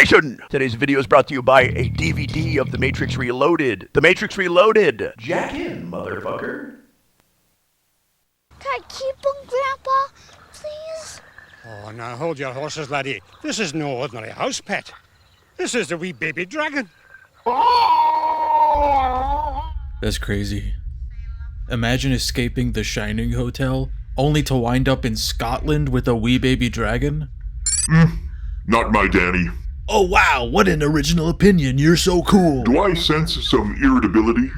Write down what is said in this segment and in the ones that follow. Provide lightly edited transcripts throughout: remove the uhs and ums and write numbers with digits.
Nation! Today's video is brought to you by a DVD of The Matrix Reloaded. The Matrix Reloaded! Jack in, motherfucker. Can I keep him, Grandpa? Please? Oh, now hold your horses, laddie. This is no ordinary house pet. This is the wee baby dragon. That's crazy. Imagine escaping the Shining Hotel, only to wind up in Scotland with a wee baby dragon? Not my Danny. Oh wow, what an original opinion, you're so cool! Do I sense some irritability?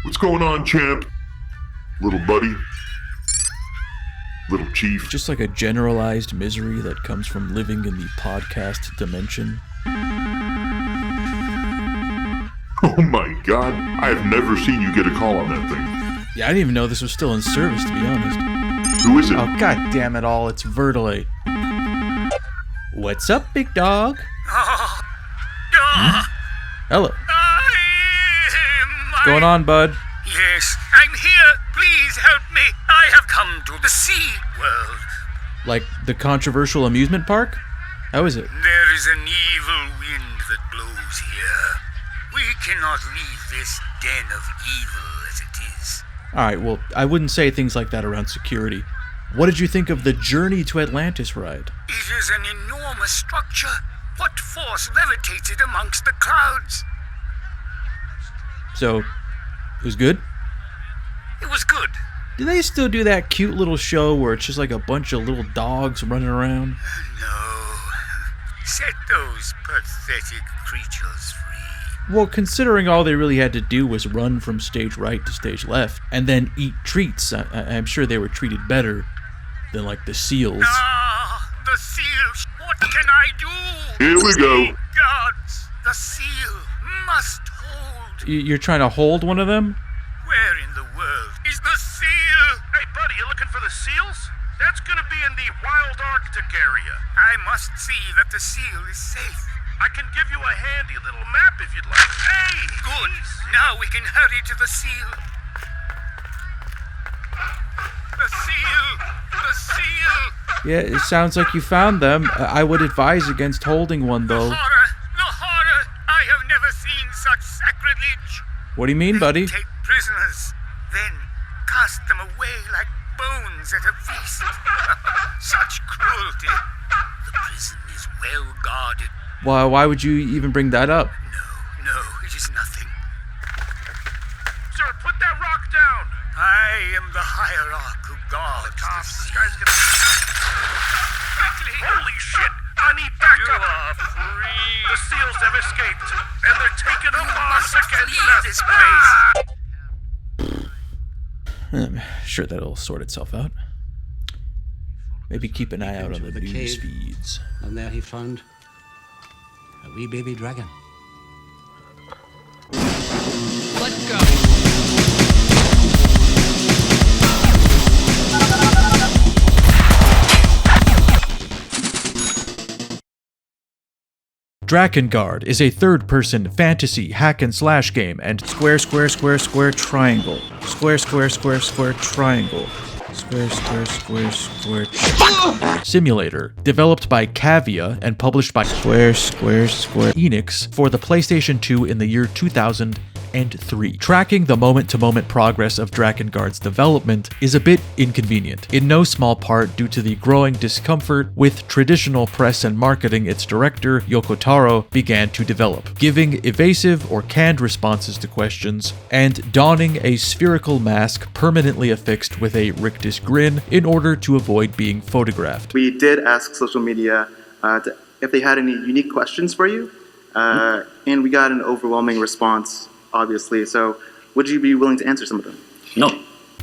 What's going on, champ? Little buddy? Little chief? Just like a generalized misery that comes from living in the podcast dimension. Oh my god, I have never seen you get a call on that thing. Yeah, I didn't even know this was still in service, to be honest. Who is it? Oh, god damn it all, it's Vertile. What's up, big dog? Hello. What's going on, bud? Yes, I'm here. Please help me. I have come to the sea world. Like the controversial amusement park? How is it? There is an evil wind that blows here. We cannot leave this den of evil as it is. Alright, well, I wouldn't say things like that around security. What did you think of the Journey to Atlantis ride? It is an enormous structure. What force levitates it amongst the clouds? So, it was good? It was good. Do they still do that cute little show where it's just like a bunch of little dogs running around? No. Set those pathetic creatures free. Well, considering all they really had to do was run from stage right to stage left, and then eat treats, I'm sure they were treated better than like the seals. Ah, the seals. What can I do? Here we go. Gods, the seal must hold. You're trying to hold one of them? Where in the world is the seal? Hey, buddy, you looking for the seals? That's gonna be in the wild Arctic area. I must see that the seal is safe. I can give you a handy little map if you'd like. Hey! Good. Now we can hurry to the seal. The seal! The seal! Yeah, it sounds like you found them. I would advise against holding one, though. The horror! The horror! I have never seen such sacrilege. What do you mean, buddy? Take prisoners, then cast them away like bones at a feast. Such cruelty. The prison is well guarded. Why would you even bring that up? No, it is nothing. Sir, put that rock down! I am the hierarch who guards the This sea. guy's gonna... Quickly! Holy shit! I need backup! You are free! The seals have escaped, and they're taking You up must arms against leave us! this place! I'm sure that'll sort itself out. Maybe keep an eye out on the news feeds. And there he found a wee baby dragon. Let's go! Drakengard is a third-person fantasy hack-and-slash game and square triangle. Square triangle. Square simulator, developed by Cavia and published by Square Enix for the PlayStation 2 in the year 2003. Tracking the moment-to-moment progress of Drakengard's development is a bit inconvenient, in no small part due to the growing discomfort with traditional press and marketing its director, Yoko Taro, began to develop, giving evasive or canned responses to questions, and donning a spherical mask permanently affixed with a rictus grin in order to avoid being photographed. We did ask social media if they had any unique questions for you, and we got an overwhelming response, obviously. So would you be willing to answer some of them? No.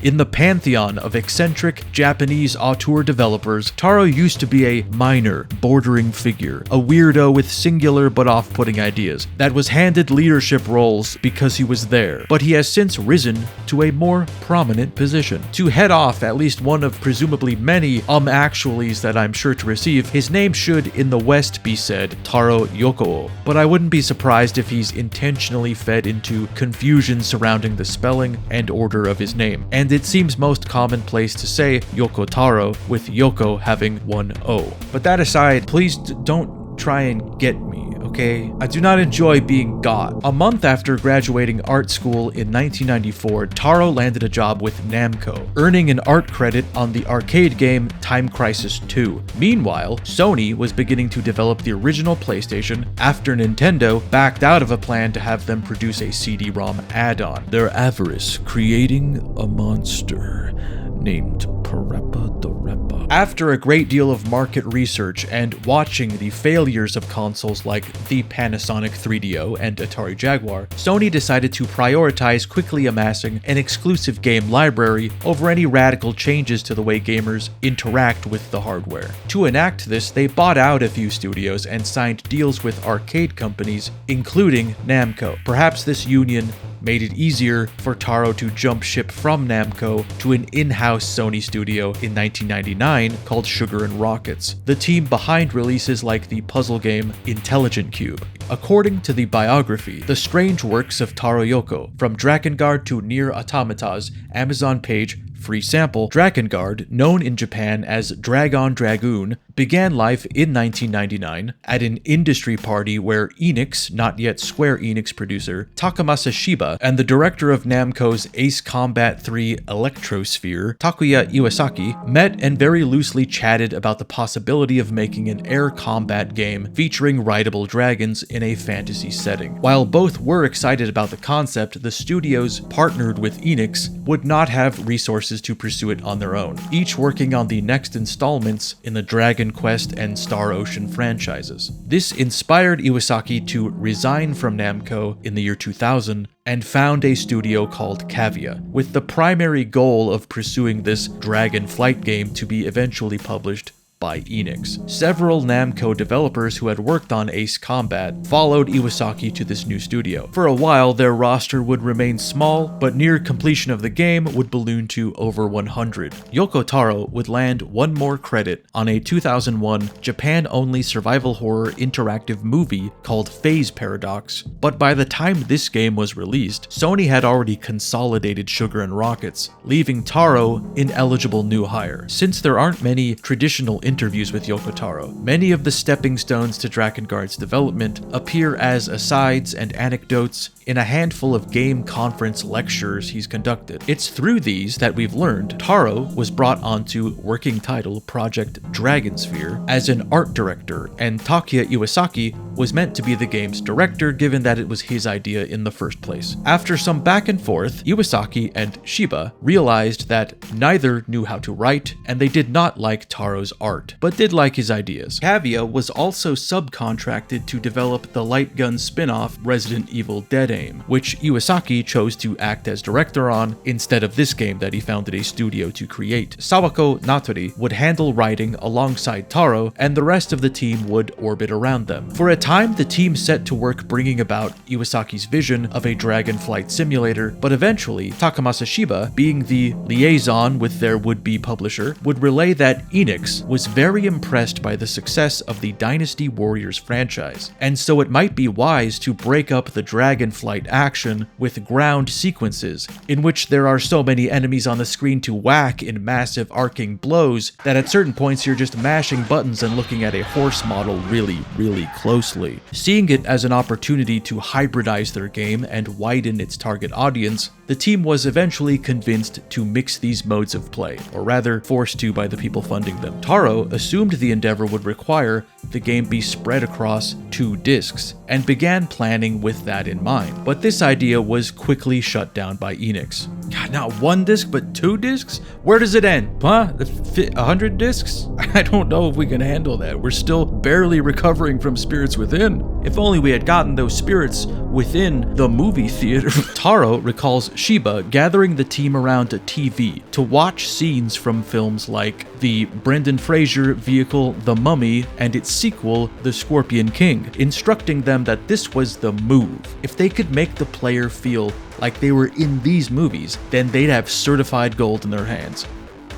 In the pantheon of eccentric Japanese auteur developers, Taro used to be a minor, bordering figure, a weirdo with singular but off-putting ideas, that was handed leadership roles because he was there, but he has since risen to a more prominent position. To head off at least one of presumably many actuallys that I'm sure to receive, his name should in the West be said Taro Yoko, but I wouldn't be surprised if he's intentionally fed into confusion surrounding the spelling and order of his name, and it seems most commonplace to say Yoko Taro with Yoko having one O. But that aside, please don't try and get me, okay? I do not enjoy being got. A month after graduating art school in 1994, Taro landed a job with Namco, earning an art credit on the arcade game Time Crisis 2. Meanwhile, Sony was beginning to develop the original PlayStation after Nintendo backed out of a plan to have them produce a CD-ROM add-on. Their avarice creating a monster named Parappa the Rappa. After a great deal of market research and watching the failures of consoles like the Panasonic 3DO and Atari Jaguar, Sony decided to prioritize quickly amassing an exclusive game library over any radical changes to the way gamers interact with the hardware. To enact this, they bought out a few studios and signed deals with arcade companies, including Namco. Perhaps this union made it easier for Taro to jump ship from Namco to an in-house Sony studio in 1999 called Sugar and Rockets, the team behind releases like the puzzle game Intelligent Cube. According to the biography, The Strange Works of Taro Yoko, From Drakengard to Nier Automata's Amazon page free sample, Drakengard, known in Japan as Dragon Dragoon, began life in 1999 at an industry party where Enix, not yet Square Enix producer, Takamasa Shiba, and the director of Namco's Ace Combat 3 Electrosphere, Takuya Iwasaki, met and very loosely chatted about the possibility of making an air combat game featuring rideable dragons in a fantasy setting. While both were excited about the concept, the studios partnered with Enix would not have resources to pursue it on their own, each working on the next installments in the Dragon Quest and Star Ocean franchises. This inspired Iwasaki to resign from Namco in the year 2000 and found a studio called Cavia, with the primary goal of pursuing this Dragon Flight game to be eventually published by Enix. Several Namco developers who had worked on Ace Combat followed Iwasaki to this new studio. For a while, their roster would remain small, but near completion of the game would balloon to over 100. Yoko Taro would land one more credit on a 2001 Japan-only survival horror interactive movie called Phase Paradox, but by the time this game was released, Sony had already consolidated Sugar and Rockets, leaving Taro an eligible new hire. Since there aren't many traditional interviews with Yoko Taro, many of the stepping stones to Drakengard's development appear as asides and anecdotes in a handful of game conference lectures he's conducted. It's through these that we've learned Taro was brought onto working title Project Dragonsphere as an art director, and Takuya Iwasaki was meant to be the game's director given that it was his idea in the first place. After some back and forth, Iwasaki and Shiba realized that neither knew how to write, and they did not like Taro's art, but did like his ideas. Cavia was also subcontracted to develop the light gun spin-off Resident Evil Dead Aim, which Iwasaki chose to act as director on instead of this game that he founded a studio to create. Sawako Natori would handle writing alongside Taro, and the rest of the team would orbit around them. For a time, the team set to work bringing about Iwasaki's vision of a dragon flight simulator, but eventually, Takamasa Shiba, being the liaison with their would-be publisher, would relay that Enix was very impressed by the success of the Dynasty Warriors franchise, and so it might be wise to break up the Dragonflight action with ground sequences, in which there are so many enemies on the screen to whack in massive arcing blows that at certain points you're just mashing buttons and looking at a horse model really closely. Seeing it as an opportunity to hybridize their game and widen its target audience, the team was eventually convinced to mix these modes of play, or rather forced to by the people funding them. Taro assumed the endeavor would require the game be spread across 2 discs, and began planning with that in mind. But this idea was quickly shut down by Enix. God, not 1 disc, but 2 discs? Where does it end? Huh? 100 discs? I don't know if we can handle that. We're still barely recovering from Spirits Within. If only we had gotten those spirits within the movie theater. Taro recalls Shiba gathering the team around a TV to watch scenes from films like the Brendan Fraser vehicle The Mummy and its sequel The Scorpion King, instructing them that this was the move. If they could make the player feel like they were in these movies, then they'd have certified gold in their hands.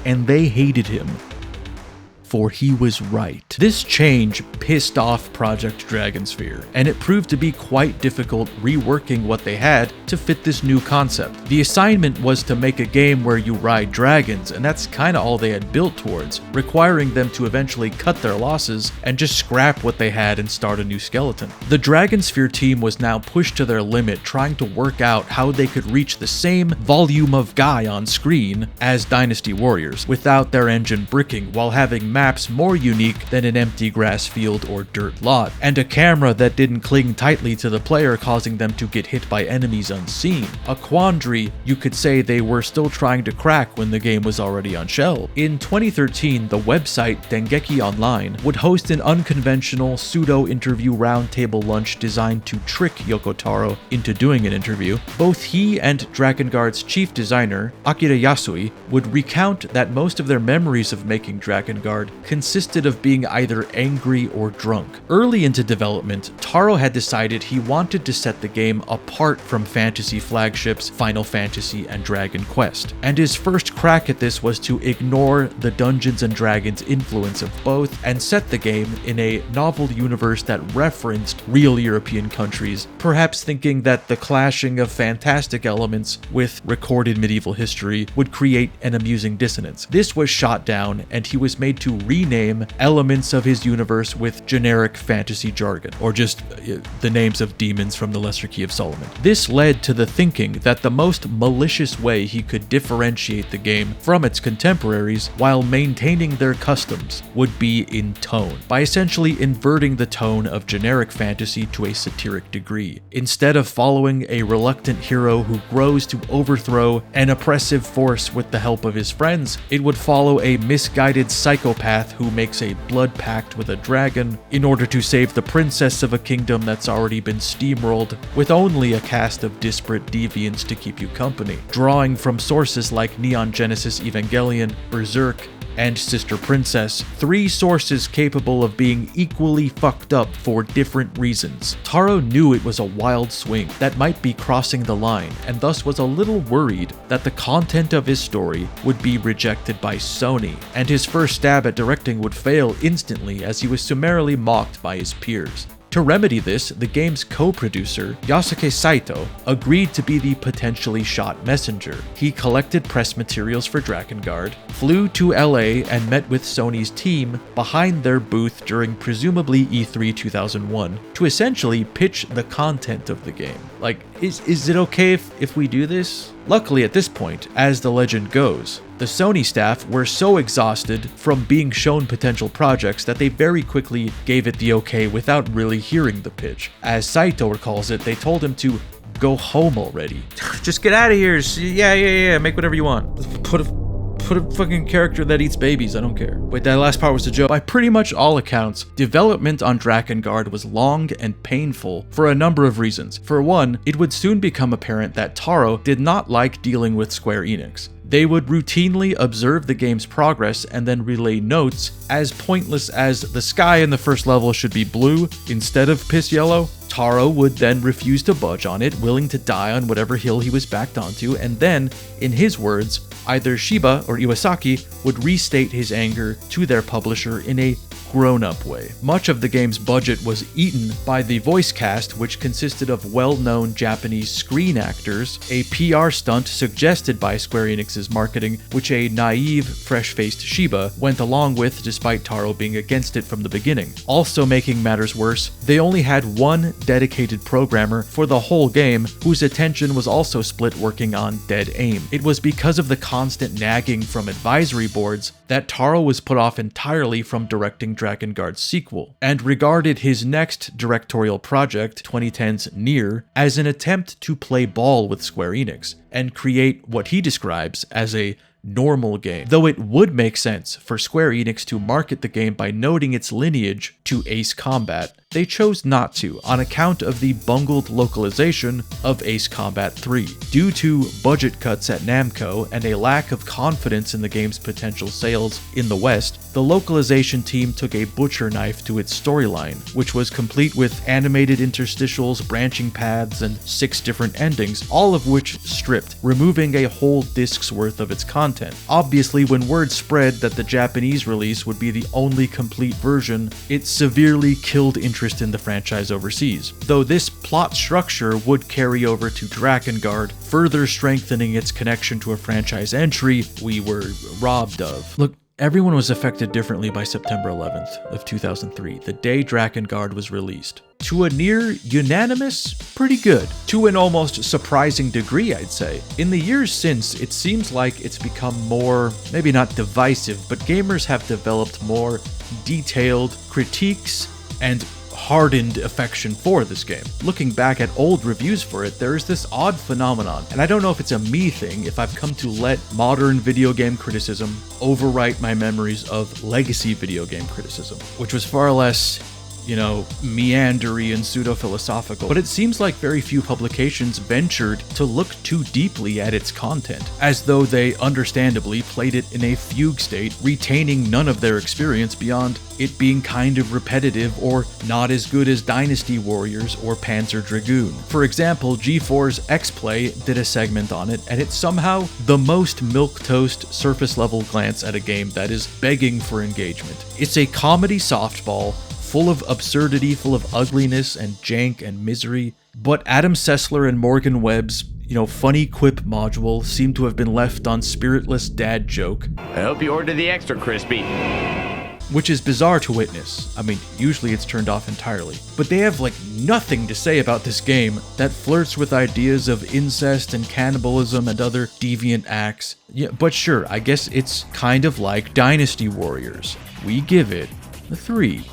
And they hated him for he was right. This change pissed off Project Dragonsphere, and it proved to be quite difficult reworking what they had to fit this new concept. The assignment was to make a game where you ride dragons, and that's kinda all they had built towards, requiring them to eventually cut their losses and just scrap what they had and start a new skeleton. The Dragonsphere team was now pushed to their limit, trying to work out how they could reach the same volume of guy on screen as Dynasty Warriors, without their engine bricking, while having maps more unique than an empty grass field or dirt lot, and a camera that didn't cling tightly to the player, causing them to get hit by enemies unseen. A quandary you could say they were still trying to crack when the game was already on shelf. In 2013, the website Dengeki Online would host an unconventional pseudo-interview roundtable lunch designed to trick Yoko Taro into doing an interview. Both he and Drakengard's chief designer, Akira Yasui, would recount that most of their memories of making Drakengard consisted of being either angry or drunk. Early into development, Taro had decided he wanted to set the game apart from fantasy flagships Final Fantasy and Dragon Quest, and his first crack at this was to ignore the Dungeons & Dragons influence of both and set the game in a novel universe that referenced real European countries, perhaps thinking that the clashing of fantastic elements with recorded medieval history would create an amusing dissonance. This was shot down, and he was made to rename elements of his universe with generic fantasy jargon, or just the names of demons from the Lesser Key of Solomon. This led to the thinking that the most malicious way he could differentiate the game from its contemporaries while maintaining their customs would be in tone, by essentially inverting the tone of generic fantasy to a satiric degree. Instead of following a reluctant hero who grows to overthrow an oppressive force with the help of his friends, it would follow a misguided psychopath who makes a blood pact with a dragon in order to save the princess of a kingdom that's already been steamrolled, with only a cast of disparate deviants to keep you company, drawing from sources like Neon Genesis Evangelion, Berserk, and Sister Princess, three sources capable of being equally fucked up for different reasons. Taro knew it was a wild swing that might be crossing the line, and thus was a little worried that the content of his story would be rejected by Sony, and his first stab at directing would fail instantly as he was summarily mocked by his peers. To remedy this, the game's co-producer, Yasuke Saito, agreed to be the potentially shot messenger. He collected press materials for Drakengard, flew to LA, and met with Sony's team behind their booth during presumably E3 2001 to essentially pitch the content of the game. Like, is it okay if we do this? Luckily at this point, as the legend goes, the Sony staff were so exhausted from being shown potential projects that they very quickly gave it the okay without really hearing the pitch. As Saito recalls it, they told him to go home already. Just get out of here. Yeah, make whatever you want. Put a fucking character that eats babies, I don't care. Wait, that last part was a joke. By pretty much all accounts, development on Drakengard was long and painful for a number of reasons. For one, it would soon become apparent that Taro did not like dealing with Square Enix. They would routinely observe the game's progress and then relay notes as pointless as the sky in the first level should be blue instead of piss yellow. Taro would then refuse to budge on it, willing to die on whatever hill he was backed onto, and then, in his words, either Shiba or Iwasaki would restate his anger to their publisher in a grown-up way. Much of the game's budget was eaten by the voice cast, which consisted of well-known Japanese screen actors, a PR stunt suggested by Square Enix's marketing, which a naive, fresh-faced Shiba went along with despite Taro being against it from the beginning. Also making matters worse, they only had one dedicated programmer for the whole game, whose attention was also split working on Dead Aim. It was because of the constant nagging from advisory boards that Taro was put off entirely from directing Drakengard's sequel, and regarded his next directorial project, 2010's Nier, as an attempt to play ball with Square Enix and create what he describes as a normal game, though it would make sense for Square Enix to market the game by noting its lineage to Ace Combat, They chose not to on account of the bungled localization of Ace Combat 3. Due to budget cuts at Namco and a lack of confidence in the game's potential sales in the West, the localization team took a butcher knife to its storyline, which was complete with animated interstitials, branching paths, and 6 different endings, all of which stripped, removing a whole disc's worth of its content. Obviously, when word spread that the Japanese release would be the only complete version, it severely killed interest in the franchise overseas, though this plot structure would carry over to Drakengard, further strengthening its connection to a franchise entry we were robbed of. Look, everyone was affected differently by September 11th of 2003, the day Drakengard was released. To a near unanimous, pretty good. To an almost surprising degree, I'd say. In the years since, it seems like it's become more, maybe not divisive, but gamers have developed more detailed critiques and hardened affection for this game. Looking back at old reviews for it, there is this odd phenomenon, and I don't know if it's a me thing, if I've come to let modern video game criticism overwrite my memories of legacy video game criticism, which was far less, meandery and pseudo-philosophical, but it seems like very few publications ventured to look too deeply at its content, as though they understandably played it in a fugue state, retaining none of their experience beyond it being kind of repetitive or not as good as Dynasty Warriors or Panzer Dragoon. For example, G4's X-Play did a segment on it, and it's somehow the most milquetoast surface-level glance at a game that is begging for engagement. It's a comedy softball, full of absurdity, full of ugliness and jank and misery, but Adam Sessler and Morgan Webb's, funny quip module seemed to have been left on spiritless dad joke. I hope you order the extra crispy. Which is bizarre to witness. I mean, usually it's turned off entirely. But they have nothing to say about this game that flirts with ideas of incest and cannibalism and other deviant acts. Yeah, but sure, I guess it's kind of like Dynasty Warriors. We give it a 3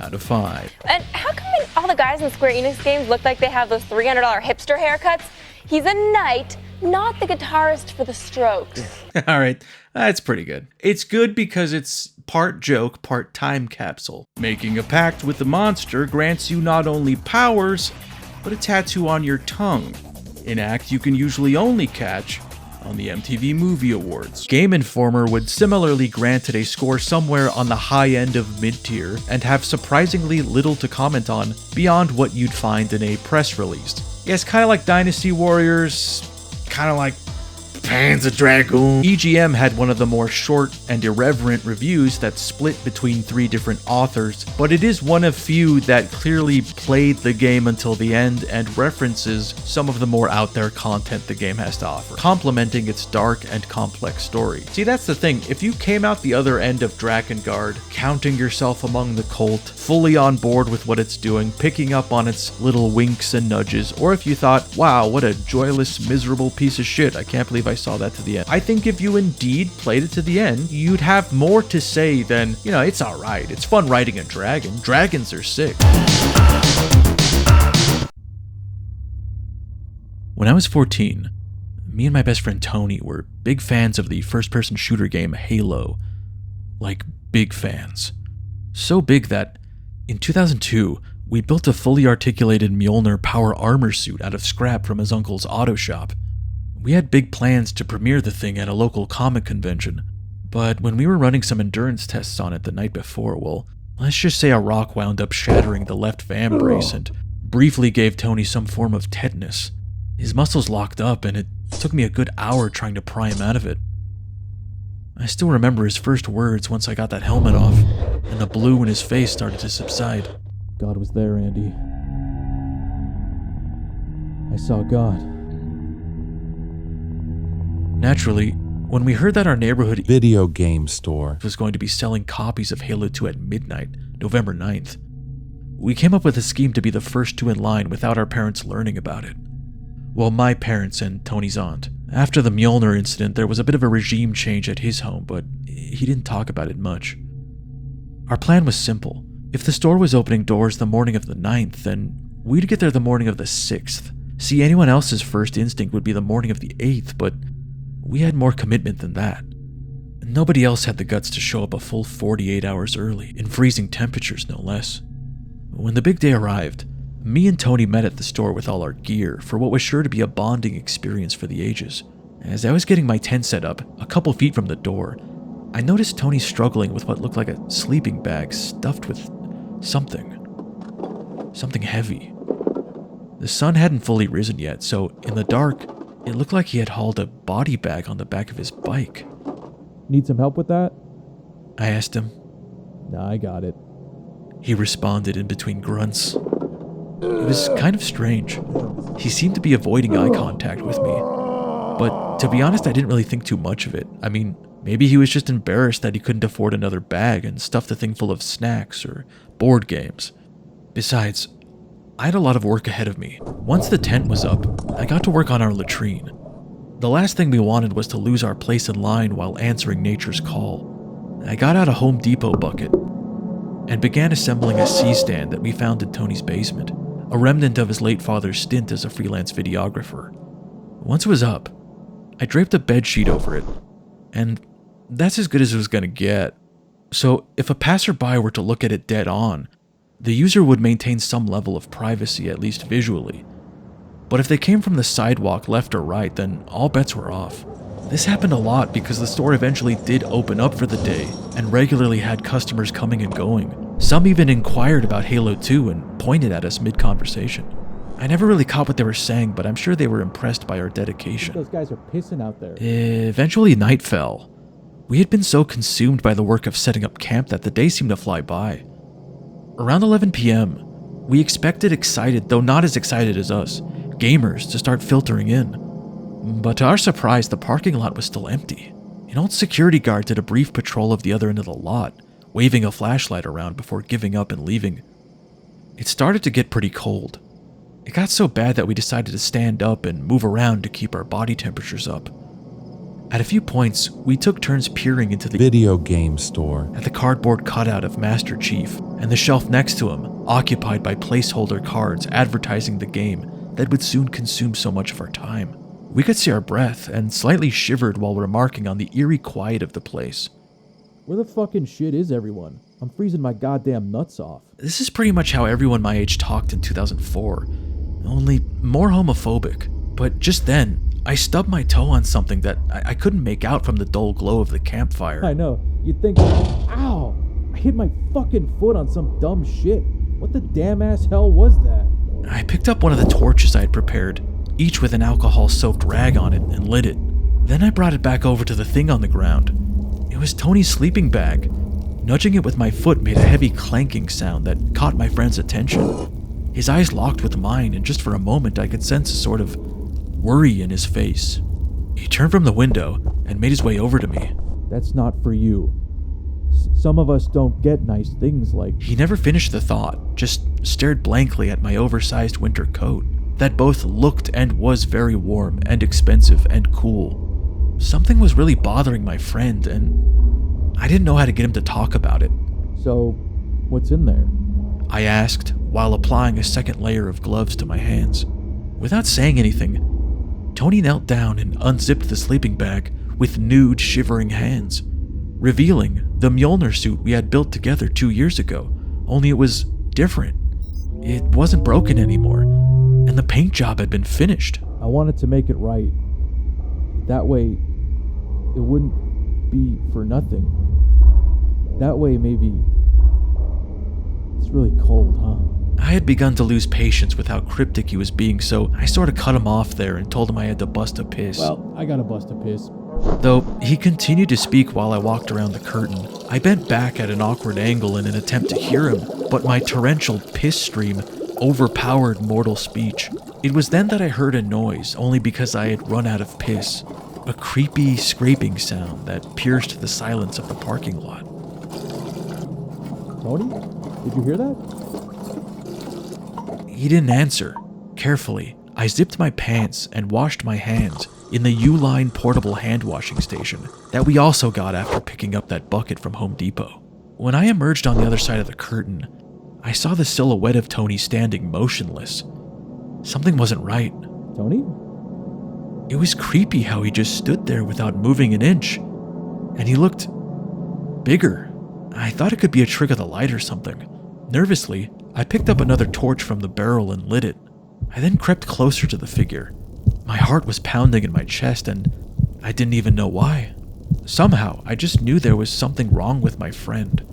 out of 5. And how come all the guys in Square Enix games look like they have those $300 hipster haircuts? He's a knight, not the guitarist for the Strokes. All right, that's pretty good. It's good because it's part joke, part time capsule. Making a pact with the monster grants you not only powers, but a tattoo on your tongue, an act you can usually only catch on the MTV Movie Awards. Game Informer would similarly grant it a score somewhere on the high end of mid-tier and have surprisingly little to comment on beyond what you'd find in a press release. Yeah, it's kind of like Dynasty Warriors, kind of like Panzer Dragoon. EGM had one of the more short and irreverent reviews that split between 3 different authors, but it is one of few that clearly played the game until the end and references some of the more out there content the game has to offer, complementing its dark and complex story. See, that's the thing. If you came out the other end of Drakengard, counting yourself among the cult, fully on board with what it's doing, picking up on its little winks and nudges, or if you thought, wow, what a joyless, miserable piece of shit, I can't believe I saw that to the end. I think if you indeed played it to the end, you'd have more to say than, it's alright, it's fun riding a dragon. Dragons are sick. When I was 14, me and my best friend Tony were big fans of the first-person shooter game Halo. Like, big fans. So big that, in 2002, we built a fully articulated Mjolnir power armor suit out of scrap from his uncle's auto shop. We had big plans to premiere the thing at a local comic convention, but when we were running some endurance tests on it the night before, well, let's just say a rock wound up shattering the left van brace and briefly gave Tony some form of tetanus. His muscles locked up, and it took me a good hour trying to pry him out of it. I still remember his first words once I got that helmet off, and the blue in his face started to subside. God was there, Andy. I saw God. Naturally, when we heard that our neighborhood video game store was going to be selling copies of Halo 2 at midnight, November 9th, we came up with a scheme to be the first 2 in line without our parents learning about it. Well, my parents and Tony's aunt. After the Mjolnir incident, there was a bit of a regime change at his home, but he didn't talk about it much. Our plan was simple. If the store was opening doors the morning of the 9th, then we'd get there the morning of the 6th. See, anyone else's first instinct would be the morning of the 8th, but we had more commitment than that. Nobody else had the guts to show up a full 48 hours early, in freezing temperatures no less. When the big day arrived, me and Tony met at the store with all our gear for what was sure to be a bonding experience for the ages. As I was getting my tent set up, a couple feet from the door, I noticed Tony struggling with what looked like a sleeping bag stuffed with something heavy. The sun hadn't fully risen yet, so in the dark, it looked like he had hauled a body bag on the back of his bike. Need some help with that? I asked him. Nah, I got it. He responded in between grunts. It was kind of strange. He seemed to be avoiding eye contact with me. But to be honest, I didn't really think too much of it. I mean, maybe he was just embarrassed that he couldn't afford another bag and stuffed the thing full of snacks or board games. Besides, I had a lot of work ahead of me. Once the tent was up, I got to work on our latrine. The last thing we wanted was to lose our place in line while answering nature's call. I got out a Home Depot bucket and began assembling a C-stand that we found in Tony's basement, a remnant of his late father's stint as a freelance videographer. Once it was up, I draped a bedsheet over it, and that's as good as it was going to get. So if a passerby were to look at it dead on, the user would maintain some level of privacy, at least visually. But if they came from the sidewalk left or right, then all bets were off. This happened a lot because the store eventually did open up for the day and regularly had customers coming and going. Some even inquired about Halo 2 and pointed at us mid-conversation. I never really caught what they were saying, but I'm sure they were impressed by our dedication. Those guys are pissing out there. Eventually night fell. We had been so consumed by the work of setting up camp that the day seemed to fly by. Around 11 p.m., we expected excited, though not as excited as us, gamers to start filtering in. But to our surprise, the parking lot was still empty. An old security guard did a brief patrol of the other end of the lot, waving a flashlight around before giving up and leaving. It started to get pretty cold. It got so bad that we decided to stand up and move around to keep our body temperatures up. At a few points, we took turns peering into the video game store at the cardboard cutout of Master Chief and the shelf next to him, occupied by placeholder cards advertising the game that would soon consume so much of our time. We could see our breath and slightly shivered while remarking on the eerie quiet of the place. Where the fucking shit is everyone? I'm freezing my goddamn nuts off. This is pretty much how everyone my age talked in 2004, only more homophobic. But just then, I stubbed my toe on something that I couldn't make out from the dull glow of the campfire. I know. You'd think, ow! I hit my fucking foot on some dumb shit. What the damn ass hell was that? I picked up one of the torches I had prepared, each with an alcohol-soaked rag on it, and lit it. Then I brought it back over to the thing on the ground. It was Tony's sleeping bag. Nudging it with my foot made a heavy clanking sound that caught my friend's attention. His eyes locked with mine, and just for a moment I could sense a sort of worry in his face. He turned from the window and made his way over to me. That's not for you. Some of us don't get nice things like... He never finished the thought, just stared blankly at my oversized winter coat that both looked and was very warm and expensive and cool. Something was really bothering my friend, and I didn't know how to get him to talk about it. So, what's in there? I asked, while applying a second layer of gloves to my hands. Without saying anything, Tony knelt down and unzipped the sleeping bag with nude, shivering hands, revealing the Mjolnir suit we had built together 2 years ago, only it was different. It wasn't broken anymore, and the paint job had been finished. I wanted to make it right. That way, it wouldn't be for nothing. That way, maybe... It's really cold, huh? I had begun to lose patience with how cryptic he was being, so I sort of cut him off there and told him I had to bust a piss. Well, I gotta bust a piss. Though he continued to speak while I walked around the curtain, I bent back at an awkward angle in an attempt to hear him, but my torrential piss stream overpowered mortal speech. It was then that I heard a noise, only because I had run out of piss. A creepy scraping sound that pierced the silence of the parking lot. Tony? Did you hear that? He didn't answer. Carefully, I zipped my pants and washed my hands in the U-Line portable hand-washing station that we also got after picking up that bucket from Home Depot. When I emerged on the other side of the curtain, I saw the silhouette of Tony standing motionless. Something wasn't right. Tony? It was creepy how he just stood there without moving an inch, and he looked bigger. I thought it could be a trick of the light or something. Nervously, I picked up another torch from the barrel and lit it. I then crept closer to the figure. My heart was pounding in my chest and I didn't even know why. Somehow, I just knew there was something wrong with my friend.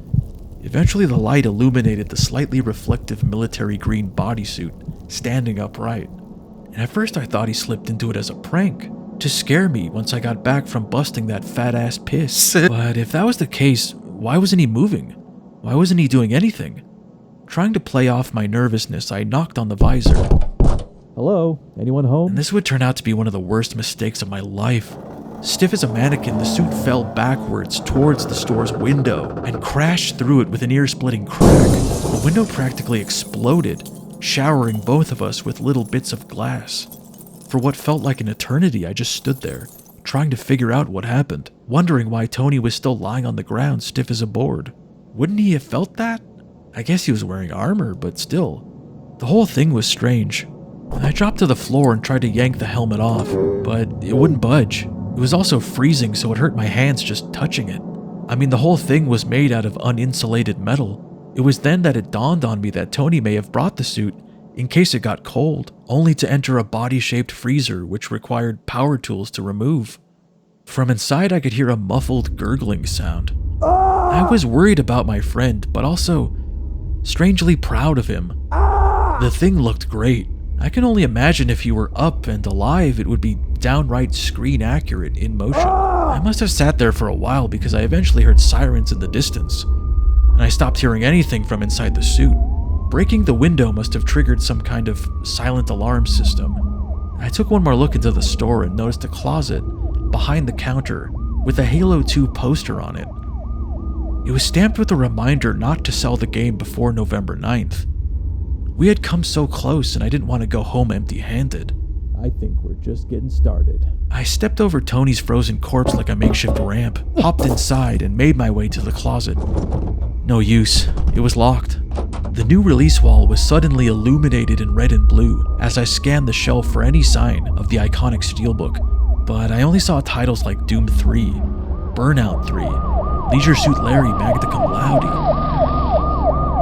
Eventually, the light illuminated the slightly reflective military green bodysuit, standing upright. And at first I thought he slipped into it as a prank, to scare me once I got back from busting that fat-ass piss. But if that was the case, why wasn't he moving? Why wasn't he doing anything? Trying to play off my nervousness, I knocked on the visor. Hello? Anyone home? And this would turn out to be one of the worst mistakes of my life. Stiff as a mannequin, the suit fell backwards towards the store's window and crashed through it with an ear-splitting crack. The window practically exploded, showering both of us with little bits of glass. For what felt like an eternity, I just stood there, trying to figure out what happened, wondering why Tony was still lying on the ground stiff as a board. Wouldn't he have felt that? I guess he was wearing armor, but still. The whole thing was strange. I dropped to the floor and tried to yank the helmet off, but it wouldn't budge. It was also freezing, so it hurt my hands just touching it. I mean, the whole thing was made out of uninsulated metal. It was then that it dawned on me that Tony may have brought the suit in case it got cold, only to enter a body-shaped freezer which required power tools to remove. From inside, I could hear a muffled gurgling sound. I was worried about my friend, but also strangely proud of him. The thing looked great. I can only imagine if he were up and alive, it would be downright screen accurate in motion. I must have sat there for a while because I eventually heard sirens in the distance, and I stopped hearing anything from inside the suit. Breaking the window must have triggered some kind of silent alarm system. I took one more look into the store and noticed a closet behind the counter with a Halo 2 poster on it. It was stamped with a reminder not to sell the game before November 9th. We had come so close and I didn't want to go home empty-handed. I think we're just getting started. I stepped over Tony's frozen corpse like a makeshift ramp, hopped inside, and made my way to the closet. No use. It was locked. The new release wall was suddenly illuminated in red and blue as I scanned the shelf for any sign of the iconic steelbook, but I only saw titles like Doom 3, Burnout 3, Leisure Suit Larry Magna Cum Laude.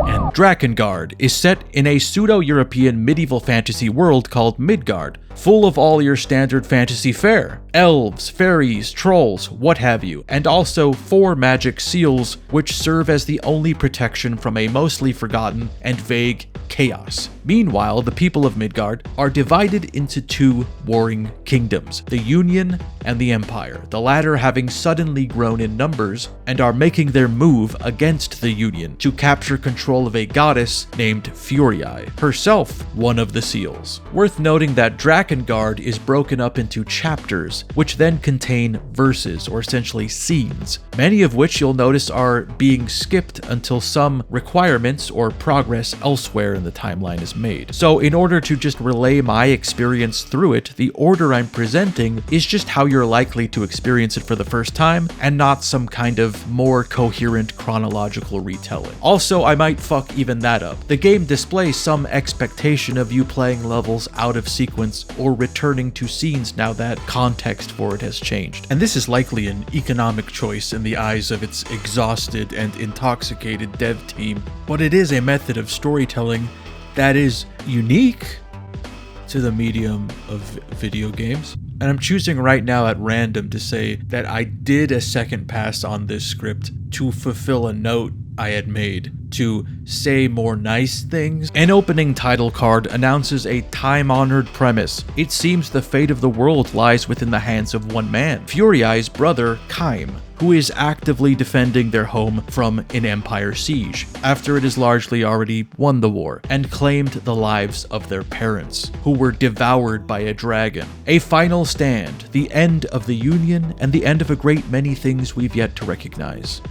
And Drakengard is set in a pseudo-European medieval fantasy world called Midgard, full of all your standard fantasy fare. Elves, fairies, trolls, what have you, and also 4 magic seals which serve as the only protection from a mostly forgotten and vague chaos. Meanwhile, the people of Midgard are divided into 2 warring kingdoms, the Union and the Empire, the latter having suddenly grown in numbers and are making their move against the Union to capture control of a goddess named Furii, herself one of the seals. Worth noting that Drakengard is broken up into chapters, which then contain verses, or essentially scenes, many of which you'll notice are being skipped until some requirements or progress elsewhere in the timeline is made. So in order to just relay my experience through it, the order I'm presenting is just how you're likely to experience it for the first time, and not some kind of more coherent chronological retelling. Also, I might fuck even that up. The game displays some expectation of you playing levels out of sequence or returning to scenes now that context for it has changed. And this is likely an economic choice in the eyes of its exhausted and intoxicated dev team, but it is a method of storytelling that is unique to the medium of video games. And I'm choosing right now at random to say that I did a second pass on this script to fulfill a note I had made to say more nice things. An opening title card announces a time-honored premise. It seems the fate of the world lies within the hands of one man, Furii's brother, Kaim, who is actively defending their home from an empire siege, after it has largely already won the war, and claimed the lives of their parents, who were devoured by a dragon. A final stand, the end of the Union, and the end of a great many things we've yet to recognize.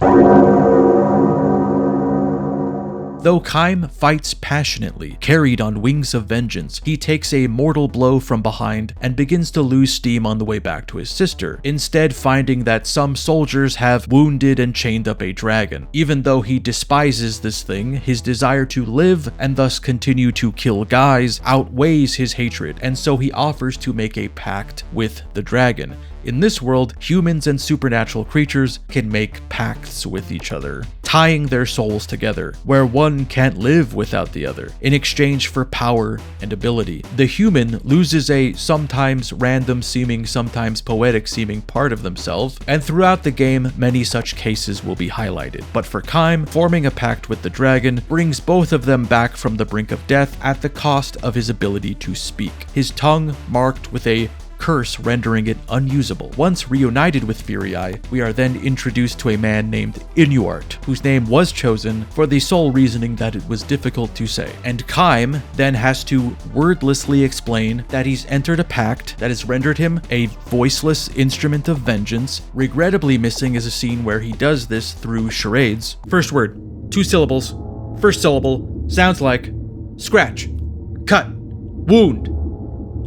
Though Kaim fights passionately, carried on wings of vengeance, he takes a mortal blow from behind and begins to lose steam on the way back to his sister, instead finding that some soldiers have wounded and chained up a dragon. Even though he despises this thing, his desire to live and thus continue to kill guys outweighs his hatred, and so he offers to make a pact with the dragon. In this world, humans and supernatural creatures can make pacts with each other, tying their souls together, where one can't live without the other, in exchange for power and ability. The human loses a sometimes random seeming, sometimes poetic seeming part of themselves, and throughout the game, many such cases will be highlighted. But for Kaim, forming a pact with the dragon brings both of them back from the brink of death at the cost of his ability to speak, his tongue marked with a curse rendering it unusable. Once reunited with VIII, we are then introduced to a man named Inuart, whose name was chosen for the sole reasoning that it was difficult to say. And Kaim then has to wordlessly explain that he's entered a pact that has rendered him a voiceless instrument of vengeance. Regrettably missing is a scene where he does this through charades. First word, 2 syllables. First syllable sounds like scratch, cut, wound,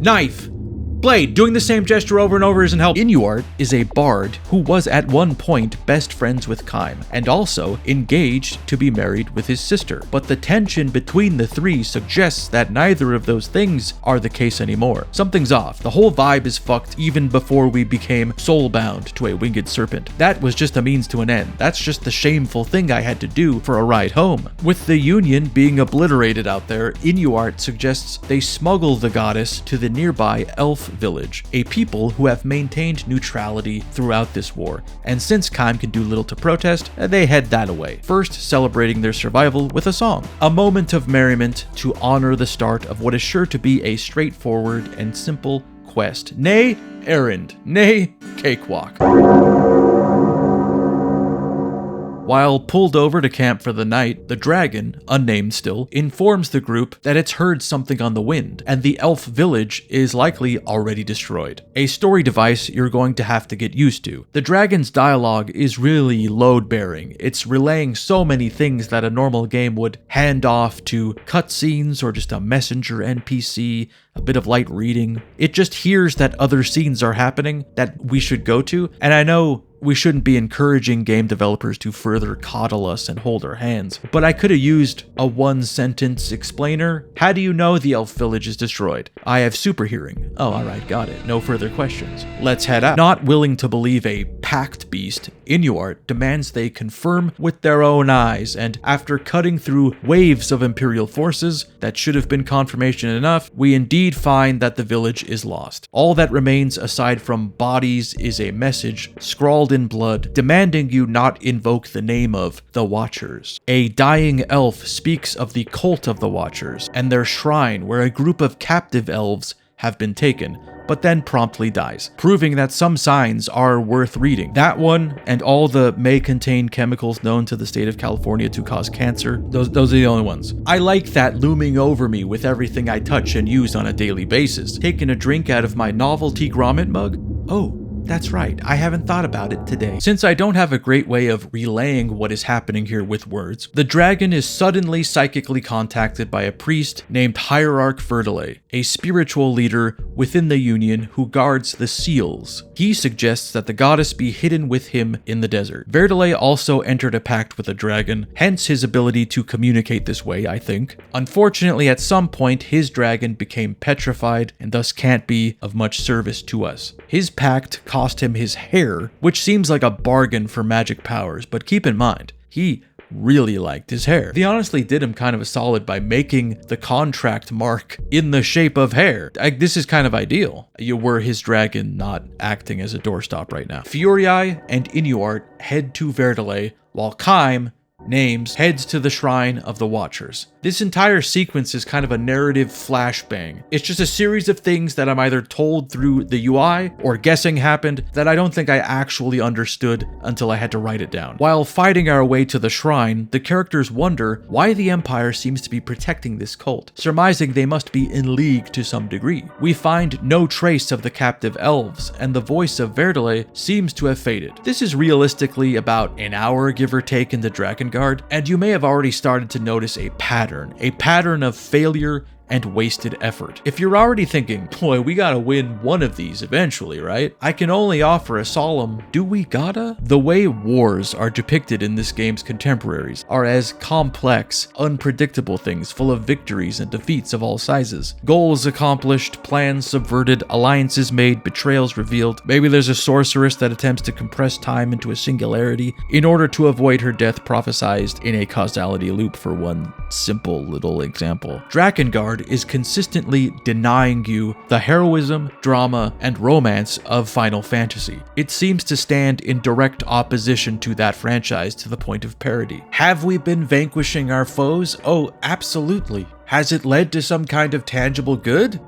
knife, blade. Doing the same gesture over and over isn't helpful. Inuart is a bard who was at one point best friends with Kaim, and also engaged to be married with his sister. But the tension between the three suggests that neither of those things are the case anymore. Something's off. The whole vibe is fucked even before we became soulbound to a winged serpent. That was just a means to an end. That's just the shameful thing I had to do for a ride home. With the Union being obliterated out there, Inuart suggests they smuggle the goddess to the nearby elf village, a people who have maintained neutrality throughout this war, and since Kaim can do little to protest, they head that away, first celebrating their survival with a song, a moment of merriment to honor the start of what is sure to be a straightforward and simple quest, nay, errand, nay, cakewalk. While pulled over to camp for the night, the dragon, unnamed still, informs the group that it's heard something on the wind, and the elf village is likely already destroyed. A story device you're going to have to get used to. The dragon's dialogue is really load-bearing. It's relaying so many things that a normal game would hand off to cutscenes or just a messenger NPC, a bit of light reading. It just hears that other scenes are happening that we should go to, and I know we shouldn't be encouraging game developers to further coddle us and hold our hands, but I could have used a one-sentence explainer. How do you know the elf village is destroyed? I have super hearing. Oh, alright, got it. No further questions. Let's head out. Not willing to believe a pact beast, Inuart demands they confirm with their own eyes, and after cutting through waves of Imperial forces that should have been confirmation enough, we indeed find that the village is lost. All that remains aside from bodies is a message scrawled in blood, demanding you not invoke the name of the Watchers. A dying elf speaks of the cult of the Watchers and their shrine where a group of captive elves have been taken, but then promptly dies, proving that some signs are worth reading. That one, and all the may contain chemicals known to the state of California to cause cancer, those are the only ones. I like that looming over me with everything I touch and use on a daily basis. Taking a drink out of my novelty grommet mug? Oh, that's right, I haven't thought about it today. Since I don't have a great way of relaying what is happening here with words, the dragon is suddenly psychically contacted by a priest named Hierarch VIII, a spiritual leader within the Union who guards the seals. He suggests that the goddess be hidden with him in the desert. VIII also entered a pact with the dragon, hence his ability to communicate this way, I think. Unfortunately, at some point, his dragon became petrified and thus can't be of much service to us. His pact cost him his hair, which seems like a bargain for magic powers, but keep in mind, he really liked his hair. They honestly did him kind of a solid by making the contract mark in the shape of hair. This is kind of ideal. You were his dragon not acting as a doorstop right now. VIII and Inuart head to VIII, while Kaim heads to the Shrine of the Watchers. This entire sequence is kind of a narrative flashbang. It's just a series of things that I'm either told through the UI or guessing happened that I don't think I actually understood until I had to write it down. While fighting our way to the shrine, the characters wonder why the Empire seems to be protecting this cult, surmising they must be in league to some degree. We find no trace of the captive elves, and the voice of VIII seems to have faded. This is realistically about an hour, give or take, in the Drakengard, and you may have already started to notice a pattern of failure and wasted effort. If you're already thinking, boy, we gotta win one of these eventually, right? I can only offer a solemn, do we gotta? The way wars are depicted in this game's contemporaries are as complex, unpredictable things full of victories and defeats of all sizes. Goals accomplished, plans subverted, alliances made, betrayals revealed. Maybe there's a sorceress that attempts to compress time into a singularity in order to avoid her death prophesized in a causality loop, for one simple little example. Drakengard is consistently denying you the heroism, drama, and romance of Final Fantasy. It seems to stand in direct opposition to that franchise to the point of parody. Have we been vanquishing our foes? Oh, absolutely. Has it led to some kind of tangible good?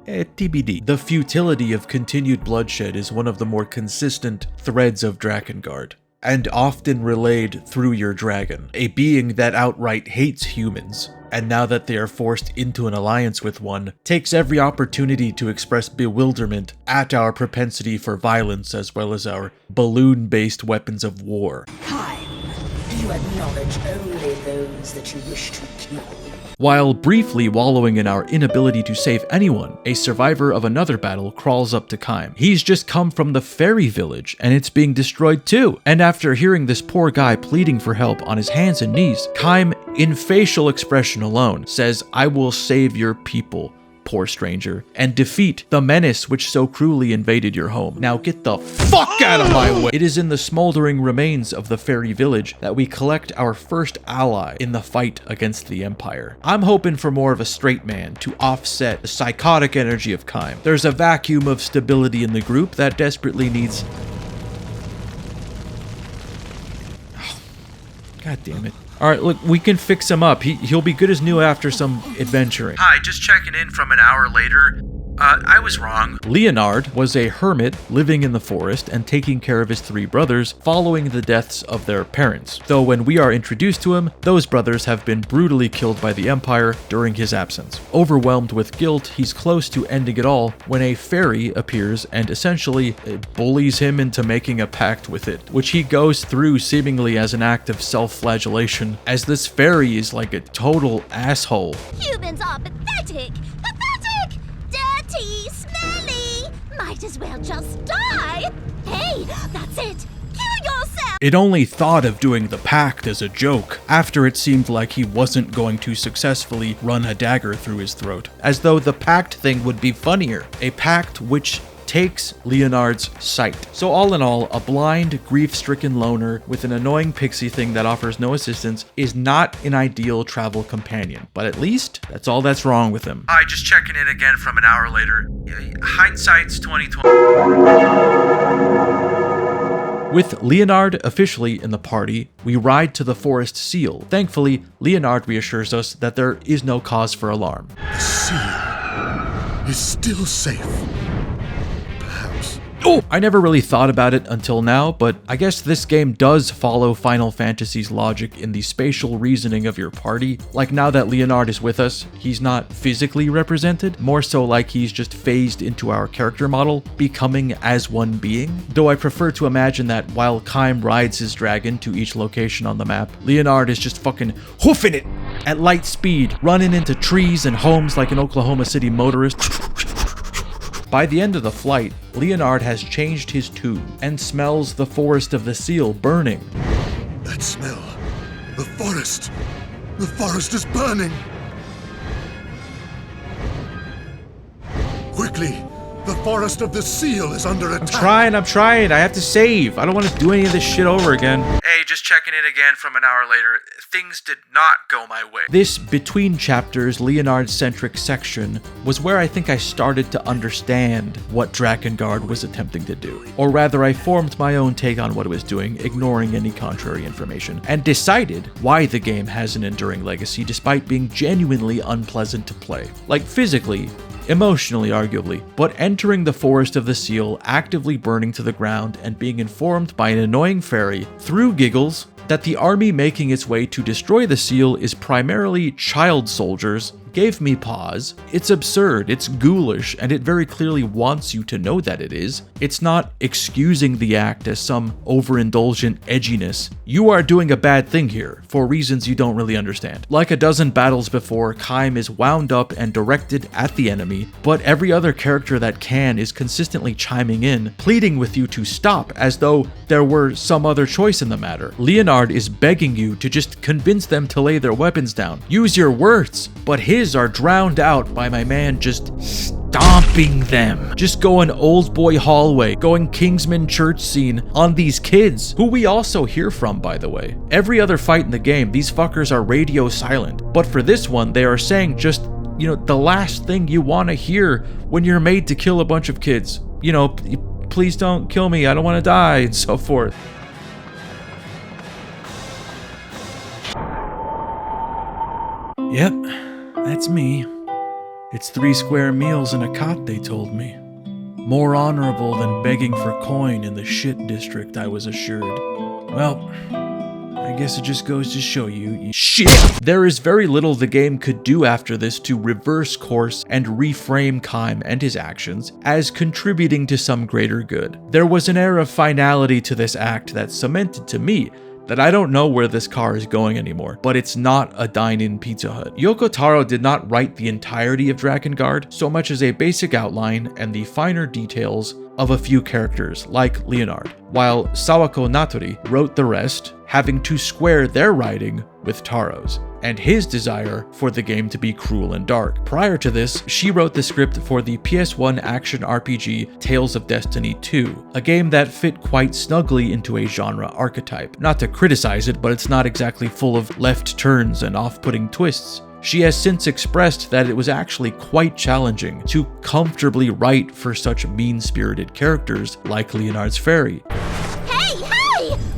TBD. The futility of continued bloodshed is one of the more consistent threads of Drakengard, and often relayed through your dragon, a being that outright hates humans, and now that they are forced into an alliance with one, takes every opportunity to express bewilderment at our propensity for violence as well as our balloon-based weapons of war. Time. You acknowledge only those that you wish to kill. While briefly wallowing in our inability to save anyone, a survivor of another battle crawls up to Kaim. He's just come from the fairy village, and it's being destroyed too. And after hearing this poor guy pleading for help on his hands and knees, Kaim, in facial expression alone, says, "I will save your people, poor stranger, and defeat the menace which so cruelly invaded your home. Now get the fuck out of my way!" It is in the smoldering remains of the fairy village that we collect our first ally in the fight against the Empire. I'm hoping for more of a straight man to offset the psychotic energy of Kaim. There's a vacuum of stability in the group that desperately needs... God damn it. Alright, look, we can fix him up. He'll be good as new after some adventuring. Hi, just checking in from an hour later. I was wrong. Leonard was a hermit living in the forest and taking care of his 3 brothers following the deaths of their parents. Though when we are introduced to him, those brothers have been brutally killed by the Empire during his absence. Overwhelmed with guilt, he's close to ending it all when a fairy appears and essentially bullies him into making a pact with it, which he goes through seemingly as an act of self-flagellation, as this fairy is like a total asshole. Humans are pathetic! Pathetic! Dirty! Smelly! Might as well just die! Hey, that's it! Kill yourself! It only thought of doing the pact as a joke, after it seemed like he wasn't going to successfully run a dagger through his throat. As though the pact thing would be funnier. A pact which takes Leonard's sight. So all in all, a blind, grief-stricken loner with an annoying pixie thing that offers no assistance is not an ideal travel companion, but at least that's all that's wrong with him. Hi, just checking in again from an hour later. Hindsight's 2020. With Leonard officially in the party, we ride to the forest seal. Thankfully, Leonard reassures us that there is no cause for alarm. The seal is still safe. Oh, I never really thought about it until now, but I guess this game does follow Final Fantasy's logic in the spatial reasoning of your party. Like now that Leonard is with us, he's not physically represented, more so like he's just phased into our character model, becoming as one being. Though I prefer to imagine that while Kaim rides his dragon to each location on the map, Leonard is just fucking hoofing it at light speed, running into trees and homes like an Oklahoma City motorist. By the end of the flight, Leonard has changed his tune and smells the forest of the seal burning. That smell. The forest. The forest is burning. Quickly. The forest of the seal is under attack. I'm trying. I have to save. I don't want to do any of this shit over again. Hey, just checking in again from an hour later. Things did not go my way. This between chapters Leonard-centric section was where I think I started to understand what Drakengard was attempting to do. Or rather, I formed my own take on what it was doing, ignoring any contrary information, and decided why the game has an enduring legacy despite being genuinely unpleasant to play. Like physically, emotionally arguably, but entering the forest of the seal, actively burning to the ground, and being informed by an annoying fairy, through giggles, that the army making its way to destroy the seal is primarily child soldiers gave me pause. It's absurd, it's ghoulish, and it very clearly wants you to know that it is. It's not excusing the act as some overindulgent edginess. You are doing a bad thing here, for reasons you don't really understand. Like a dozen battles before, Kaim is wound up and directed at the enemy, but every other character that can is consistently chiming in, pleading with you to stop as though there were some other choice in the matter. Leonard is begging you to just convince them to lay their weapons down. Use your words, but his are drowned out by my man just stomping them. Just going old boy hallway, going Kingsman church scene on these kids, who we also hear from, by the way. Every other fight in the game, these fuckers are radio silent, but for this one, they are saying just, you know, the last thing you want to hear when you're made to kill a bunch of kids. You know, please don't kill me, I don't want to die, and so forth. Yep, that's me. It's 3 square meals and a cot, they told me. More honorable than begging for coin in the shit district, I was assured. Well, I guess it just goes to show you shit. There is very little the game could do after this to reverse course and reframe Kaim and his actions as contributing to some greater good. There was an air of finality to this act that cemented to me that I don't know where this car is going anymore, but it's not a dine-in Pizza Hut. Yoko Taro did not write the entirety of Drakengard, so much as a basic outline and the finer details of a few characters, like Leonard, while Sawako Natori wrote the rest, having to square their writing with Taro's, and his desire for the game to be cruel and dark. Prior to this, she wrote the script for the PS1 action RPG Tales of Destiny 2, a game that fit quite snugly into a genre archetype. Not to criticize it, but it's not exactly full of left turns and off-putting twists. She has since expressed that it was actually quite challenging to comfortably write for such mean-spirited characters like Leonard's fairy. Hey!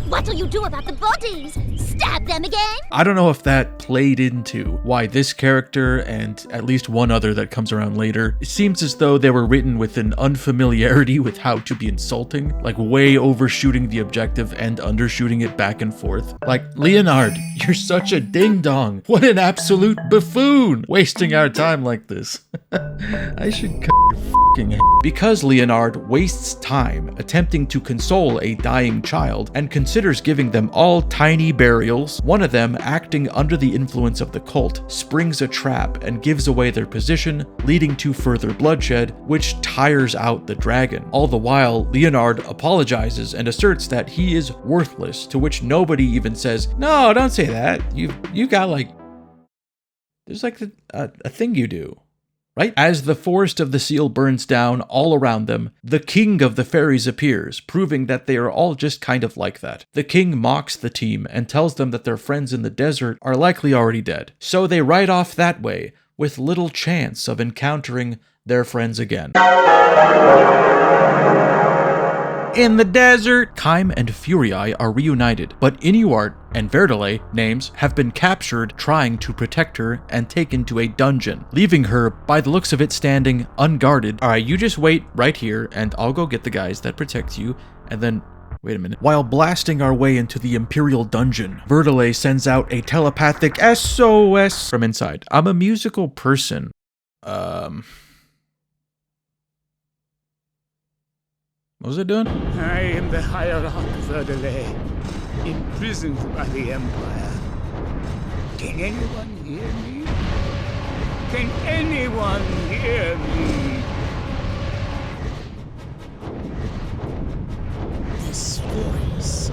What'll you do about the bodies? Stab them again? I don't know if that played into why this character, and at least one other that comes around later, it seems as though they were written with an unfamiliarity with how to be insulting, like way overshooting the objective and undershooting it back and forth. Like, Leonard, you're such a ding-dong. What an absolute buffoon, wasting our time like this. I should cut your f***ing head. Because Leonard wastes time attempting to console a dying child and considers giving them all tiny burials, one of them, acting under the influence of the cult, springs a trap and gives away their position, leading to further bloodshed, which tires out the dragon. All the while, Leonard apologizes and asserts that he is worthless, to which nobody even says, "No, don't say that. You got like... there's like a thing you do." Right? As the forest of the seal burns down all around them, the king of the fairies appears, proving that they are all just kind of like that. The king mocks the team and tells them that their friends in the desert are likely already dead. So they ride off that way, with little chance of encountering their friends again. In the desert, Kaim and Furii are reunited, but Inuart and Verdale, names, have been captured trying to protect her and taken to a dungeon, leaving her, by the looks of it, standing unguarded. Alright, you just wait right here and I'll go get the guys that protect you, and then... wait a minute. While blasting our way into the Imperial dungeon, Verdale sends out a telepathic SOS from inside. I'm a musical person. What was it doing? I am the Hierarch Verdale, imprisoned by the Empire. Can anyone hear me? Can anyone hear me? This voice,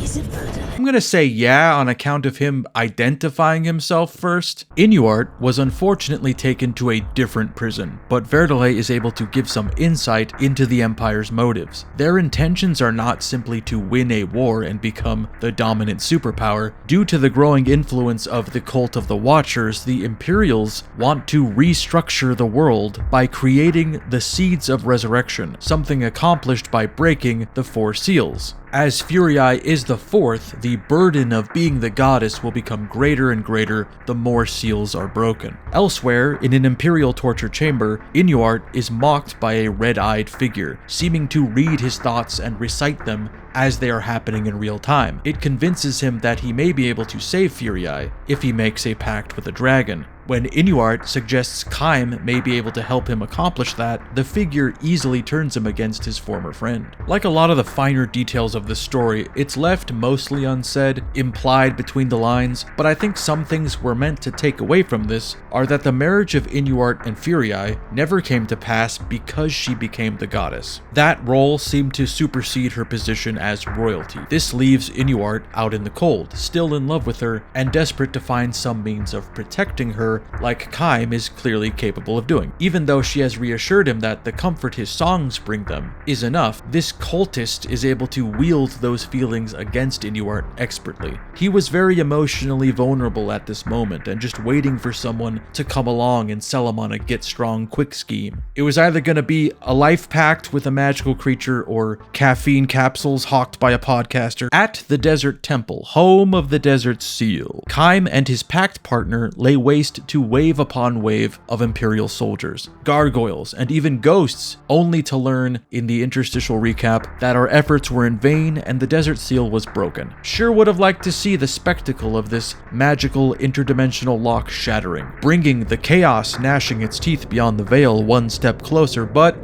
is it Verdale? I'm gonna say yeah on account of him identifying himself first. Inuart was unfortunately taken to a different prison, but Verdale is able to give some insight into the Empire's motives. Their intentions are not simply to win a war and become the dominant superpower. Due to the growing influence of the Cult of the Watchers, the Imperials want to restructure the world by creating the Seeds of Resurrection, something accomplished by breaking the 4 seals. As Furii is the 4th, the burden of being the goddess will become greater and greater the more seals are broken. Elsewhere, in an Imperial torture chamber, Inuart is mocked by a red-eyed figure, seeming to read his thoughts and recite them as they are happening in real time. It convinces him that he may be able to save Furii if he makes a pact with a dragon. When Inuart suggests Kaim may be able to help him accomplish that, the figure easily turns him against his former friend. Like a lot of the finer details of the story, it's left mostly unsaid, implied between the lines, but I think some things we're meant to take away from this are that the marriage of Inuart and Furii never came to pass because she became the goddess. That role seemed to supersede her position as royalty. This leaves Inuart out in the cold, still in love with her, and desperate to find some means of protecting her, like Kaim is clearly capable of doing. Even though she has reassured him that the comfort his songs bring them is enough, this cultist is able to wield those feelings against Inuart expertly. He was very emotionally vulnerable at this moment and just waiting for someone to come along and sell him on a get strong quick scheme. It was either going to be a life pact with a magical creature or caffeine capsules hawked by a podcaster. At the Desert Temple, home of the Desert Seal, Kaim and his pact partner lay waste to wave upon wave of Imperial soldiers, gargoyles, and even ghosts, only to learn in the interstitial recap that our efforts were in vain and the Desert Seal was broken. Sure would have liked to see the spectacle of this magical interdimensional lock shattering, bringing the chaos gnashing its teeth beyond the veil one step closer, but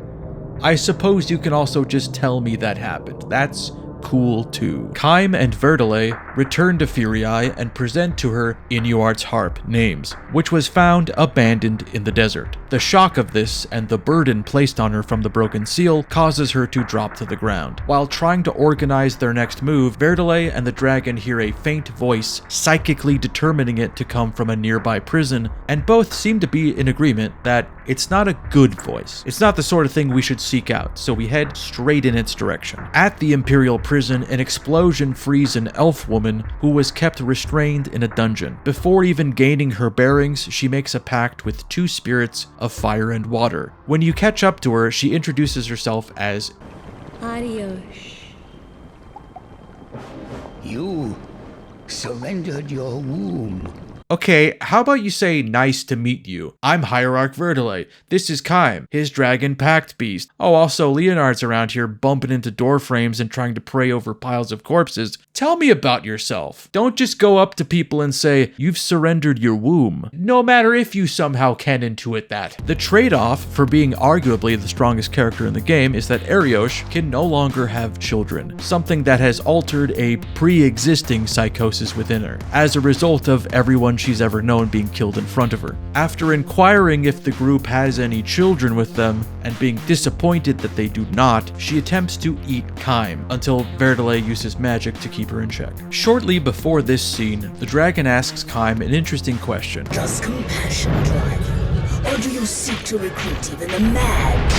I suppose you can also just tell me that happened. That's cool too. Kaim and Verdale return to Furii and present to her Inuart's harp, Names, which was found abandoned in the desert. The shock of this and the burden placed on her from the broken seal causes her to drop to the ground. While trying to organize their next move, Verdale and the dragon hear a faint voice, psychically determining it to come from a nearby prison, and both seem to be in agreement that it's not a good voice. It's not the sort of thing we should seek out, so we head straight in its direction. At the Imperial prison, an explosion frees an elf woman who was kept restrained in a dungeon. Before even gaining her bearings, she makes a pact with two spirits of fire and water. When you catch up to her, she introduces herself as Arioch. You surrendered your womb. Okay, how about you say nice to meet you? I'm Hierarch Verdale. This is Kaim, his dragon pact beast. Oh, also Leonard's around here bumping into door frames and trying to pray over piles of corpses. Tell me about yourself. Don't just go up to people and say, you've surrendered your womb, no matter if you somehow can intuit that. The trade-off for being arguably the strongest character in the game is that Arioch can no longer have children, something that has altered a pre-existing psychosis within her, as a result of everyone she's ever known being killed in front of her. After inquiring if the group has any children with them, and being disappointed that they do not, she attempts to eat Kaim, until Verdale uses magic to keep her in check. Shortly before this scene, the dragon asks Kaim an interesting question. Does compassion drive you, or do you seek to recruit even the mad?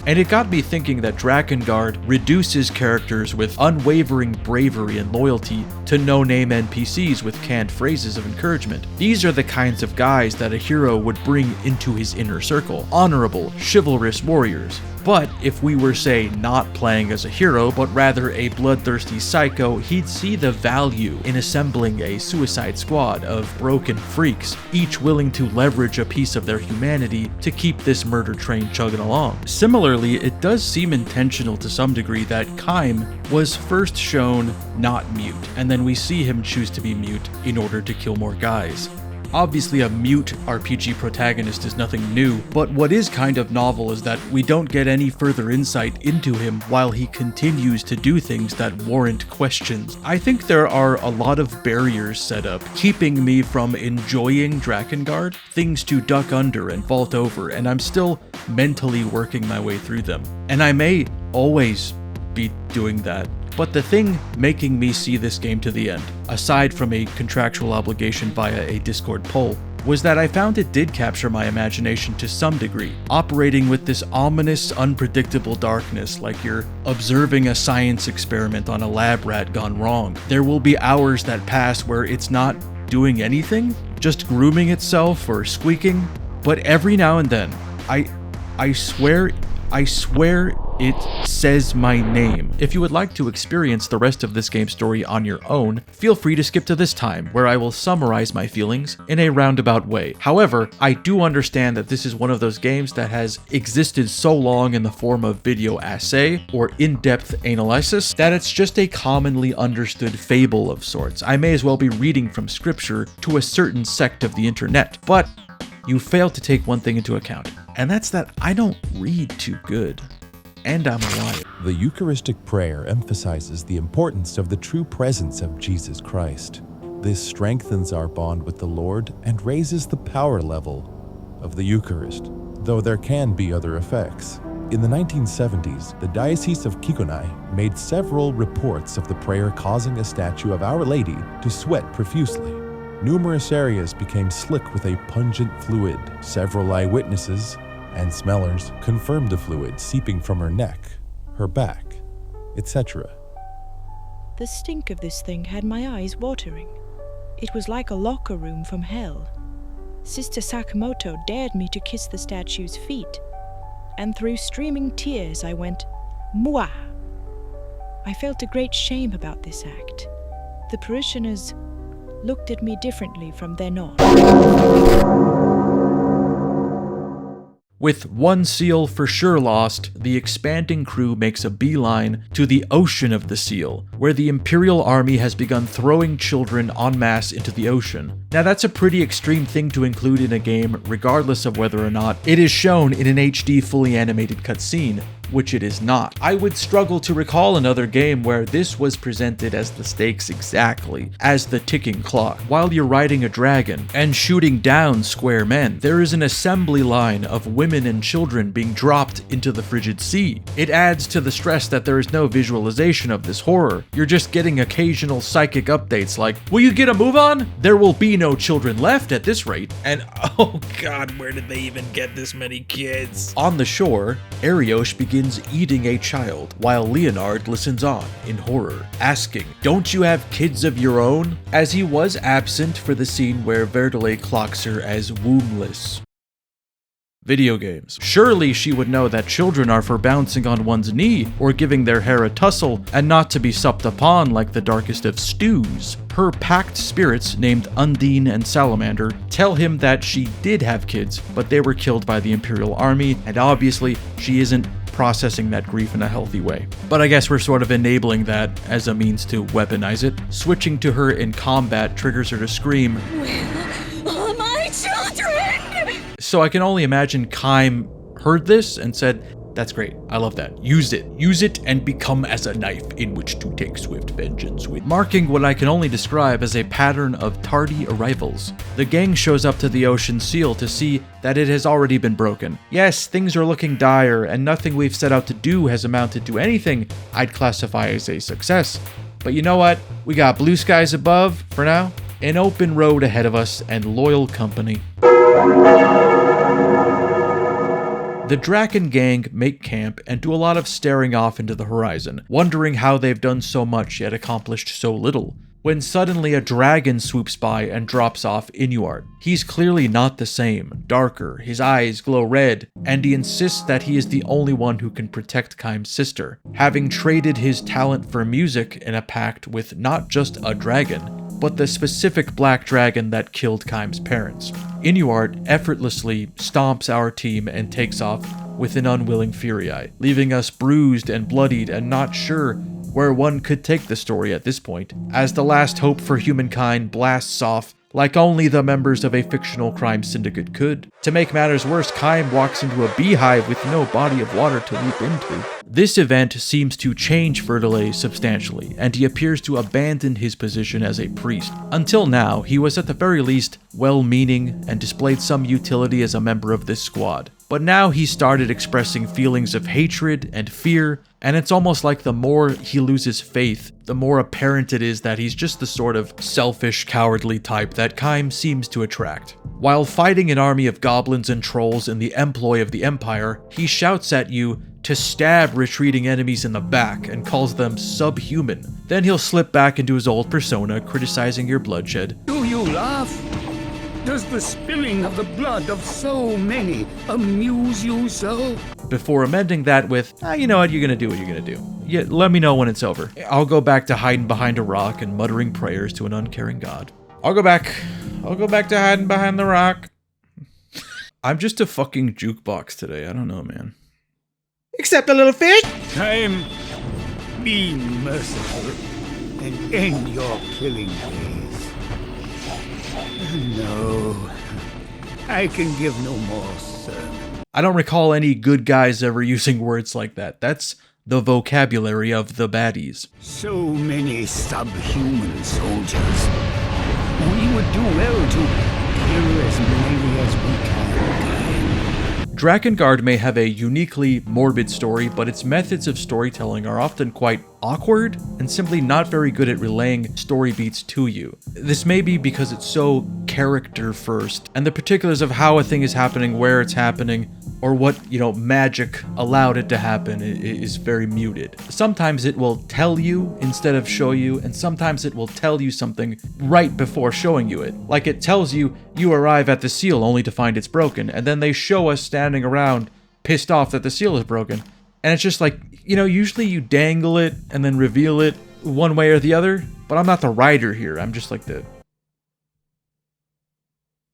And it got me thinking that Drakengard reduces characters with unwavering bravery and loyalty to no-name NPCs with canned phrases of encouragement. These are the kinds of guys that a hero would bring into his inner circle. Honorable, chivalrous warriors. But if we were, say, not playing as a hero, but rather a bloodthirsty psycho, he'd see the value in assembling a suicide squad of broken freaks, each willing to leverage a piece of their humanity to keep this murder train chugging along. Similarly, it does seem intentional to some degree that Kaim was first shown not mute, and then we see him choose to be mute in order to kill more guys. Obviously, a mute RPG protagonist is nothing new, but what is kind of novel is that we don't get any further insight into him while he continues to do things that warrant questions. I think there are a lot of barriers set up, keeping me from enjoying Drakengard, things to duck under and vault over, and I'm still mentally working my way through them. And I may always be doing that. But the thing making me see this game to the end, aside from a contractual obligation via a Discord poll, was that I found it did capture my imagination to some degree, operating with this ominous, unpredictable darkness like you're observing a science experiment on a lab rat gone wrong. There will be hours that pass where it's not doing anything, just grooming itself or squeaking, but every now and then, I swear It says my name. If you would like to experience the rest of this game's story on your own, feel free to skip to this time, where I will summarize my feelings in a roundabout way. However, I do understand that this is one of those games that has existed so long in the form of video assay or in-depth analysis that it's just a commonly understood fable of sorts. I may as well be reading from scripture to a certain sect of the internet, but you fail to take one thing into account, and that's that I don't read too good. And I'm a liar. The Eucharistic prayer emphasizes the importance of the true presence of Jesus Christ. This strengthens our bond with the Lord and raises the power level of the Eucharist, though there can be other effects. In the 1970s, the Diocese of Kikonai made several reports of the prayer causing a statue of Our Lady to sweat profusely. Numerous areas became slick with a pungent fluid. Several eyewitnesses and smellers confirmed the fluid seeping from her neck, her back, etc. The stink of this thing had my eyes watering. It was like a locker room from hell. Sister Sakamoto dared me to kiss the statue's feet, and through streaming tears I went, "Mwah!" I felt a great shame about this act. The parishioners looked at me differently from then on. With one seal for sure lost, the expanding crew makes a beeline to the ocean of the seal, where the Imperial Army has begun throwing children en masse into the ocean. Now that's a pretty extreme thing to include in a game, regardless of whether or not it is shown in an HD fully animated cutscene, which it is not. I would struggle to recall another game where this was presented as the stakes exactly, as the ticking clock. While you're riding a dragon and shooting down square men, there is an assembly line of women and children being dropped into the frigid sea. It adds to the stress that there is no visualization of this horror. You're just getting occasional psychic updates like, "Will you get a move on? There will be no children left at this rate." And oh god, where did they even get this many kids? On the shore, Arioch begins eating a child, while Leonard listens on in horror, asking, "Don't you have kids of your own?" as he was absent for the scene where Verdele clocks her as wombless. Video games. Surely she would know that children are for bouncing on one's knee or giving their hair a tussle, and not to be supped upon like the darkest of stews. Her packed spirits, named Undine and Salamander, tell him that she did have kids, but they were killed by the Imperial Army, and obviously she isn't processing that grief in a healthy way. But I guess we're sort of enabling that as a means to weaponize it. Switching to her in combat triggers her to scream, "Where are my children?" So I can only imagine Kaim heard this and said, "That's great, I love that. Use it and become as a knife in which to take swift vengeance with." Marking what I can only describe as a pattern of tardy arrivals. The gang shows up to the ocean seal to see that it has already been broken. Yes, things are looking dire, and nothing we've set out to do has amounted to anything I'd classify as a success. But you know what? We got blue skies above, for now, an open road ahead of us, and loyal company. The Draken gang make camp and do a lot of staring off into the horizon, wondering how they've done so much yet accomplished so little, when suddenly a dragon swoops by and drops off Inuart. He's clearly not the same, darker, his eyes glow red, and he insists that he is the only one who can protect Kaim's sister, having traded his talent for music in a pact with not just a dragon, but the specific black dragon that killed Kaim's parents. Inuart effortlessly stomps our team and takes off with an unwilling Furii, leaving us bruised and bloodied and not sure where one could take the story at this point, as the last hope for humankind blasts off like only the members of a fictional crime syndicate could. To make matters worse, Kaim walks into a beehive with no body of water to leap into. This event seems to change Verdele substantially, and he appears to abandon his position as a priest. Until now, he was at the very least well-meaning and displayed some utility as a member of this squad. But now he started expressing feelings of hatred and fear, and it's almost like the more he loses faith, the more apparent it is that he's just the sort of selfish, cowardly type that Kaim seems to attract. While fighting an army of goblins and trolls in the employ of the Empire, he shouts at you to stab retreating enemies in the back and calls them subhuman. Then he'll slip back into his old persona, criticizing your bloodshed. Do you laugh? Does the spilling of the blood of so many amuse you so? before amending that with, you know what, you're gonna do what you're gonna do. Yeah, let me know when it's over. I'll go back to hiding behind a rock and muttering prayers to an uncaring God. I'll go back to hiding behind the rock. I'm just a fucking jukebox today. I don't know, man. Except a little fish. Time, be merciful and end your killing ways. No, I can give no more sermon. I don't recall any good guys ever using words like that. That's the vocabulary of the baddies. So many subhuman soldiers. We would do well to kill as many as we can. Drakengard may have a uniquely morbid story, but its methods of storytelling are often quite awkward and simply not very good at relaying story beats to you. This may be because it's so character first, and the particulars of how a thing is happening, where it's happening, or what, magic allowed it to happen is very muted. Sometimes it will tell you instead of show you, and sometimes it will tell you something right before showing you it. Like it tells you, you arrive at the seal only to find it's broken, and then they show us standing around pissed off that the seal is broken. And it's just like, usually you dangle it and then reveal it one way or the other, but I'm not the writer here. I'm just like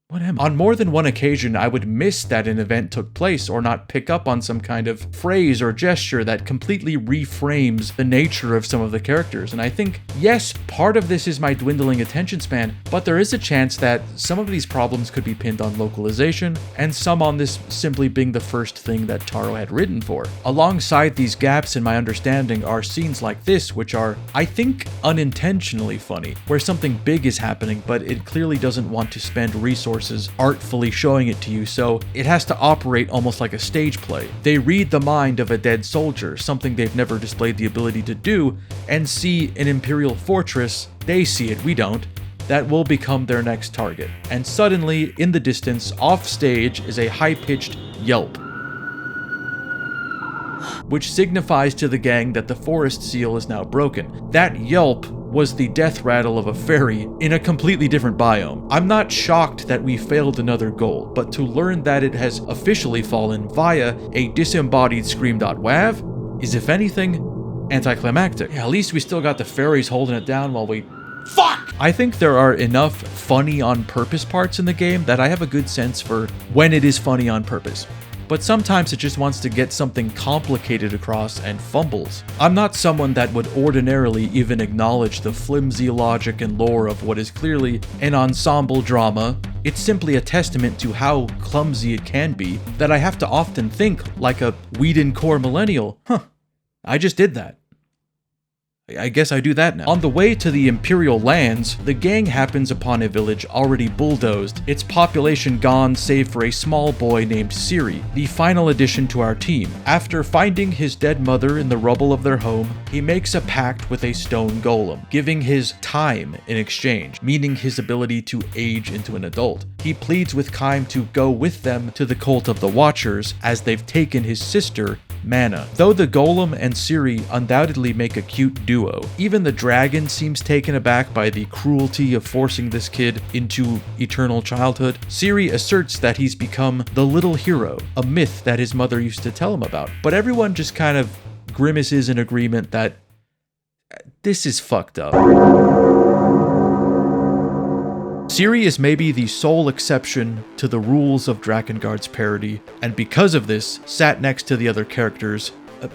what am I? On more than one occasion, I would miss that an event took place or not pick up on some kind of phrase or gesture that completely reframes the nature of some of the characters. And I think, yes, part of this is my dwindling attention span, but there is a chance that some of these problems could be pinned on localization, and some on this simply being the first thing that Taro had written for. Alongside these gaps in my understanding are scenes like this, which are, I think, unintentionally funny, where something big is happening, but it clearly doesn't want to spend resources artfully showing it to you, so it has to operate almost like a stage play. They read the mind of a dead soldier, something they've never displayed the ability to do, and see an Imperial fortress, they see it, we don't, that will become their next target. And suddenly, in the distance, off stage, is a high-pitched yelp, which signifies to the gang that the forest seal is now broken. That yelp was the death rattle of a fairy in a completely different biome. I'm not shocked that we failed another goal, but to learn that it has officially fallen via a disembodied scream.wav is, if anything, anticlimactic. Yeah, at least we still got the fairies holding it down while we... Fuck! I think there are enough funny on purpose parts in the game that I have a good sense for when it is funny on purpose. But sometimes it just wants to get something complicated across and fumbles. I'm not someone that would ordinarily even acknowledge the flimsy logic and lore of what is clearly an ensemble drama. It's simply a testament to how clumsy it can be that I have to often think like a Whedon core millennial. I just did that. I guess I do that now. On the way to the Imperial lands, the gang happens upon a village already bulldozed, its population gone save for a small boy named Seere, the final addition to our team. After finding his dead mother in the rubble of their home, he makes a pact with a stone golem, giving his time in exchange, meaning his ability to age into an adult. He pleads with Kaim to go with them to the cult of the Watchers, as they've taken his sister, Mana. Though the golem and Seere undoubtedly make a cute duo, even the dragon seems taken aback by the cruelty of forcing this kid into eternal childhood. Seere asserts that he's become the little hero, a myth that his mother used to tell him about, but everyone just kind of grimaces in agreement that this is fucked up. Seere is maybe the sole exception to the rules of Drakengard's parody, and because of this, sat next to the other characters,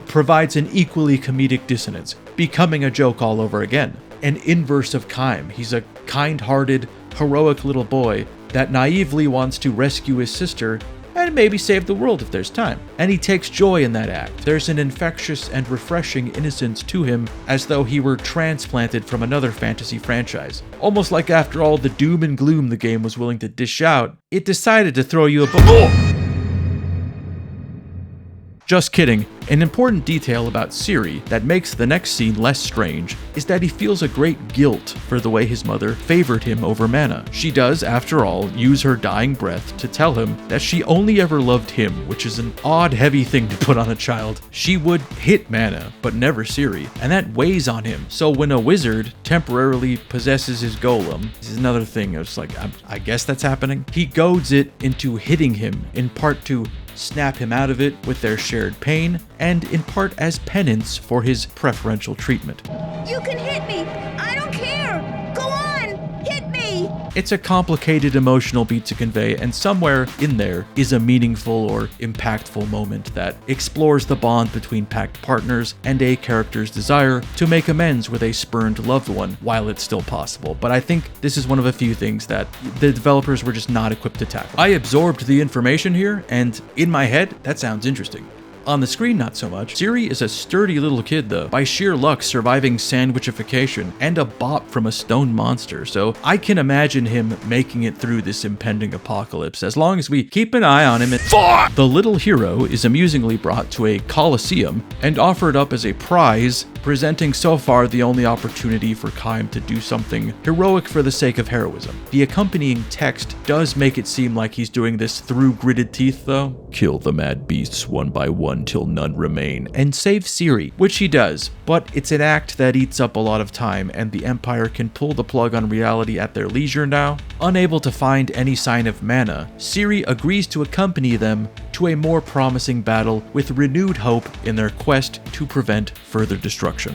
provides an equally comedic dissonance, becoming a joke all over again. An inverse of Kaim. He's a kind-hearted, heroic little boy that naively wants to rescue his sister and maybe save the world if there's time. And he takes joy in that act. There's an infectious and refreshing innocence to him, as though he were transplanted from another fantasy franchise. Almost like after all the doom and gloom the game was willing to dish out, it decided to throw you a Just kidding. An important detail about Seere that makes the next scene less strange is that he feels a great guilt for the way his mother favored him over Mana. She does, after all, use her dying breath to tell him that she only ever loved him, which is an odd, heavy thing to put on a child. She would hit Mana, but never Seere, and that weighs on him. So when a wizard temporarily possesses his golem, this is another thing, I guess that's happening. He goads it into hitting him, in part to snap him out of it with their shared pain, and in part as penance for his preferential treatment. You can hit me! I don't care! Go on! Hit me! It's a complicated emotional beat to convey, and somewhere in there is a meaningful or impactful moment that explores the bond between pact partners and a character's desire to make amends with a spurned loved one while it's still possible. But I think this is one of a few things that the developers were just not equipped to tackle. I absorbed the information here, and in my head, that sounds interesting. On the screen, not so much. Seere is a sturdy little kid, though, by sheer luck surviving sandwichification and a bop from a stone monster, so I can imagine him making it through this impending apocalypse as long as we keep an eye on him. The little hero is amusingly brought to a coliseum and offered up as a prize, presenting so far the only opportunity for Kaim to do something heroic for the sake of heroism. The accompanying text does make it seem like he's doing this through gritted teeth, though. Kill the mad beasts one by one till none remain, and save Seere, which he does, but it's an act that eats up a lot of time, and the Empire can pull the plug on reality at their leisure now. Unable to find any sign of mana, Seere agrees to accompany them to a more promising battle with renewed hope in their quest to prevent further destruction.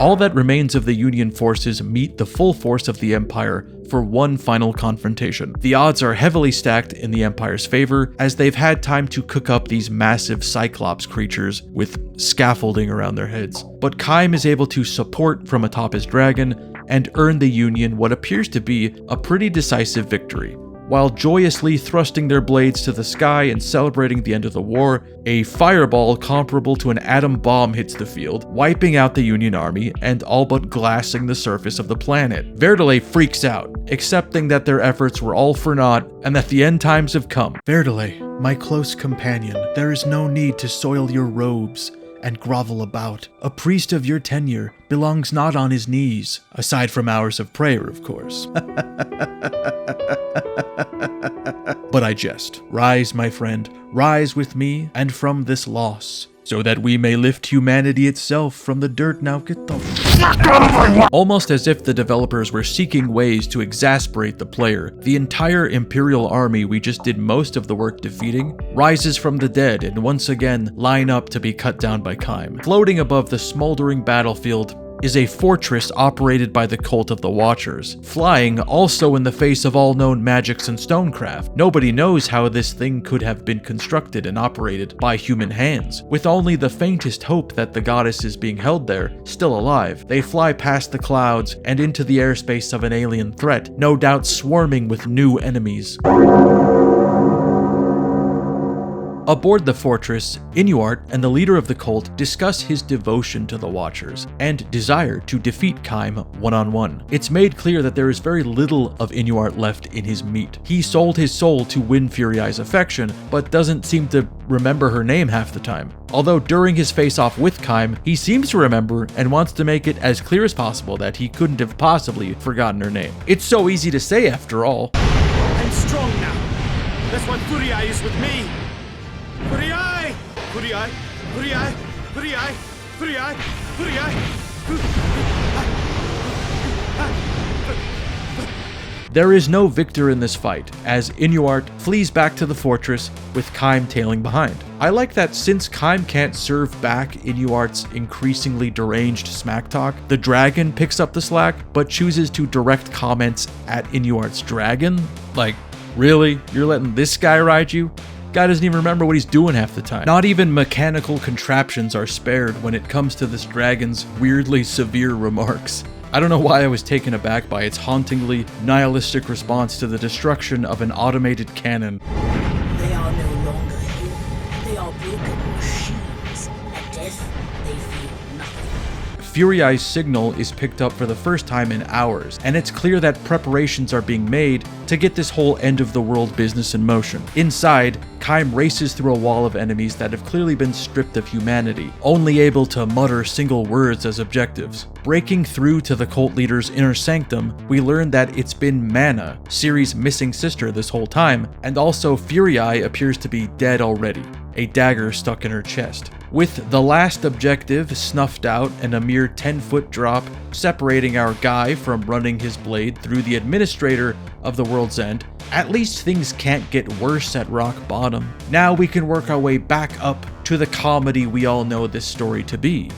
All that remains of the Union forces meet the full force of the Empire for one final confrontation. The odds are heavily stacked in the Empire's favor, as they've had time to cook up these massive Cyclops creatures with scaffolding around their heads. But Kaim is able to support from atop his dragon and earn the Union what appears to be a pretty decisive victory. While joyously thrusting their blades to the sky and celebrating the end of the war, a fireball comparable to an atom bomb hits the field, wiping out the Union army and all but glassing the surface of the planet. Verdele freaks out, accepting that their efforts were all for naught and that the end times have come. Verdele, my close companion, there is no need to soil your robes and grovel about. A priest of your tenure belongs not on his knees, aside from hours of prayer, of course. But I jest. Rise, my friend, rise with me and from this loss, so that we may lift humanity itself from the dirt. Now get the fuck out of my way! Almost as if the developers were seeking ways to exasperate the player, the entire Imperial army we just did most of the work defeating rises from the dead and once again line up to be cut down by Kaim. Floating above the smoldering battlefield is a fortress operated by the Cult of the Watchers, flying also in the face of all known magics and stonecraft. Nobody knows how this thing could have been constructed and operated by human hands. With only the faintest hope that the goddess is being held there, still alive, they fly past the clouds and into the airspace of an alien threat, no doubt swarming with new enemies. Aboard the fortress, Inuart and the leader of the cult discuss his devotion to the Watchers and desire to defeat Kaim one-on-one. It's made clear that there is very little of Inuart left in his meat. He sold his soul to win Furieye's affection, but doesn't seem to remember her name half the time. Although during his face-off with Kaim, he seems to remember and wants to make it as clear as possible that he couldn't have possibly forgotten her name. It's so easy to say after all. I'm strong now. That's why Furieye is with me. Furieye! Furieye! Furieye! Furieye! Furieye! Furieye! There is no victor in this fight, as Inuart flees back to the fortress with Kaim tailing behind. I like that since Kaim can't serve back Inuart's increasingly deranged smack talk, the dragon picks up the slack, but chooses to direct comments at Inuart's dragon. Like, really? You're letting this guy ride you? Guy doesn't even remember what he's doing half the time. Not even mechanical contraptions are spared when it comes to this dragon's weirdly severe remarks. I don't know why I was taken aback by its hauntingly nihilistic response to the destruction of an automated cannon. They are no longer here. They are broken machines. At death, they feel nothing. Furieye's signal is picked up for the first time in hours, and it's clear that preparations are being made to get this whole end-of-the-world business in motion. Inside, Kaim races through a wall of enemies that have clearly been stripped of humanity, only able to mutter single words as objectives. Breaking through to the cult leader's inner sanctum, we learn that it's been Mana, Seere's missing sister this whole time, and also Furieye appears to be dead already, a dagger stuck in her chest. With the last objective snuffed out and a mere 10-foot drop separating our guy from running his blade through the administrator of the World's End, At least things can't get worse at rock bottom. Now we can work our way back up to the comedy we all know this story to be.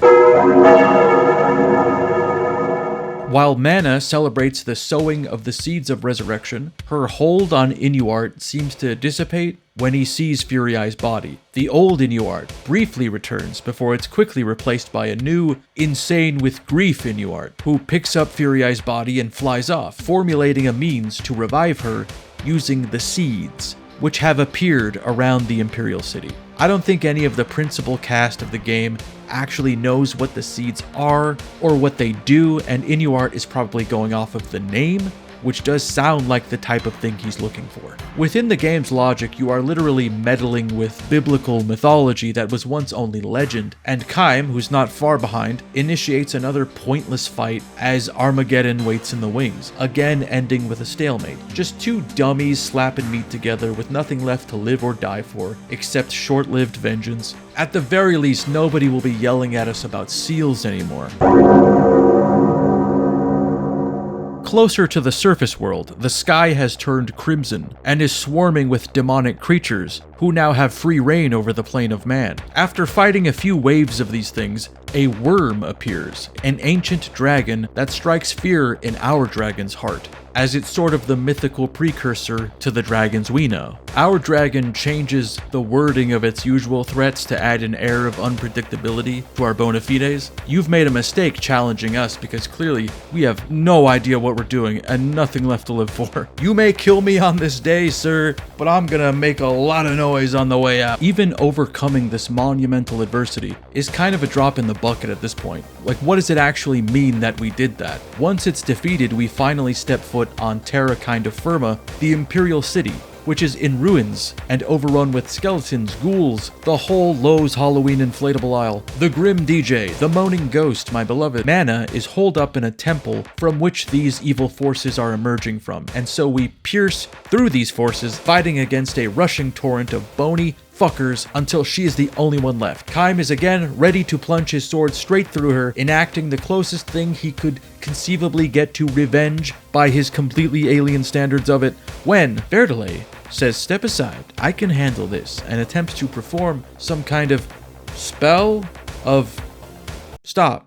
While Mana celebrates the sowing of the seeds of resurrection, her hold on Inuart seems to dissipate when he sees Fury Eye's body. The old Inuart briefly returns before it's quickly replaced by a new, insane with grief Inuart, who picks up Fury Eye's body and flies off, formulating a means to revive her using the seeds, which have appeared around the Imperial City. I don't think any of the principal cast of the game actually knows what the seeds are or what they do, and Inuart is probably going off of the name, which does sound like the type of thing he's looking for. Within the game's logic, you are literally meddling with biblical mythology that was once only legend, and Kaim, who's not far behind, initiates another pointless fight as Armageddon waits in the wings, again ending with a stalemate. Just two dummies slapping meat together with nothing left to live or die for, except short-lived vengeance. At the very least, nobody will be yelling at us about seals anymore. Closer to the surface world, the sky has turned crimson and is swarming with demonic creatures who now have free reign over the plane of man. After fighting a few waves of these things, a worm appears, an ancient dragon that strikes fear in our dragon's heart, as it's sort of the mythical precursor to the dragons we know. Our dragon changes the wording of its usual threats to add an air of unpredictability to our bona fides. You've made a mistake challenging us because clearly we have no idea what we're doing and nothing left to live for. You may kill me on this day, sir, but I'm gonna make a lot of noise on the way out. Even overcoming this monumental adversity is kind of a drop in the bucket at this point. Like, what does it actually mean that we did that? Once it's defeated, we finally step foot on Terra Kind of Firma, the Imperial City, which is in ruins and overrun with skeletons, ghouls, the whole Lowe's Halloween inflatable aisle. The Grim DJ, the Moaning Ghost, my beloved Mana, is holed up in a temple from which these evil forces are emerging from, and so we pierce through these forces, fighting against a rushing torrent of bony fuckers until she is the only one left. Kaim is again ready to plunge his sword straight through her, enacting the closest thing he could conceivably get to revenge by his completely alien standards of it, when Verdelay says, "Step aside, I can handle this," and attempts to perform some kind of spell of stop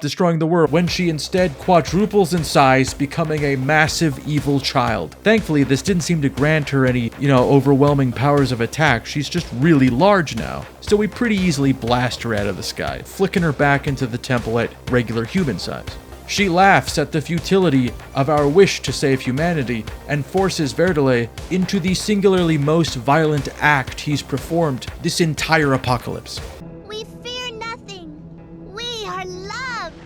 destroying the world, when she instead quadruples in size, becoming a massive evil child. Thankfully, this didn't seem to grant her any, overwhelming powers of attack. She's just really large now. So we pretty easily blast her out of the sky, flicking her back into the temple at regular human size. She laughs at the futility of our wish to save humanity and forces Verdelay into the singularly most violent act he's performed this entire apocalypse. We fear nothing. We are loved.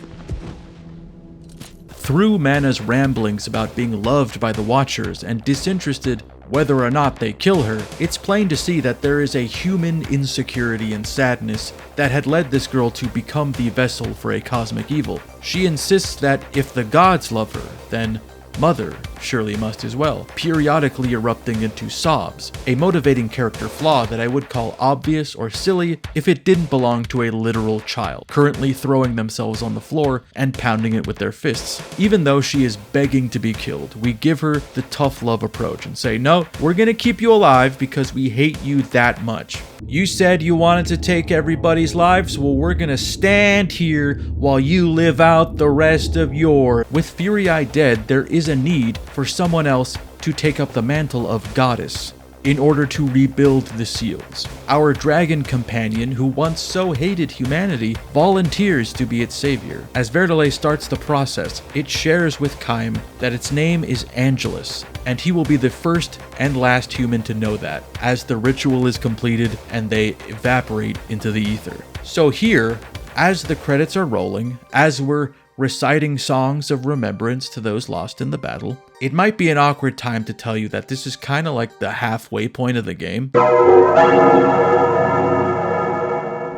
Through Mana's ramblings about being loved by the Watchers and disinterested whether or not they kill her, it's plain to see that there is a human insecurity and sadness that had led this girl to become the vessel for a cosmic evil. She insists that if the gods love her, then Mother surely must as well, periodically erupting into sobs, a motivating character flaw that I would call obvious or silly if it didn't belong to a literal child, currently throwing themselves on the floor and pounding it with their fists. Even though she is begging to be killed, we give her the tough love approach and say, no, we're gonna keep you alive because we hate you that much. You said you wanted to take everybody's lives, well, we're gonna stand here while you live out the rest of yours. With Fury Eye dead, there is a need for someone else to take up the mantle of goddess in order to rebuild the seals. Our dragon companion, who once so hated humanity, volunteers to be its savior. As Verdelay starts the process, it shares with Kaim that its name is Angelus, and he will be the first and last human to know that, as the ritual is completed and they evaporate into the ether. So here, as the credits are rolling, as we're reciting songs of remembrance to those lost in the battle, it might be an awkward time to tell you that this is kind of like the halfway point of the game.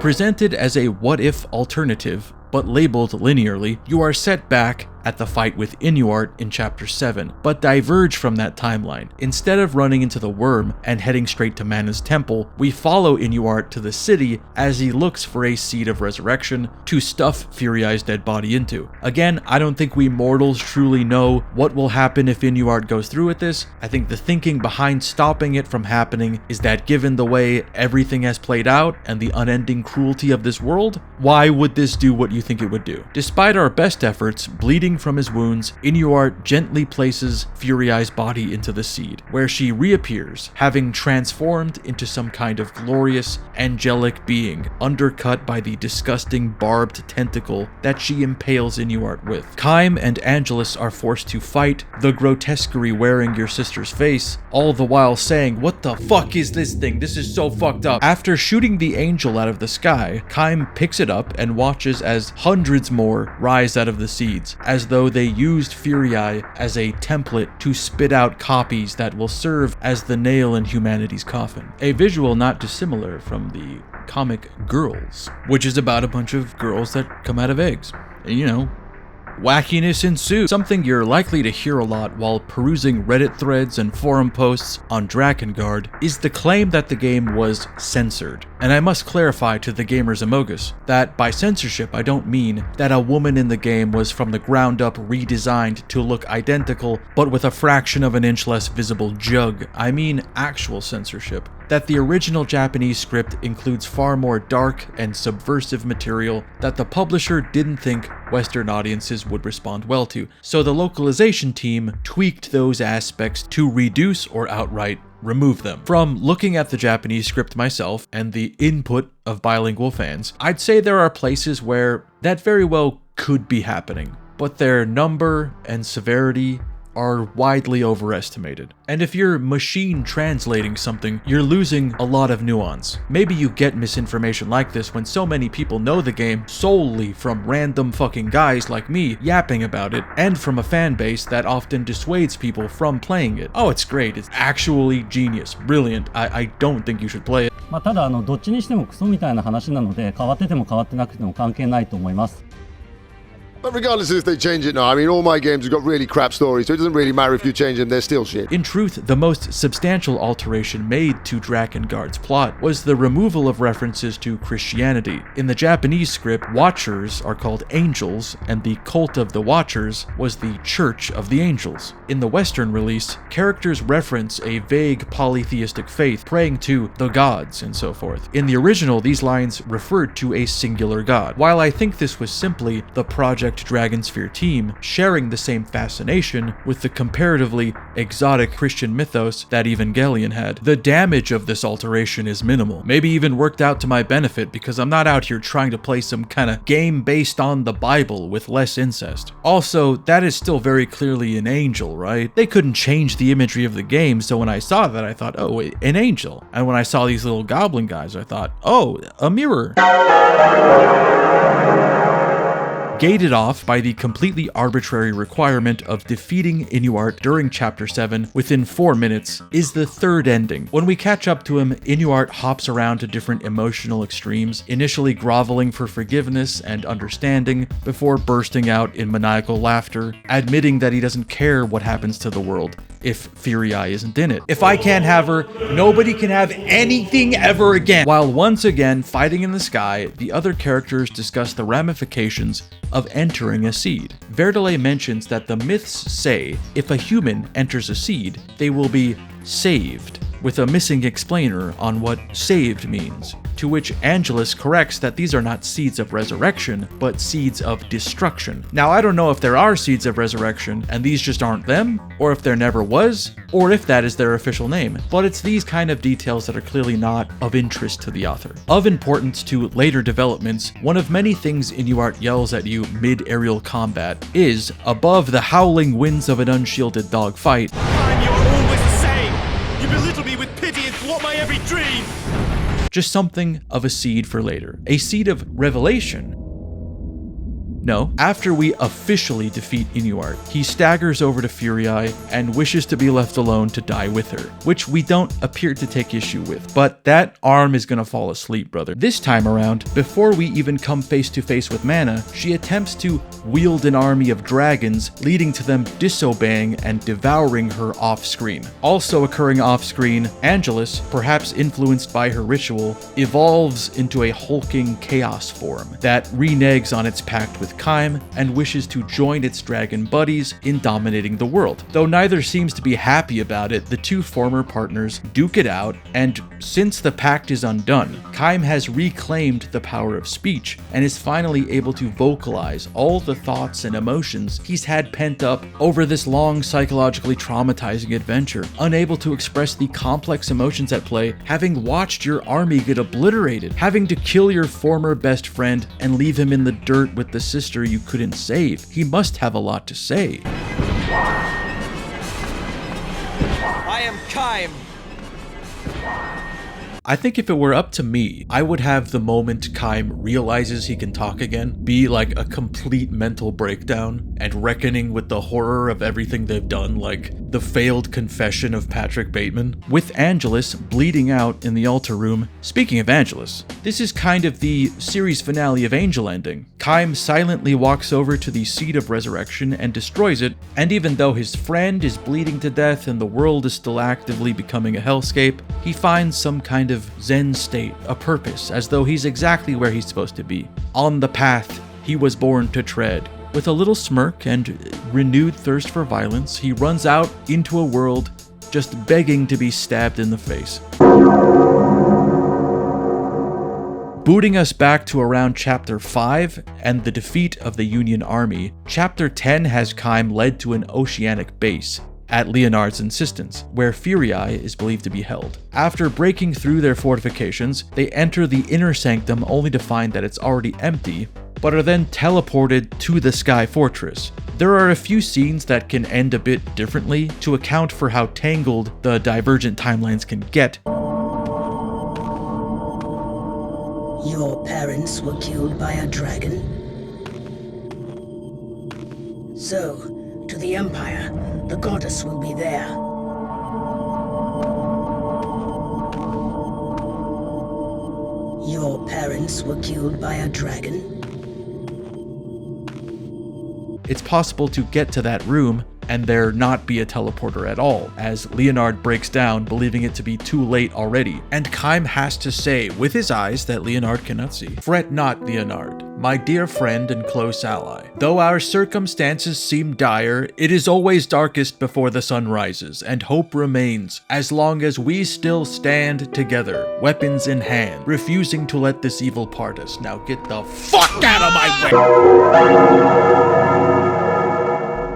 Presented as a what-if alternative, but labeled linearly, you are set back at the fight with Inuart in Chapter 7, but diverge from that timeline. Instead of running into the worm and heading straight to Mana's temple, we follow Inuart to the city as he looks for a seed of resurrection to stuff Fury Eye's dead body into. Again, I don't think we mortals truly know what will happen if Inuart goes through with this. I think the thinking behind stopping it from happening is that given the way everything has played out and the unending cruelty of this world, why would this do what you think it would do? Despite our best efforts, bleeding from his wounds, Inuart gently places Fury Eye's body into the seed, where she reappears, having transformed into some kind of glorious, angelic being, undercut by the disgusting barbed tentacle that she impales Inuart with. Kym and Angelus are forced to fight, the grotesquerie wearing your sister's face, all the while saying, "What the fuck is this thing? This is so fucked up." After shooting the angel out of the sky, Kym picks it up and watches as hundreds more rise out of the seeds, as though they used Fury Eye as a template to spit out copies that will serve as the nail in humanity's coffin. A visual not dissimilar from the comic Girls, which is about a bunch of girls that come out of eggs. You know, wackiness ensues. Something you're likely to hear a lot while perusing Reddit threads and forum posts on Drakengard is the claim that the game was censored. And I must clarify to the gamers among us that by censorship I don't mean that a woman in the game was from the ground up redesigned to look identical but with a fraction of an inch less visible jug. I mean actual censorship. That the original Japanese script includes far more dark and subversive material that the publisher didn't think Western audiences would respond well to, so the localization team tweaked those aspects to reduce or outright remove them. From looking at the Japanese script myself and the input of bilingual fans, I'd say there are places where that very well could be happening, but their number and severity are widely overestimated. And if you're machine translating something, you're losing a lot of nuance. Maybe you get misinformation like this when so many people know the game solely from random fucking guys like me yapping about it, and from a fan base that often dissuades people from playing it. Oh, it's great, it's actually genius, brilliant, I don't think you should play it. ただどっちにしてもクソみたいな話なので、変わってても変わってなくても関係ないと思います。 But regardless if they change it now, I mean, all my games have got really crap stories, so it doesn't really matter if you change them, they're still shit. In truth, the most substantial alteration made to Drakengard's plot was the removal of references to Christianity. In the Japanese script, Watchers are called angels, and the cult of the Watchers was the Church of the Angels. In the Western release, characters reference a vague polytheistic faith, praying to the gods and so forth. In the original, these lines referred to a singular god. While I think this was simply the Project Dragonsphere team sharing the same fascination with the comparatively exotic Christian mythos that Evangelion had, the damage of this alteration is minimal. Maybe even worked out to my benefit because I'm not out here trying to play some kind of game based on the Bible with less incest. Also, that is still very clearly an angel, right? They couldn't change the imagery of the game, so when I saw that I thought, oh, an angel. And when I saw these little goblin guys, I thought, oh, a mirror. Gated off by the completely arbitrary requirement of defeating Inuart during Chapter 7 within 4 minutes is the third ending. When we catch up to him, Inuart hops around to different emotional extremes, initially groveling for forgiveness and understanding before bursting out in maniacal laughter, admitting that he doesn't care what happens to the world if Fury Eye isn't in it. If I can't have her, nobody can have anything ever again. While once again fighting in the sky, the other characters discuss the ramifications of entering a seed. Verdelay mentions that the myths say if a human enters a seed, they will be saved, with a missing explainer on what saved means. To which Angelus corrects that these are not seeds of resurrection, but seeds of destruction. Now, I don't know if there are seeds of resurrection, and these just aren't them, or if there never was, or if that is their official name, but it's these kind of details that are clearly not of interest to the author. Of importance to later developments, one of many things Inuart yells at you mid-aerial combat is, above the howling winds of an unshielded dogfight, "Time, you are always the same! You belittle me with pity and thwart my every dream!" just something of a seed for later. A seed of revelation. No, after we officially defeat Inuart, he staggers over to Furii and wishes to be left alone to die with her, which we don't appear to take issue with. But that arm is gonna fall asleep, brother. This time around, before we even come face to face with Mana, she attempts to wield an army of dragons, leading to them disobeying and devouring her off-screen. Also occurring off-screen, Angelus, perhaps influenced by her ritual, evolves into a hulking chaos form that reneges on its pact with Kaim and wishes to join its dragon buddies in dominating the world. Though neither seems to be happy about it, the two former partners duke it out, and since the pact is undone, Kaim has reclaimed the power of speech and is finally able to vocalize all the thoughts and emotions he's had pent up over this long psychologically traumatizing adventure, unable to express the complex emotions at play, having watched your army get obliterated, having to kill your former best friend and leave him in the dirt with the sister you couldn't save. He must have a lot to say. I am Kaim. I think if it were up to me, I would have the moment Kaim realizes he can talk again be like a complete mental breakdown and reckoning with the horror of everything they've done, like the failed confession of Patrick Bateman, with Angelus bleeding out in the altar room. Speaking of Angelus, this is kind of the series finale of Angel ending. Kaim silently walks over to the Seat of Resurrection and destroys it, and even though his friend is bleeding to death and the world is still actively becoming a hellscape, he finds some kind of Zen state, a purpose, as though he's exactly where he's supposed to be, on the path he was born to tread. With a little smirk and renewed thirst for violence, he runs out into a world just begging to be stabbed in the face. Booting us back to around Chapter 5 and the defeat of the Union Army, Chapter 10 has Kaim led to an oceanic base, at Leonard's insistence, where Furii is believed to be held. After breaking through their fortifications, they enter the inner sanctum only to find that it's already empty, but are then teleported to the Sky Fortress. There are a few scenes that can end a bit differently to account for how tangled the divergent timelines can get. Your parents were killed by a dragon? So, to the Empire, the goddess will be there. Your parents were killed by a dragon? It's possible to get to that room and there not be a teleporter at all, as Leonard breaks down, believing it to be too late already, and Kaim has to say with his eyes that Leonard cannot see, "Fret not, Leonard, my dear friend and close ally. Though our circumstances seem dire, it is always darkest before the sun rises, and hope remains, as long as we still stand together, weapons in hand, refusing to let this evil part us. Now get the fuck out of my way!"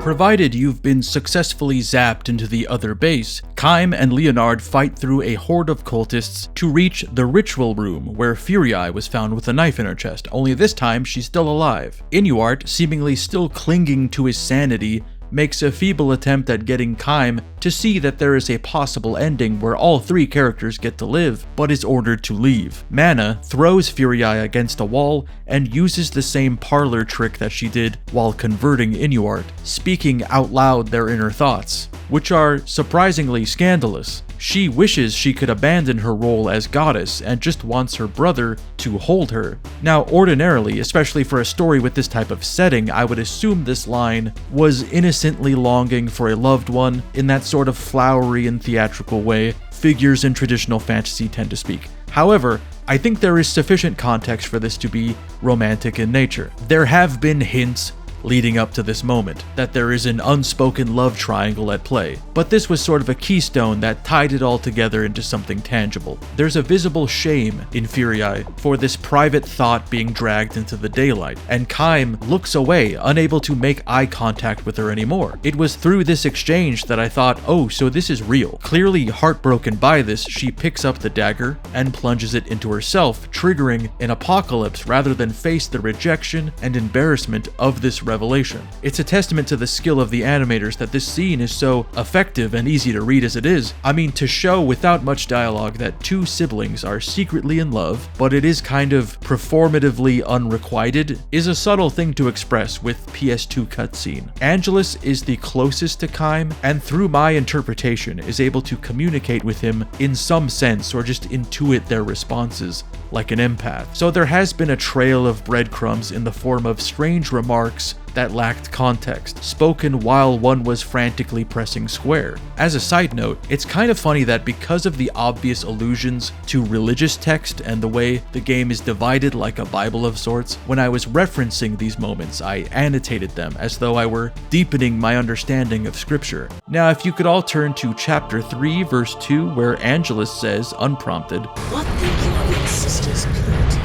Provided you've been successfully zapped into the other base, Kaim and Leonard fight through a horde of cultists to reach the ritual room where Furii was found with a knife in her chest, only this time she's still alive. Inuart, seemingly still clinging to his sanity, makes a feeble attempt at getting Kaim to see that there is a possible ending where all three characters get to live, but is ordered to leave. Mana throws Furii against a wall and uses the same parlor trick that she did while converting Inuart, speaking out loud their inner thoughts, which are surprisingly scandalous. She wishes she could abandon her role as goddess and just wants her brother to hold her. Now, ordinarily, especially for a story with this type of setting, I would assume this line was innocently longing for a loved one in that sort of flowery and theatrical way figures in traditional fantasy tend to speak. However, I think there is sufficient context for this to be romantic in nature. There have been hints leading up to this moment that there is an unspoken love triangle at play, but this was sort of a keystone that tied it all together into something tangible. There's a visible shame in Furii for this private thought being dragged into the daylight, and Kaim looks away, unable to make eye contact with her anymore. It was through this exchange that I thought, oh, so this is real. Clearly heartbroken by this, she picks up the dagger and plunges it into herself, triggering an apocalypse rather than face the rejection and embarrassment of this revelation. It's a testament to the skill of the animators that this scene is so effective and easy to read as it is. I mean, to show without much dialogue that two siblings are secretly in love, but it is kind of performatively unrequited, is a subtle thing to express with PS2 cutscene. Angelus is the closest to Kaim, and through my interpretation is able to communicate with him in some sense or just intuit their responses like an empath. So there has been a trail of breadcrumbs in the form of strange remarks that lacked context, spoken while one was frantically pressing square. As a side note, it's kind of funny that because of the obvious allusions to religious text and the way the game is divided like a Bible of sorts, when I was referencing these moments, I annotated them as though I were deepening my understanding of scripture. Now, if you could all turn to chapter 3, verse 2, where Angelus says, unprompted, What think you of your sister's purity?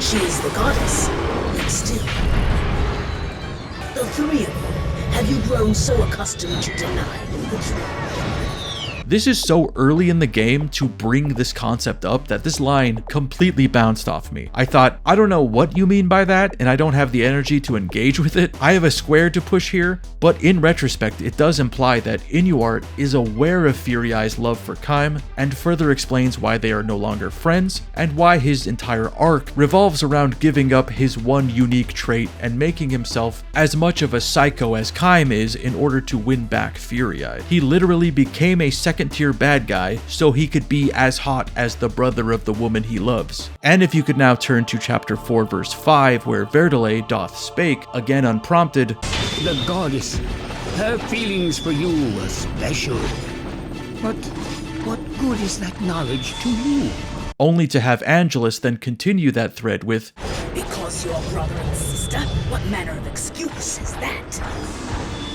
She is the goddess, but still. The three of you, have you grown so accustomed to denying the truth? This is so early in the game to bring this concept up that this line completely bounced off me. I thought, I don't know what you mean by that, and I don't have the energy to engage with it. I have a square to push here, but in retrospect, it does imply that Inuart is aware of Furiai's love for Kaim, and further explains why they are no longer friends, and why his entire arc revolves around giving up his one unique trait and making himself as much of a psycho as Kaim is in order to win back Furiai. He literally became a second-tier bad guy so he could be as hot as the brother of the woman he loves. And if you could now turn to chapter 4 verse 5 where Verdele doth spake, again unprompted, The goddess, her feelings for you were special. But what good is that knowledge to you? Only to have Angelus then continue that thread with, Because you're brother and sister? What manner of excuse is that?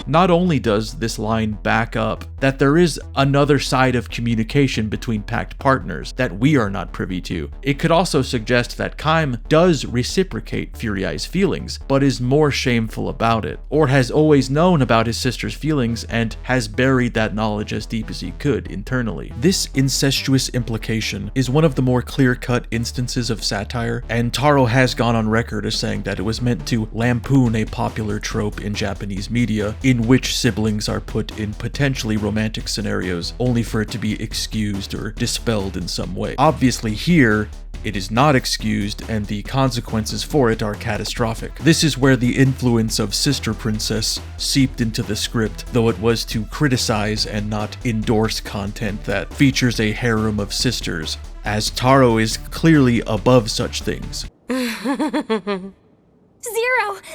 Not only does this line back up that there is another side of communication between pact partners that we are not privy to, it could also suggest that Kaim does reciprocate Furiai's feelings, but is more shameful about it, or has always known about his sister's feelings and has buried that knowledge as deep as he could internally. This incestuous implication is one of the more clear-cut instances of satire, and Taro has gone on record as saying that it was meant to lampoon a popular trope in Japanese media in which siblings are put in potentially romantic scenarios only for it to be excused or dispelled in some way. Obviously here, it is not excused and the consequences for it are catastrophic. This is where the influence of Sister Princess seeped into the script, though it was to criticize and not endorse content that features a harem of sisters, as Taro is clearly above such things. Zero!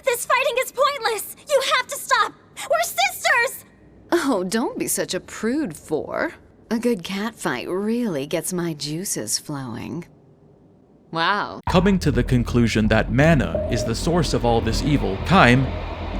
This fighting is pointless! You have to stop! We're sisters! Oh, don't be such a prude, Four. A good catfight really gets my juices flowing. Wow. Coming to the conclusion that mana is the source of all this evil, Kaim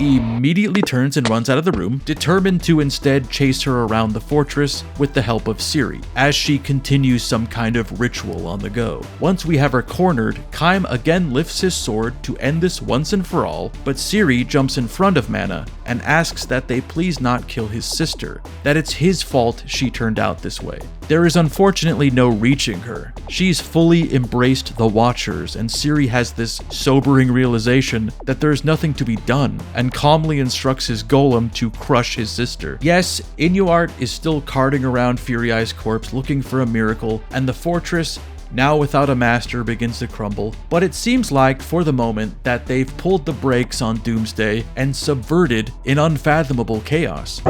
immediately turns and runs out of the room, determined to instead chase her around the fortress with the help of Seere, as she continues some kind of ritual on the go. Once we have her cornered, Kaim again lifts his sword to end this once and for all, but Seere jumps in front of Mana and asks that they please not kill his sister, that it's his fault she turned out this way. There is unfortunately no reaching her. She's fully embraced the Watchers, and Seere has this sobering realization that there's nothing to be done, and calmly instructs his golem to crush his sister. Yes, Inuart is still carting around Furiai's corpse looking for a miracle, and the fortress, now without a master, begins to crumble, but it seems like, for the moment, that they've pulled the brakes on Doomsday and subverted an unfathomable chaos.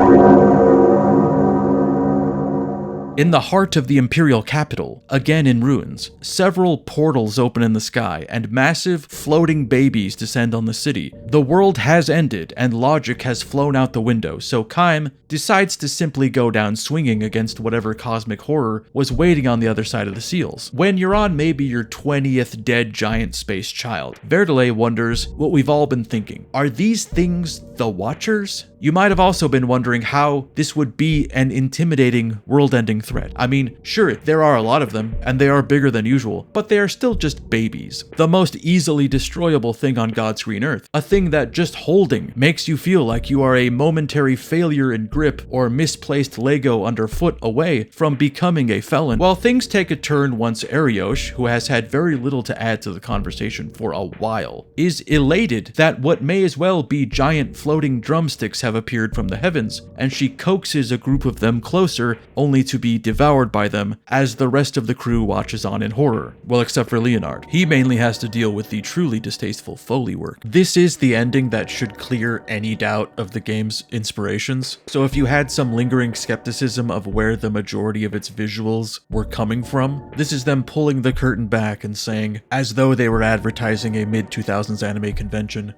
In the heart of the Imperial capital, again in ruins, several portals open in the sky and massive floating babies descend on the city. The world has ended and logic has flown out the window, so Kaim decides to simply go down swinging against whatever cosmic horror was waiting on the other side of the seals. When you're on maybe your 20th dead giant space child, Verdele wonders what we've all been thinking. Are these things the Watchers? You might have also been wondering how this would be an intimidating world-ending threat. I mean, sure, there are a lot of them, and they are bigger than usual, but they are still just babies. The most easily destroyable thing on God's green earth. A thing that just holding makes you feel like you are a momentary failure in grip or misplaced Lego underfoot away from becoming a felon. Well, things take a turn once Arioch, who has had very little to add to the conversation for a while, is elated that what may as well be giant floating drumsticks have appeared from the heavens, and she coaxes a group of them closer, only to be devoured by them as the rest of the crew watches on in horror. Well, except for Leonard. He mainly has to deal with the truly distasteful Foley work. This is the ending that should clear any doubt of the game's inspirations. So if you had some lingering skepticism of where the majority of its visuals were coming from, this is them pulling the curtain back and saying, as though they were advertising a mid-2000s anime convention,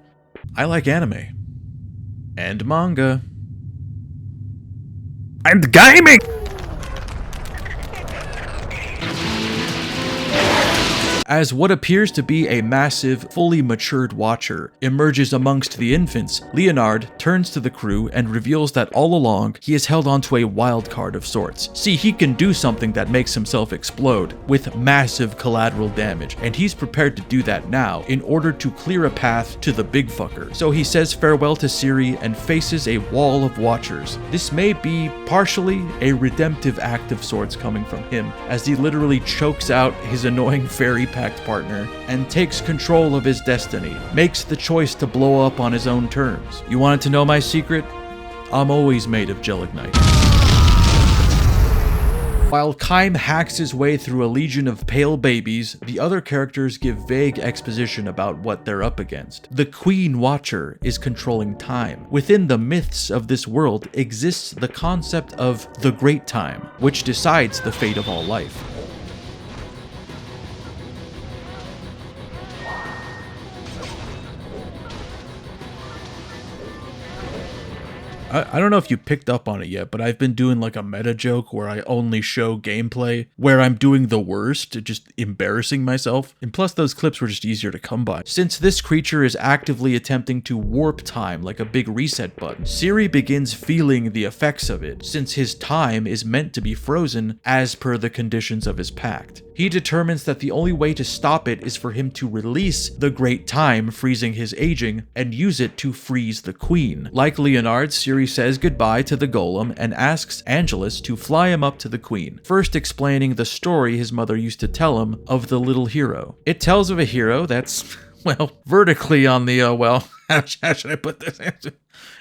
I like anime. And manga. And gaming! As what appears to be a massive, fully matured watcher emerges amongst the infants, Leonard turns to the crew and reveals that all along he has held onto a wild card of sorts. See, he can do something that makes himself explode with massive collateral damage, and he's prepared to do that now in order to clear a path to the big fucker. So he says farewell to Seere and faces a wall of watchers. This may be partially a redemptive act of sorts coming from him, as he literally chokes out his annoying fairy pact partner and takes control of his destiny, makes the choice to blow up on his own terms. You wanted to know my secret? I'm always made of gelignite. While Kaim hacks his way through a legion of pale babies, the other characters give vague exposition about what they're up against. The Queen Watcher is controlling time. Within the myths of this world exists the concept of the Great Time, which decides the fate of all life. I don't know if you picked up on it yet, but I've been doing like a meta joke where I only show gameplay where I'm doing the worst, just embarrassing myself. And plus those clips were just easier to come by. Since this creature is actively attempting to warp time like a big reset button, Seere begins feeling the effects of it, since his time is meant to be frozen as per the conditions of his pact. He determines that the only way to stop it is for him to release the Great Time, freezing his aging, and use it to freeze the Queen. Like Leonard, Seere says goodbye to the golem and asks Angelus to fly him up to the Queen, first explaining the story his mother used to tell him of the little hero. It tells of a hero that's, well, vertically on the, how should I put this?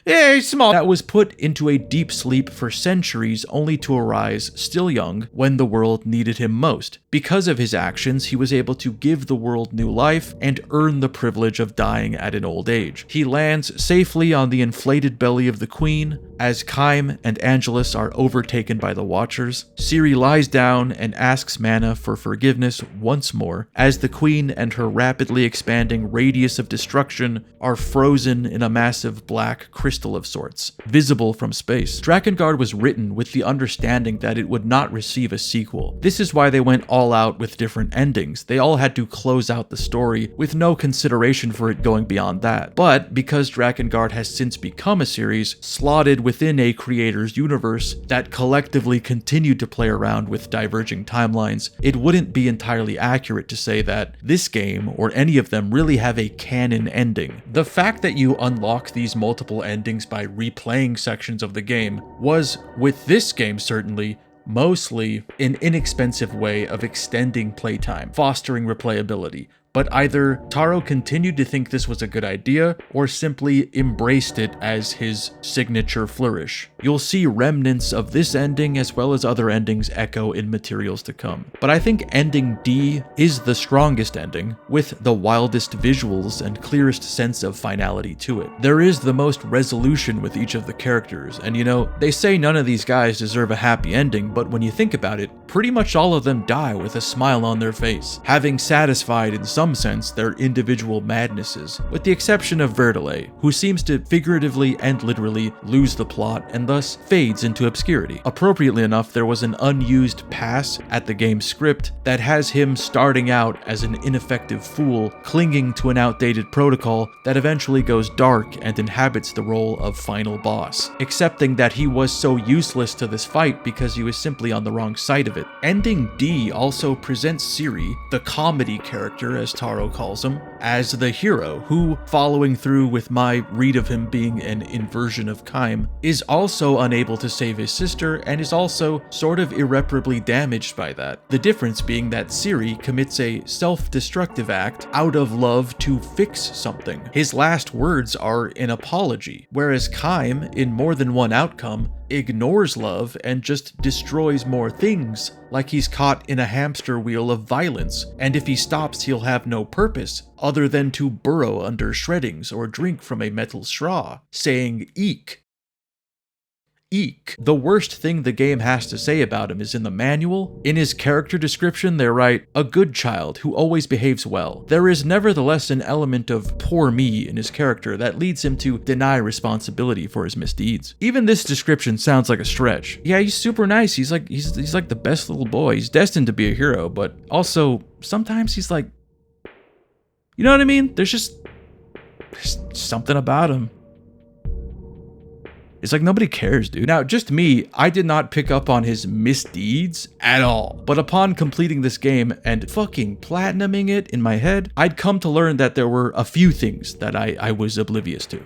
Yeah, he's small. That was put into a deep sleep for centuries, only to arise, still young, when the world needed him most. Because of his actions, he was able to give the world new life and earn the privilege of dying at an old age. He lands safely on the inflated belly of the Queen. As Kaim and Angelus are overtaken by the Watchers, Seere lies down and asks Mana for forgiveness once more, as the Queen and her rapidly expanding radius of destruction are frozen in a massive black crystal of sorts, visible from space. Drakengard was written with the understanding that it would not receive a sequel. This is why they went all out with different endings. They all had to close out the story with no consideration for it going beyond that. But because Drakengard has since become a series slotted within a creator's universe that collectively continued to play around with diverging timelines, it wouldn't be entirely accurate to say that this game or any of them really have a canon ending. The fact that you unlock these multiple endings by replaying sections of the game was, with this game certainly, mostly an inexpensive way of extending playtime, fostering replayability. But either Taro continued to think this was a good idea, or simply embraced it as his signature flourish. You'll see remnants of this ending as well as other endings echo in materials to come. But I think ending D is the strongest ending, with the wildest visuals and clearest sense of finality to it. There is the most resolution with each of the characters, and you know, they say none of these guys deserve a happy ending, but when you think about it, pretty much all of them die with a smile on their face, having satisfied in some sense their individual madnesses, with the exception of Verdelay, who seems to figuratively and literally lose the plot and thus fades into obscurity. Appropriately enough, there was an unused pass at the game's script that has him starting out as an ineffective fool, clinging to an outdated protocol that eventually goes dark and inhabits the role of final boss, accepting that he was so useless to this fight because he was simply on the wrong side of it. Ending D also presents Seere, the comedy character as Taro calls him, as the hero who, following through with my read of him being an inversion of Kaim, is also unable to save his sister and is also sort of irreparably damaged by that. The difference being that Seere commits a self-destructive act out of love to fix something. His last words are an apology, whereas Kaim, in more than one outcome, ignores love and just destroys more things, like he's caught in a hamster wheel of violence, and if he stops he'll have no purpose other than to burrow under shreddings or drink from a metal straw, saying eek. Eek. The worst thing the game has to say about him is in the manual. In his character description, they write, "A good child who always behaves well." There is nevertheless an element of poor me in his character that leads him to deny responsibility for his misdeeds. Even this description sounds like a stretch. Yeah, he's super nice. He's like the best little boy. He's destined to be a hero, but also sometimes he's like, you know what I mean? There's something about him. It's like nobody cares, dude. Now, just me, I did not pick up on his misdeeds at all. But upon completing this game and fucking platinuming it in my head, I'd come to learn that there were a few things that I was oblivious to.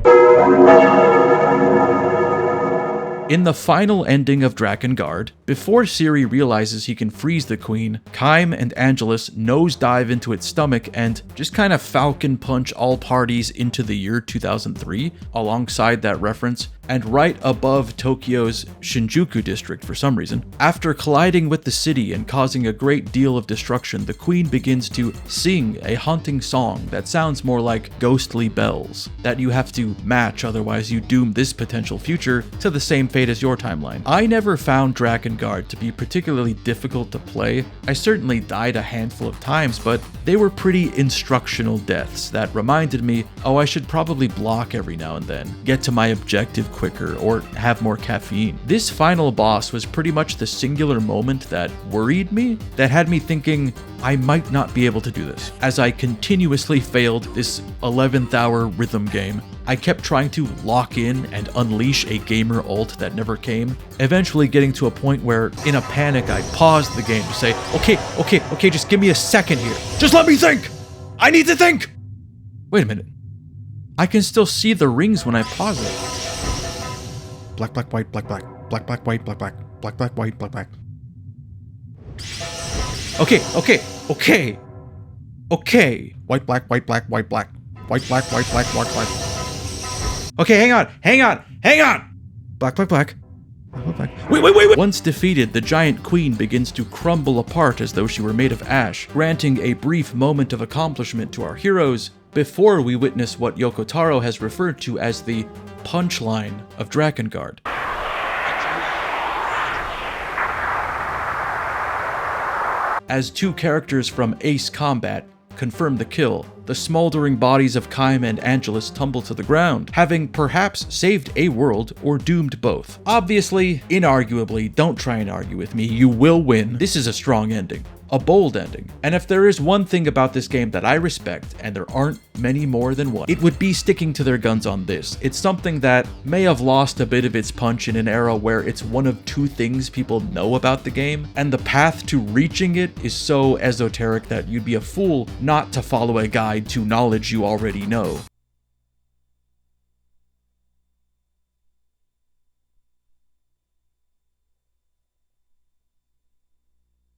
In the final ending of Drakengard, before Seere realizes he can freeze the queen, Kaim and Angelus nosedive into its stomach and just kind of falcon punch all parties into the year 2003, alongside that reference, and right above Tokyo's Shinjuku district for some reason. After colliding with the city and causing a great deal of destruction, the queen begins to sing a haunting song that sounds more like ghostly bells that you have to match, otherwise you doom this potential future to the same fate as your timeline. I never found Drakengard to be particularly difficult to play. I certainly died a handful of times, but they were pretty instructional deaths that reminded me, oh, I should probably block every now and then, get to my objective quicker, or have more caffeine. This final boss was pretty much the singular moment that worried me, that had me thinking I might not be able to do this. As I continuously failed this 11th hour rhythm game, I kept trying to lock in and unleash a gamer ult that never came, eventually getting to a point where, in a panic, I paused the game to say, okay, just give me a second here. Just let me think! I need to think! Wait a minute. I can still see the rings when I pause it. Black, black, white, black, black. Black, black, white, black, black. Black, black, white, black, black. Okay. White, black, white, black, white, black. White, black, white, black, white, black. Okay, hang on! Black, black, black. Wait. Once defeated, the giant queen begins to crumble apart as though she were made of ash, granting a brief moment of accomplishment to our heroes before we witness what Yoko Taro has referred to as the punchline of Drakengard. As two characters from Ace Combat confirm the kill, the smoldering bodies of Kaim and Angelus tumble to the ground, having perhaps saved a world or doomed both. Obviously, inarguably, don't try and argue with me, you will win. This is a strong ending. A bold ending. And if there is one thing about this game that I respect, and there aren't many more than one, it would be sticking to their guns on this. It's something that may have lost a bit of its punch in an era where it's one of two things people know about the game, and the path to reaching it is so esoteric that you'd be a fool not to follow a guide to knowledge you already know.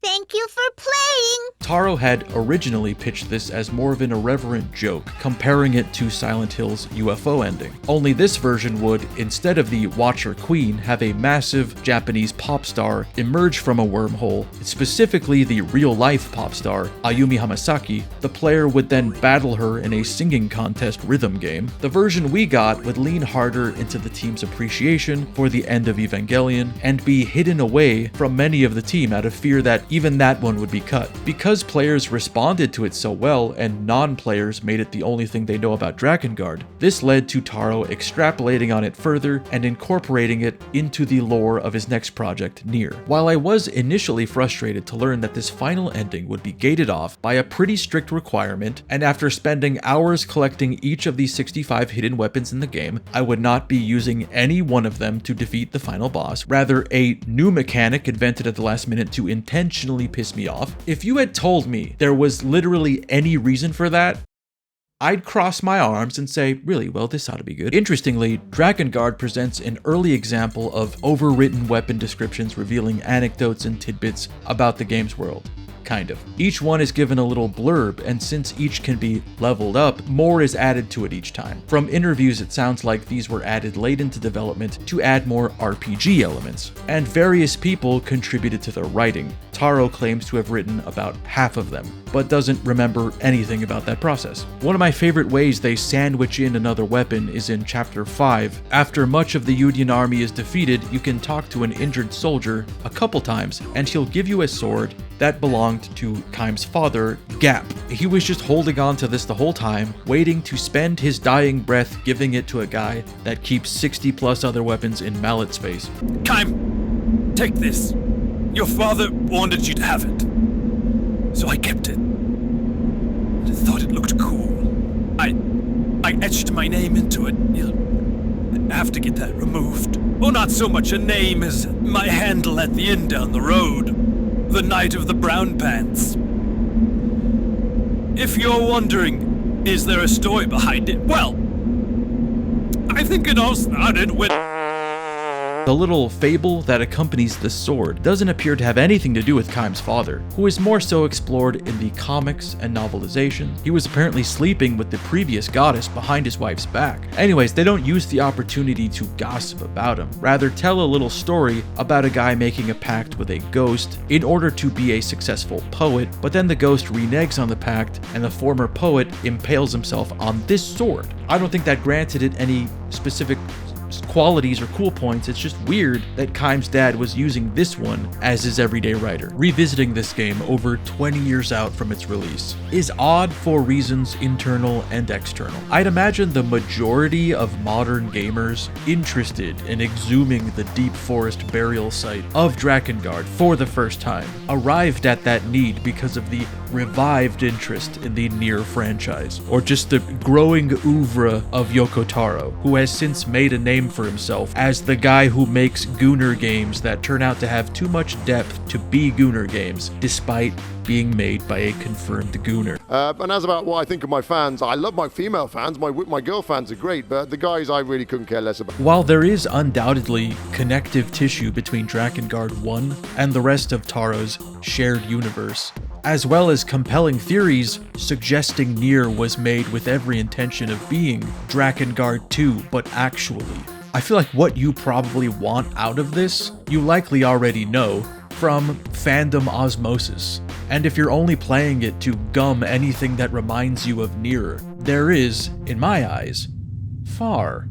Thank you for playing! Taro had originally pitched this as more of an irreverent joke, comparing it to Silent Hill's UFO ending. Only this version would, instead of the Watcher Queen, have a massive Japanese pop star emerge from a wormhole, specifically the real-life pop star, Ayumi Hamasaki. The player would then battle her in a singing contest rhythm game. The version we got would lean harder into the team's appreciation for the end of Evangelion and be hidden away from many of the team out of fear that even that one would be cut. Because players responded to it so well and non-players made it the only thing they know about Drakengard, this led to Taro extrapolating on it further and incorporating it into the lore of his next project, Nier. While I was initially frustrated to learn that this final ending would be gated off by a pretty strict requirement, and after spending hours collecting each of the 65 hidden weapons in the game, I would not be using any one of them to defeat the final boss, rather a new mechanic invented at the last minute to intentionally piss me off. If you had told me there was literally any reason for that, I'd cross my arms and say, really, well, this ought to be good. Interestingly, Drakengard presents an early example of overwritten weapon descriptions revealing anecdotes and tidbits about the game's world. Kind of. Each one is given a little blurb, and since each can be leveled up, more is added to it each time. From interviews, it sounds like these were added late into development to add more RPG elements, and various people contributed to their writing. Taro claims to have written about half of them, but doesn't remember anything about that process. One of my favorite ways they sandwich in another weapon is in Chapter 5. After much of the Union army is defeated, you can talk to an injured soldier a couple times, and he'll give you a sword that belonged to Kaim's father, Gap. He was just holding on to this the whole time, waiting to spend his dying breath giving it to a guy that keeps 60 plus other weapons in mallet space. Kaim, take this. Your father wanted you to have it, so I kept it. I thought it looked cool. I etched my name into it. You'll have to get that removed. Well, not so much a name as my handle at the inn down the road. The Knight of the Brown Pants. If you're wondering, is there a story behind it? Well, I think it all started with... The little fable that accompanies the sword doesn't appear to have anything to do with Kaim's father, who is more so explored in the comics and novelization. He was apparently sleeping with the previous goddess behind his wife's back. Anyways, they don't use the opportunity to gossip about him, rather tell a little story about a guy making a pact with a ghost in order to be a successful poet, but then the ghost reneges on the pact and the former poet impales himself on this sword. I don't think that granted it any specific qualities or cool points. It's just weird that Kaim's dad was using this one as his everyday writer. Revisiting this game over 20 years out from its release is odd for reasons internal and external. I'd imagine the majority of modern gamers interested in exhuming the deep forest burial site of Drakengard for the first time arrived at that need because of the revived interest in the Nier franchise, or just the growing oeuvre of Yoko Taro, who has since made a name for himself as the guy who makes Gooner games that turn out to have too much depth to be Gooner games, despite being made by a confirmed Gooner. And as about what I think of my fans, I love my female fans, my girl fans are great, but the guys I really couldn't care less about. While there is undoubtedly connective tissue between Drakengard 1 and the rest of Taro's shared universe, as well as compelling theories suggesting Nier was made with every intention of being Drakengard 2, but actually, I feel like what you probably want out of this, you likely already know from fandom osmosis. And if you're only playing it to gum anything that reminds you of Nier, there is, in my eyes, far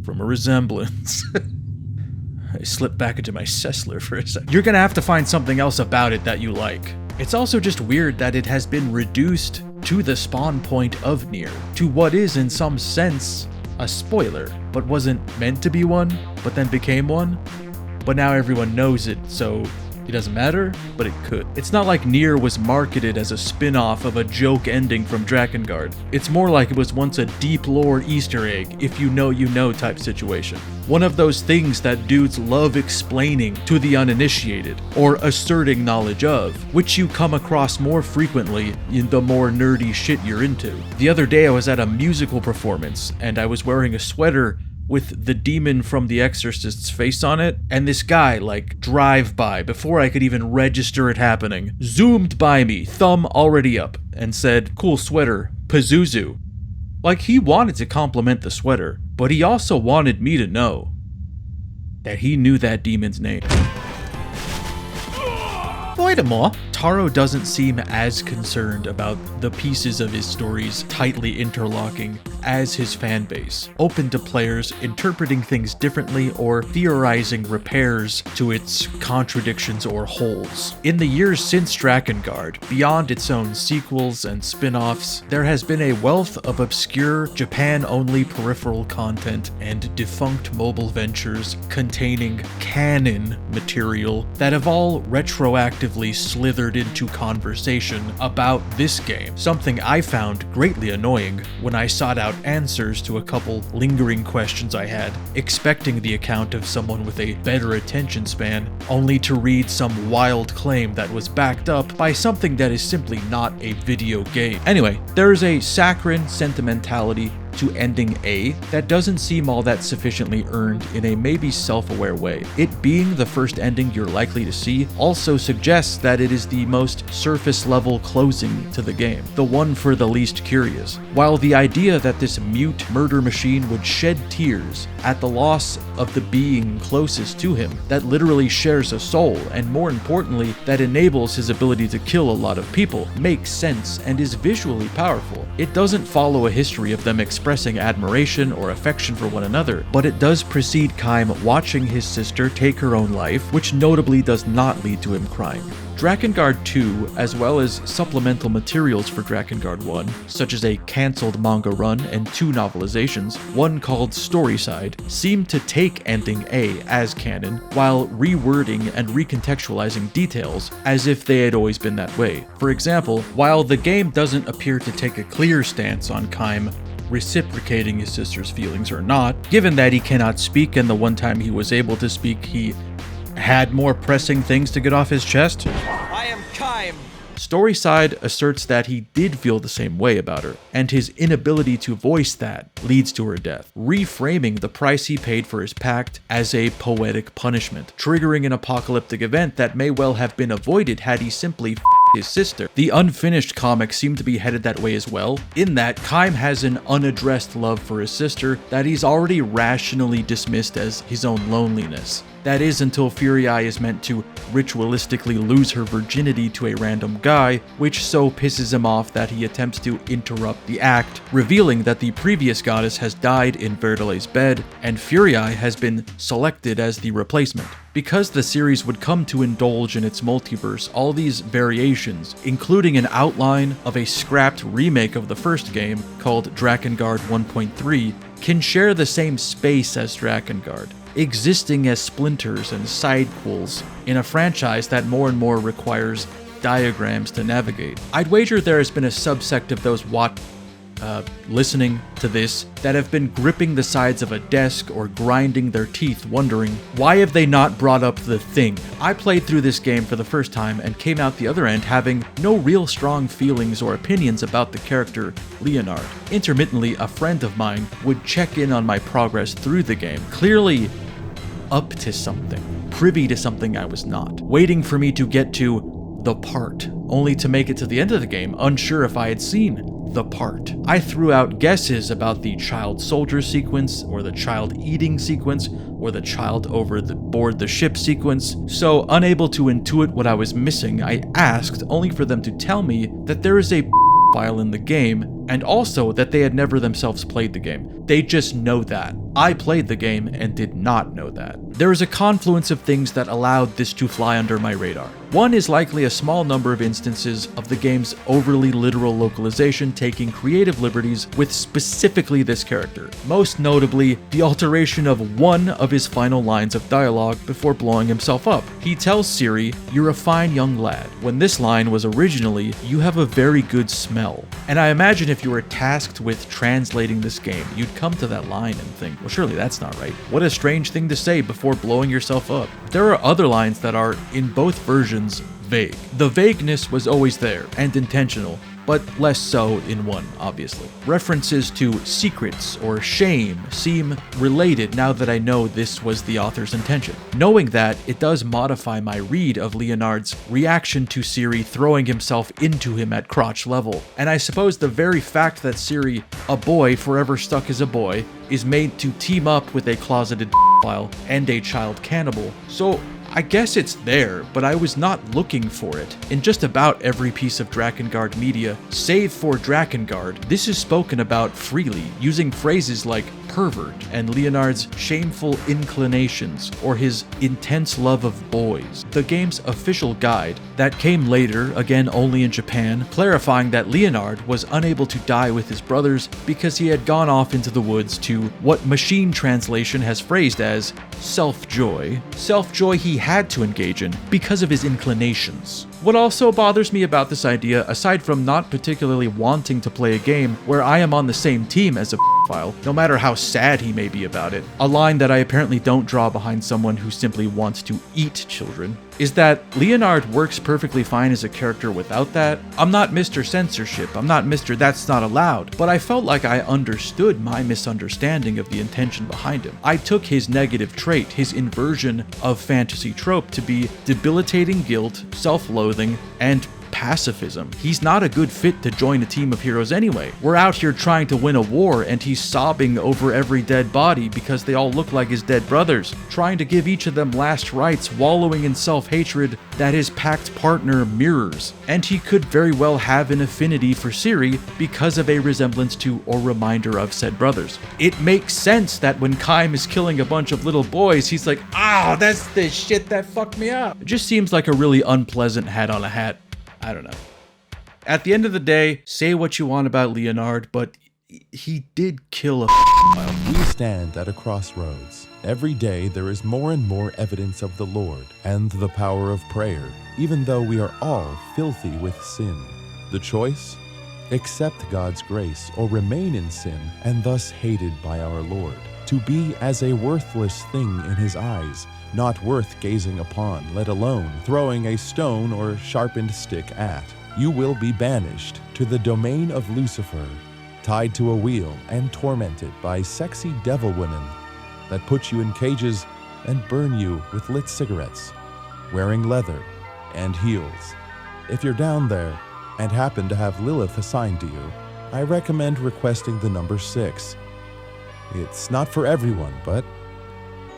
from a resemblance. I slipped back into my Sessler for a second. You're gonna have to find something else about it that you like. It's also just weird that it has been reduced to the spawn point of Nier, to what is in some sense a spoiler, but wasn't meant to be one, but then became one. But now everyone knows it, so it doesn't matter, but it could. It's not like Nier was marketed as a spin-off of a joke ending from Drakengard. It's more like it was once a deep lore Easter egg, if you know type situation. One of those things that dudes love explaining to the uninitiated, or asserting knowledge of, which you come across more frequently in the more nerdy shit you're into. The other day I was at a musical performance, and I was wearing a sweater with the demon from The Exorcist's face on it, and this guy, like, drive by before I could even register it happening, zoomed by me, thumb already up, and said, "Cool sweater, Pazuzu." Like, he wanted to compliment the sweater, but he also wanted me to know that he knew that demon's name. Furthermore, Taro doesn't seem as concerned about the pieces of his stories tightly interlocking as his fan base, open to players interpreting things differently or theorizing repairs to its contradictions or holes. In the years since Drakengard, beyond its own sequels and spin-offs, there has been a wealth of obscure, Japan-only peripheral content and defunct mobile ventures containing canon material that have all retroactively slithered into conversation about this game, something I found greatly annoying when I sought out answers to a couple lingering questions I had, expecting the account of someone with a better attention span, only to read some wild claim that was backed up by something that is simply not a video game. Anyway, there is a saccharine sentimentality to ending A that doesn't seem all that sufficiently earned in a maybe self-aware way. It being the first ending you're likely to see also suggests that it is the most surface-level closing to the game, the one for the least curious. While the idea that this mute murder machine would shed tears at the loss of the being closest to him, that literally shares a soul, and more importantly, that enables his ability to kill a lot of people, makes sense and is visually powerful. It doesn't follow a history of them expressing admiration or affection for one another, but it does precede Kaim watching his sister take her own life, which notably does not lead to him crying. Drakengard 2, as well as supplemental materials for Drakengard 1, such as a cancelled manga run and 2 novelizations, one called Storyside, seem to take ending A as canon, while rewording and recontextualizing details as if they had always been that way. For example, while the game doesn't appear to take a clear stance on Kaim reciprocating his sister's feelings or not, given that he cannot speak and the one time he was able to speak he had more pressing things to get off his chest. I am Kaim. Storyside asserts that he did feel the same way about her, and his inability to voice that leads to her death, reframing the price he paid for his pact as a poetic punishment, triggering an apocalyptic event that may well have been avoided had he simply his sister. The unfinished comics seem to be headed that way as well, in that Kaim has an unaddressed love for his sister that he's already rationally dismissed as his own loneliness. That is until Fury Eye is meant to ritualistically lose her virginity to a random guy, which so pisses him off that he attempts to interrupt the act, revealing that the previous goddess has died in Verdelé's bed, and Fury Eye has been selected as the replacement. Because the series would come to indulge in its multiverse, all these variations, including an outline of a scrapped remake of the first game called Drakengard 1.3, can share the same space as Drakengard, existing as splinters and sidequels in a franchise that more and more requires diagrams to navigate. I'd wager there has been a subsect of those listening to this that have been gripping the sides of a desk or grinding their teeth wondering, why have they not brought up the thing? I played through this game for the first time and came out the other end having no real strong feelings or opinions about the character Leonard. Intermittently, a friend of mine would check in on my progress through the game, clearly up to something, privy to something I was not, waiting for me to get to the part, only to make it to the end of the game unsure if I had seen the part. I threw out guesses about the child soldier sequence, or the child eating sequence, or the child board the ship sequence, so unable to intuit what I was missing, I asked, only for them to tell me that there is a file in the game, and also that they had never themselves played the game. They just know that. I played the game and did not know that. There is a confluence of things that allowed this to fly under my radar. One is likely a small number of instances of the game's overly literal localization taking creative liberties with specifically this character. Most notably, the alteration of one of his final lines of dialogue before blowing himself up. He tells Seere, "You're a fine young lad," when this line was originally, "You have a very good smell." And I imagine if you were tasked with translating this game, you'd come to that line and think, well, surely that's not right. What a strange thing to say before blowing yourself up. There are other lines that are, in both versions, vague. The vagueness was always there, and intentional, but less so in 1, obviously. References to secrets or shame seem related now that I know this was the author's intention. Knowing that, it does modify my read of Leonard's reaction to Seere throwing himself into him at crotch level. And I suppose the very fact that Seere, a boy forever stuck as a boy, is made to team up with a closeted file and a child cannibal. So I guess it's there, but I was not looking for it. In just about every piece of Drakengard media, save for Drakengard, this is spoken about freely, using phrases like pervert and Leonard's shameful inclinations or his intense love of boys. The game's official guide, that came later, again only in Japan, clarifying that Leonard was unable to die with his brothers because he had gone off into the woods to what machine translation has phrased as self-joy. Self-joy he had to engage in because of his inclinations. What also bothers me about this idea, aside from not particularly wanting to play a game where I am on the same team as a file, no matter how sad he may be about it, a line that I apparently don't draw behind someone who simply wants to eat children, is that Leonard works perfectly fine as a character without that. I'm not Mr. Censorship, I'm not Mr. That's Not Allowed, but I felt like I understood my misunderstanding of the intention behind him. I took his negative trait, his inversion of fantasy trope, to be debilitating guilt, self-loathing, and pacifism. He's not a good fit to join a team of heroes anyway. We're out here trying to win a war and he's sobbing over every dead body because they all look like his dead brothers, trying to give each of them last rites, wallowing in self-hatred that his pact partner mirrors. And he could very well have an affinity for Seere because of a resemblance to or reminder of said brothers. It makes sense that when Kaim is killing a bunch of little boys, he's like, "Ah, that's the shit that fucked me up." It just seems like a really unpleasant hat on a hat. I don't know. At the end of the day, say what you want about Leonard, but he did kill a child. We stand at a crossroads. Every day there is more and more evidence of the Lord and the power of prayer, even though we are all filthy with sin. The choice? Accept God's grace or remain in sin and thus hated by our Lord. To be as a worthless thing in his eyes, not worth gazing upon, let alone throwing a stone or sharpened stick at. You will be banished to the domain of Lucifer, tied to a wheel and tormented by sexy devil women that put you in cages and burn you with lit cigarettes, wearing leather and heels. If you're down there and happen to have Lilith assigned to you, I recommend requesting the number 6. It's not for everyone, but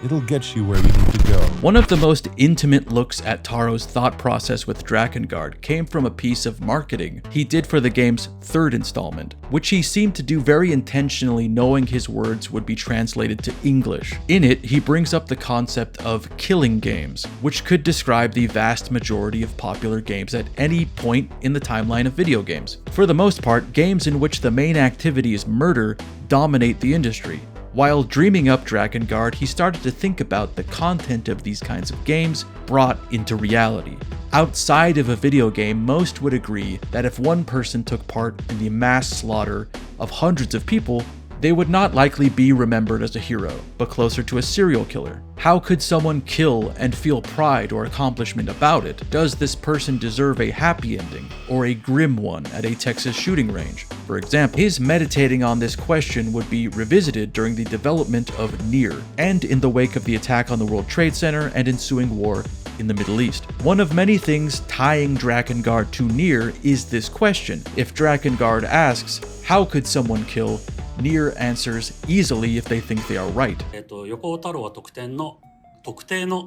it'll get you where you need to go. One of the most intimate looks at Taro's thought process with Drakengard came from a piece of marketing he did for the game's 3rd installment, which he seemed to do very intentionally, knowing his words would be translated to English. In it, he brings up the concept of killing games, which could describe the vast majority of popular games at any point in the timeline of video games. For the most part, games in which the main activity is murder dominate the industry. While dreaming up Drakengard, he started to think about the content of these kinds of games brought into reality. Outside of a video game, most would agree that if one person took part in the mass slaughter of hundreds of people, they would not likely be remembered as a hero, but closer to a serial killer. How could someone kill and feel pride or accomplishment about it? Does this person deserve a happy ending, or a grim one at a Texas shooting range? For example, his meditating on this question would be revisited during the development of Nier, and in the wake of the attack on the World Trade Center and ensuing war in the Middle East. One of many things tying Drakengard to Nier is this question. If Drakengard asks, how could someone kill? Nier answers easily if they think they are right. 横尾太郎は特定の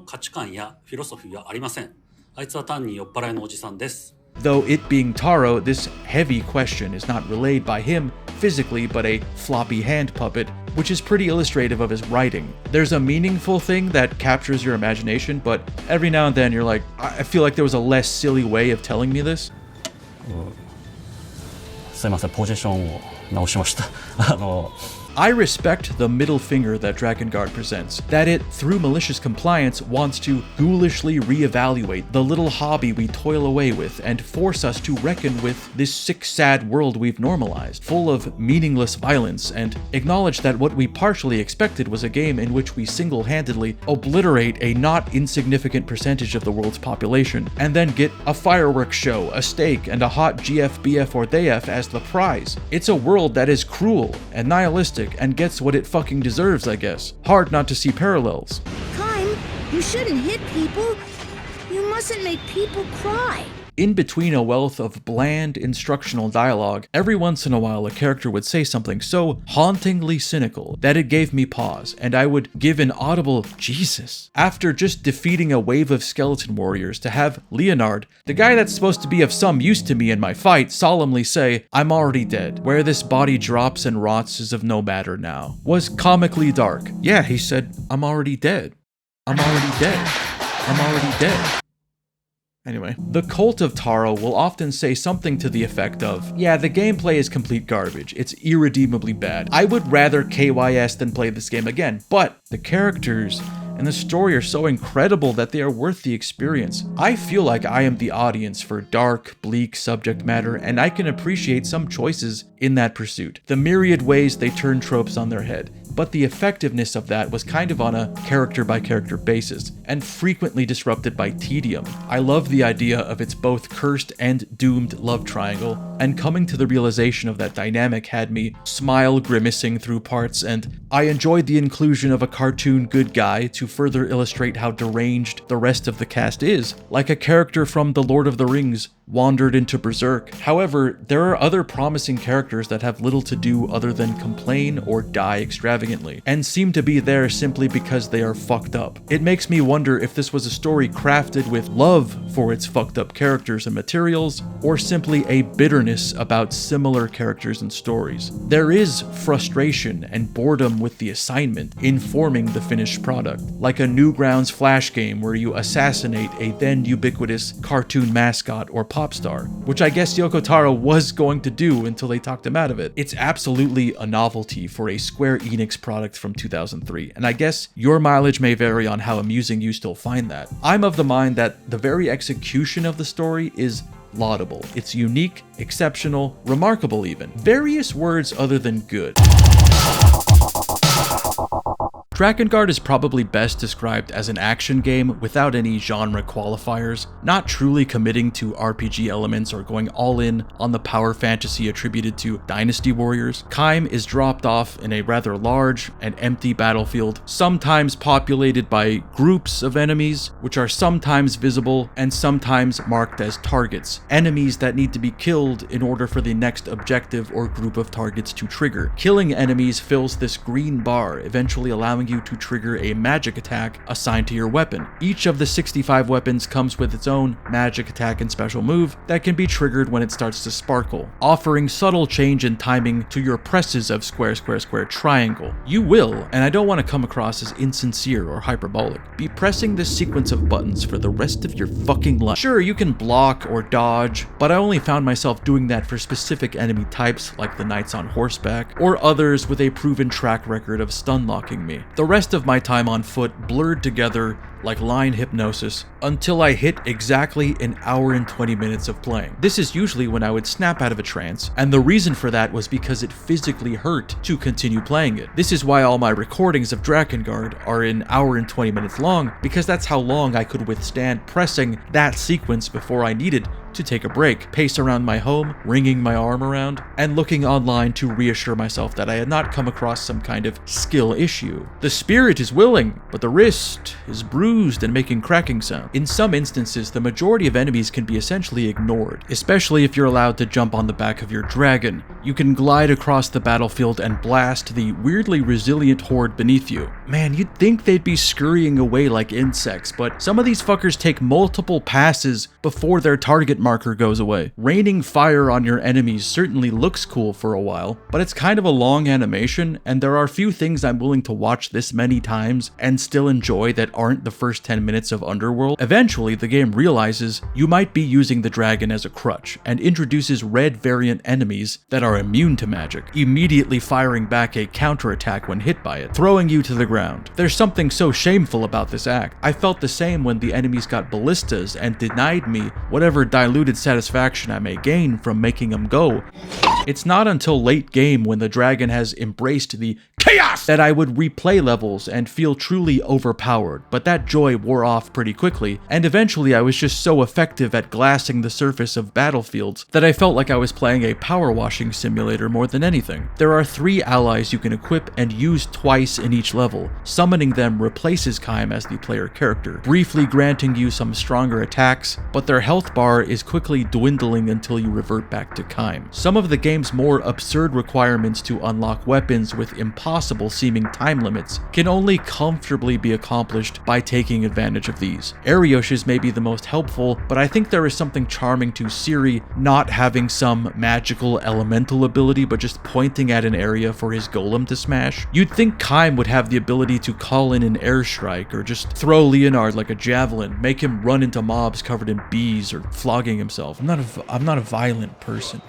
価値観やフィロソフィーはありません。あいつは単に酔っ払いのおじさんです。 Though it being Taro, this heavy question is not relayed by him physically, but a floppy hand puppet, which is pretty illustrative of his writing. There's a meaningful thing that captures your imagination, but every now and then you're like, I feel like there was a less silly way of telling me this. すいません、ポジションを直しました。I respect the middle finger that Drakengard presents, that it, through malicious compliance, wants to ghoulishly reevaluate the little hobby we toil away with and force us to reckon with this sick, sad world we've normalized, full of meaningless violence, and acknowledge that what we partially expected was a game in which we single-handedly obliterate a not insignificant percentage of the world's population, and then get a fireworks show, a steak, and a hot GF, BF, or THEF as the prize. It's a world that is cruel and nihilistic and gets what it fucking deserves, I guess. Hard not to see parallels. Climb, you shouldn't hit people. You mustn't make people cry. In between a wealth of bland instructional dialogue, every once in a while a character would say something so hauntingly cynical that it gave me pause, and I would give an audible Jesus. After just defeating a wave of skeleton warriors, to have Leonard, the guy that's supposed to be of some use to me in my fight, solemnly say, "I'm already dead. Where this body drops and rots is of no matter now," was comically dark. Yeah, he said, "I'm already dead. I'm already dead. I'm already dead." Anyway, the Cult of Taro will often say something to the effect of, "Yeah, the gameplay is complete garbage. It's irredeemably bad. I would rather KYS than play this game again, but the characters and the story are so incredible that they are worth the experience." I feel like I am the audience for dark, bleak subject matter, and I can appreciate some choices in that pursuit. The myriad ways they turn tropes on their head. But the effectiveness of that was kind of on a character-by-character basis, and frequently disrupted by tedium. I love the idea of its both cursed and doomed love triangle, and coming to the realization of that dynamic had me smile grimacing through parts, and I enjoyed the inclusion of a cartoon good guy to further illustrate how deranged the rest of the cast is, like a character from The Lord of the Rings wandered into Berserk. However, there are other promising characters that have little to do other than complain or die extravagantly, and seem to be there simply because they are fucked up. It makes me wonder if this was a story crafted with love for its fucked up characters and materials, or simply a bitterness about similar characters and stories. There is frustration and boredom with the assignment informing the finished product, like a Newgrounds Flash game where you assassinate a then ubiquitous cartoon mascot or pop star, which I guess Yoko Taro was going to do until they talked him out of it. It's absolutely a novelty for a Square Enix product from 2003, and I guess your mileage may vary on how amusing you still find that. I'm of the mind that the very execution of the story is laudable. It's unique, exceptional, remarkable even. Various words other than good. Drakengard is probably best described as an action game without any genre qualifiers, not truly committing to RPG elements or going all in on the power fantasy attributed to Dynasty Warriors. Kaim is dropped off in a rather large and empty battlefield, sometimes populated by groups of enemies, which are sometimes visible and sometimes marked as targets, enemies that need to be killed in order for the next objective or group of targets to trigger. Killing enemies fills this green bar, eventually allowing you to trigger a magic attack assigned to your weapon. Each of the 65 weapons comes with its own magic attack and special move that can be triggered when it starts to sparkle, offering subtle change in timing to your presses of square, square, square, triangle. You will, and I don't want to come across as insincere or hyperbolic, be pressing this sequence of buttons for the rest of your fucking life. Sure, you can block or dodge, but I only found myself doing that for specific enemy types like the knights on horseback, or others with a proven track record of stun locking me. The rest of my time on foot blurred together like line hypnosis until I hit exactly an hour and 20 minutes of playing. This is usually when I would snap out of a trance, and the reason for that was because it physically hurt to continue playing it. This is why all my recordings of Drakengard are an hour and 20 minutes long, because that's how long I could withstand pressing that sequence before I needed to take a break, pace around my home, wringing my arm around, and looking online to reassure myself that I had not come across some kind of skill issue. The spirit is willing, but the wrist is bruised and making cracking sound. In some instances, the majority of enemies can be essentially ignored, especially if you're allowed to jump on the back of your dragon. You can glide across the battlefield and blast the weirdly resilient horde beneath you. Man, you'd think they'd be scurrying away like insects, but some of these fuckers take multiple passes before their target marker goes away. Raining fire on your enemies certainly looks cool for a while, but it's kind of a long animation, and there are few things I'm willing to watch this many times and still enjoy that aren't the first 10 minutes of Underworld. Eventually, the game realizes you might be using the dragon as a crutch, and introduces red variant enemies that are immune to magic, immediately firing back a counterattack when hit by it, throwing you to the ground. There's something so shameful about this act. I felt the same when the enemies got ballistas and denied me whatever diluted satisfaction I may gain from making them go. It's not until late game, when the dragon has embraced the chaos, that I would replay levels and feel truly overpowered, but that joy wore off pretty quickly, and eventually I was just so effective at glassing the surface of battlefields that I felt like I was playing a power washing simulator more than anything. There are 3 allies you can equip and use twice in each level. Summoning them replaces Kaim as the player character, briefly granting you some stronger attacks, but their health bar is quickly dwindling until you revert back to Kaim. Some of the game's more absurd requirements to unlock weapons with impossible seeming time limits can only comfortably be accomplished by taking advantage of these. Arioch's may be the most helpful, but I think there is something charming to Seere not having some magical elemental ability, but just pointing at an area for his golem to smash. You'd think Kaim would have the ability to call in an airstrike, or just throw Leonard like a javelin, make him run into mobs covered in bees, or flogging himself. I'm not a violent person.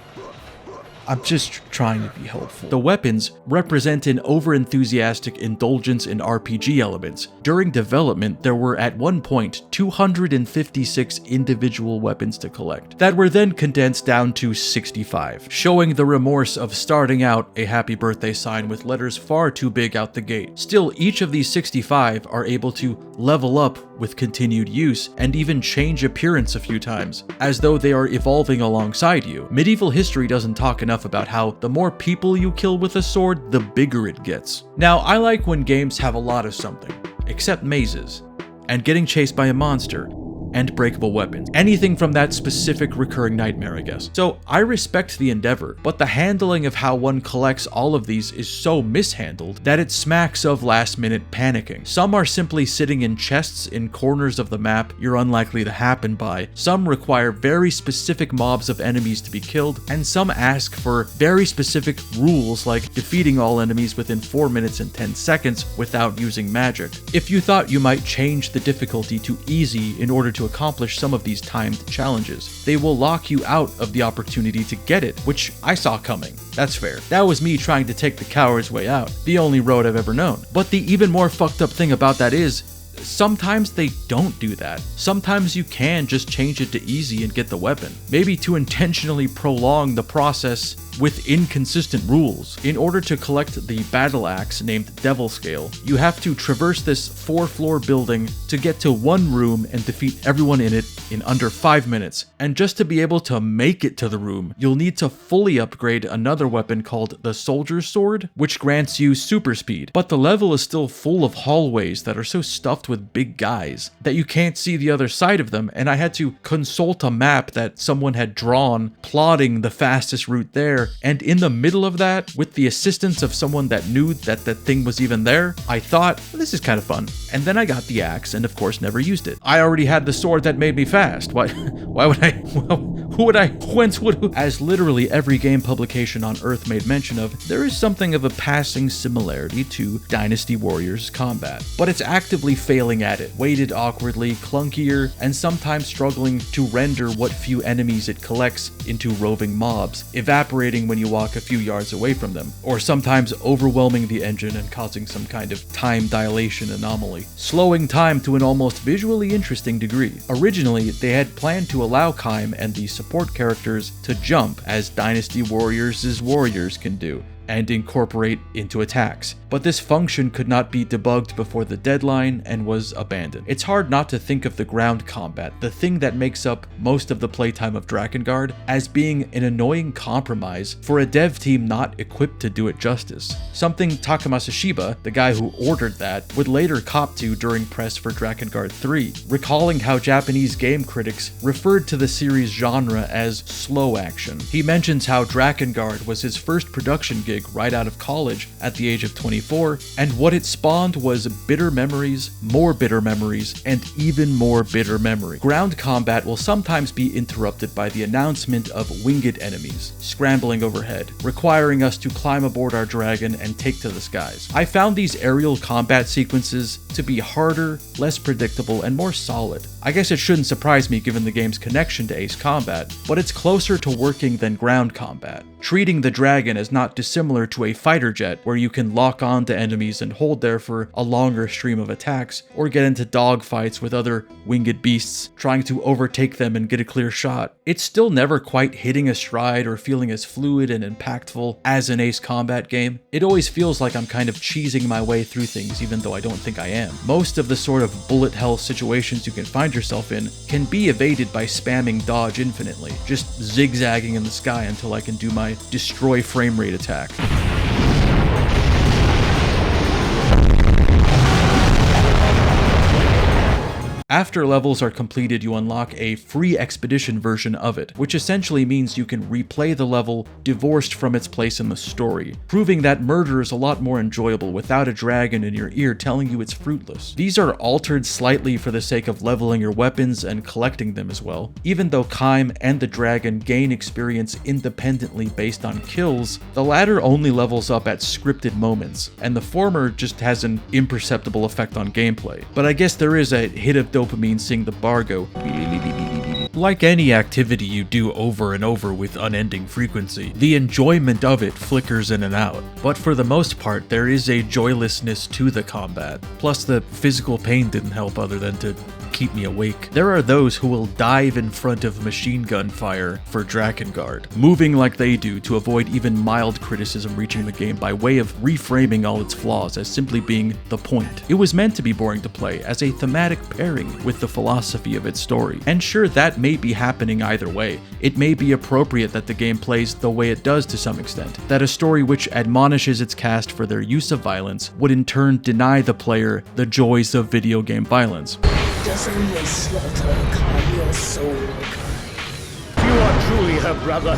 I'm just trying to be helpful. The weapons represent an over-enthusiastic indulgence in RPG elements. During development, there were at one point 256 individual weapons to collect, that were then condensed down to 65, showing the remorse of starting out a happy birthday sign with letters far too big out the gate. Still, each of these 65 are able to level up with continued use, and even change appearance a few times, as though they are evolving alongside you. Medieval history doesn't talk enough about how the more people you kill with a sword, the bigger it gets. Now, I like when games have a lot of something, except mazes, and getting chased by a monster, and breakable weapons. Anything from that specific recurring nightmare, I guess. So I respect the endeavor, but the handling of how one collects all of these is so mishandled that it smacks of last-minute panicking. Some are simply sitting in chests in corners of the map you're unlikely to happen by. Some require very specific mobs of enemies to be killed, and some ask for very specific rules like defeating all enemies within 4 minutes and 10 seconds without using magic. If you thought you might change the difficulty to easy in order to accomplish some of these timed challenges, they will lock you out of the opportunity to get it, which I saw coming. That's fair. That was me trying to take the coward's way out, the only road I've ever known. But the even more fucked up thing about that is, sometimes they don't do that. Sometimes you can just change it to easy and get the weapon. Maybe to intentionally prolong the process with inconsistent rules. In order to collect the battle axe named Devil Scale, you have to traverse this 4-floor building to get to one room and defeat everyone in it in under 5 minutes. And just to be able to make it to the room, you'll need to fully upgrade another weapon called the Soldier's Sword, which grants you super speed. But the level is still full of hallways that are so stuffed with big guys that you can't see the other side of them, and I had to consult a map that someone had drawn, plotting the fastest route there. And in the middle of that, with the assistance of someone that knew that the thing was even there, I thought, this is kind of fun. And then I got the axe and of course never used it. I already had the sword that made me fast. Why would I? Who would I? Whence would? As literally every game publication on Earth made mention of, there is something of a passing similarity to Dynasty Warriors combat, but it's actively failing at it, weighted awkwardly, clunkier, and sometimes struggling to render what few enemies it collects into roving mobs, evaporating when you walk a few yards away from them, or sometimes overwhelming the engine and causing some kind of time dilation anomaly, slowing time to an almost visually interesting degree. Originally, they had planned to allow Kaim and the support characters to jump, as Dynasty Warriors' warriors can do, and incorporate into attacks. But this function could not be debugged before the deadline and was abandoned. It's hard not to think of the ground combat, the thing that makes up most of the playtime of Drakengard, as being an annoying compromise for a dev team not equipped to do it justice. Something Takamasa Shiba, the guy who ordered that, would later cop to during press for Drakengard 3, recalling how Japanese game critics referred to the series genre as slow action. He mentions how Drakengard was his first production gig right out of college at the age of 25. 1974, and what it spawned was bitter memories, and even more bitter memory. Ground combat will sometimes be interrupted by the announcement of winged enemies scrambling overhead, requiring us to climb aboard our dragon and take to the skies. I found these aerial combat sequences to be harder, less predictable, and more solid. I guess it shouldn't surprise me given the game's connection to Ace Combat, but it's closer to working than ground combat, treating the dragon as not dissimilar to a fighter jet where you can lock on to enemies and hold there for a longer stream of attacks, or get into dogfights with other winged beasts, trying to overtake them and get a clear shot. It's still never quite hitting a stride or feeling as fluid and impactful as an Ace Combat game. It always feels like I'm kind of cheesing my way through things even though I don't think I am. Most of the sort of bullet hell situations you can find yourself in can be evaded by spamming dodge infinitely, just zigzagging in the sky until I can do my destroy frame rate attack. After levels are completed, you unlock a free expedition version of it, which essentially means you can replay the level divorced from its place in the story, proving that murder is a lot more enjoyable without a dragon in your ear telling you it's fruitless. These are altered slightly for the sake of leveling your weapons and collecting them as well. Even though Kaim and the dragon gain experience independently based on kills, the latter only levels up at scripted moments, and the former just has an imperceptible effect on gameplay. But I guess there is a hit of dopamine seeing the bar go. Like any activity you do over and over with unending frequency, the enjoyment of it flickers in and out. But for the most part, there is a joylessness to the combat. Plus, the physical pain didn't help other than to keep me awake. There are those who will dive in front of machine gun fire for Drakengard, moving like they do to avoid even mild criticism reaching the game by way of reframing all its flaws as simply being the point. It was meant to be boring to play as a thematic pairing with the philosophy of its story. And sure, that may be happening either way. It may be appropriate that the game plays the way it does to some extent, that a story which admonishes its cast for their use of violence would in turn deny the player the joys of video game violence. Does only slaughter calm your soul, If you are truly her brother,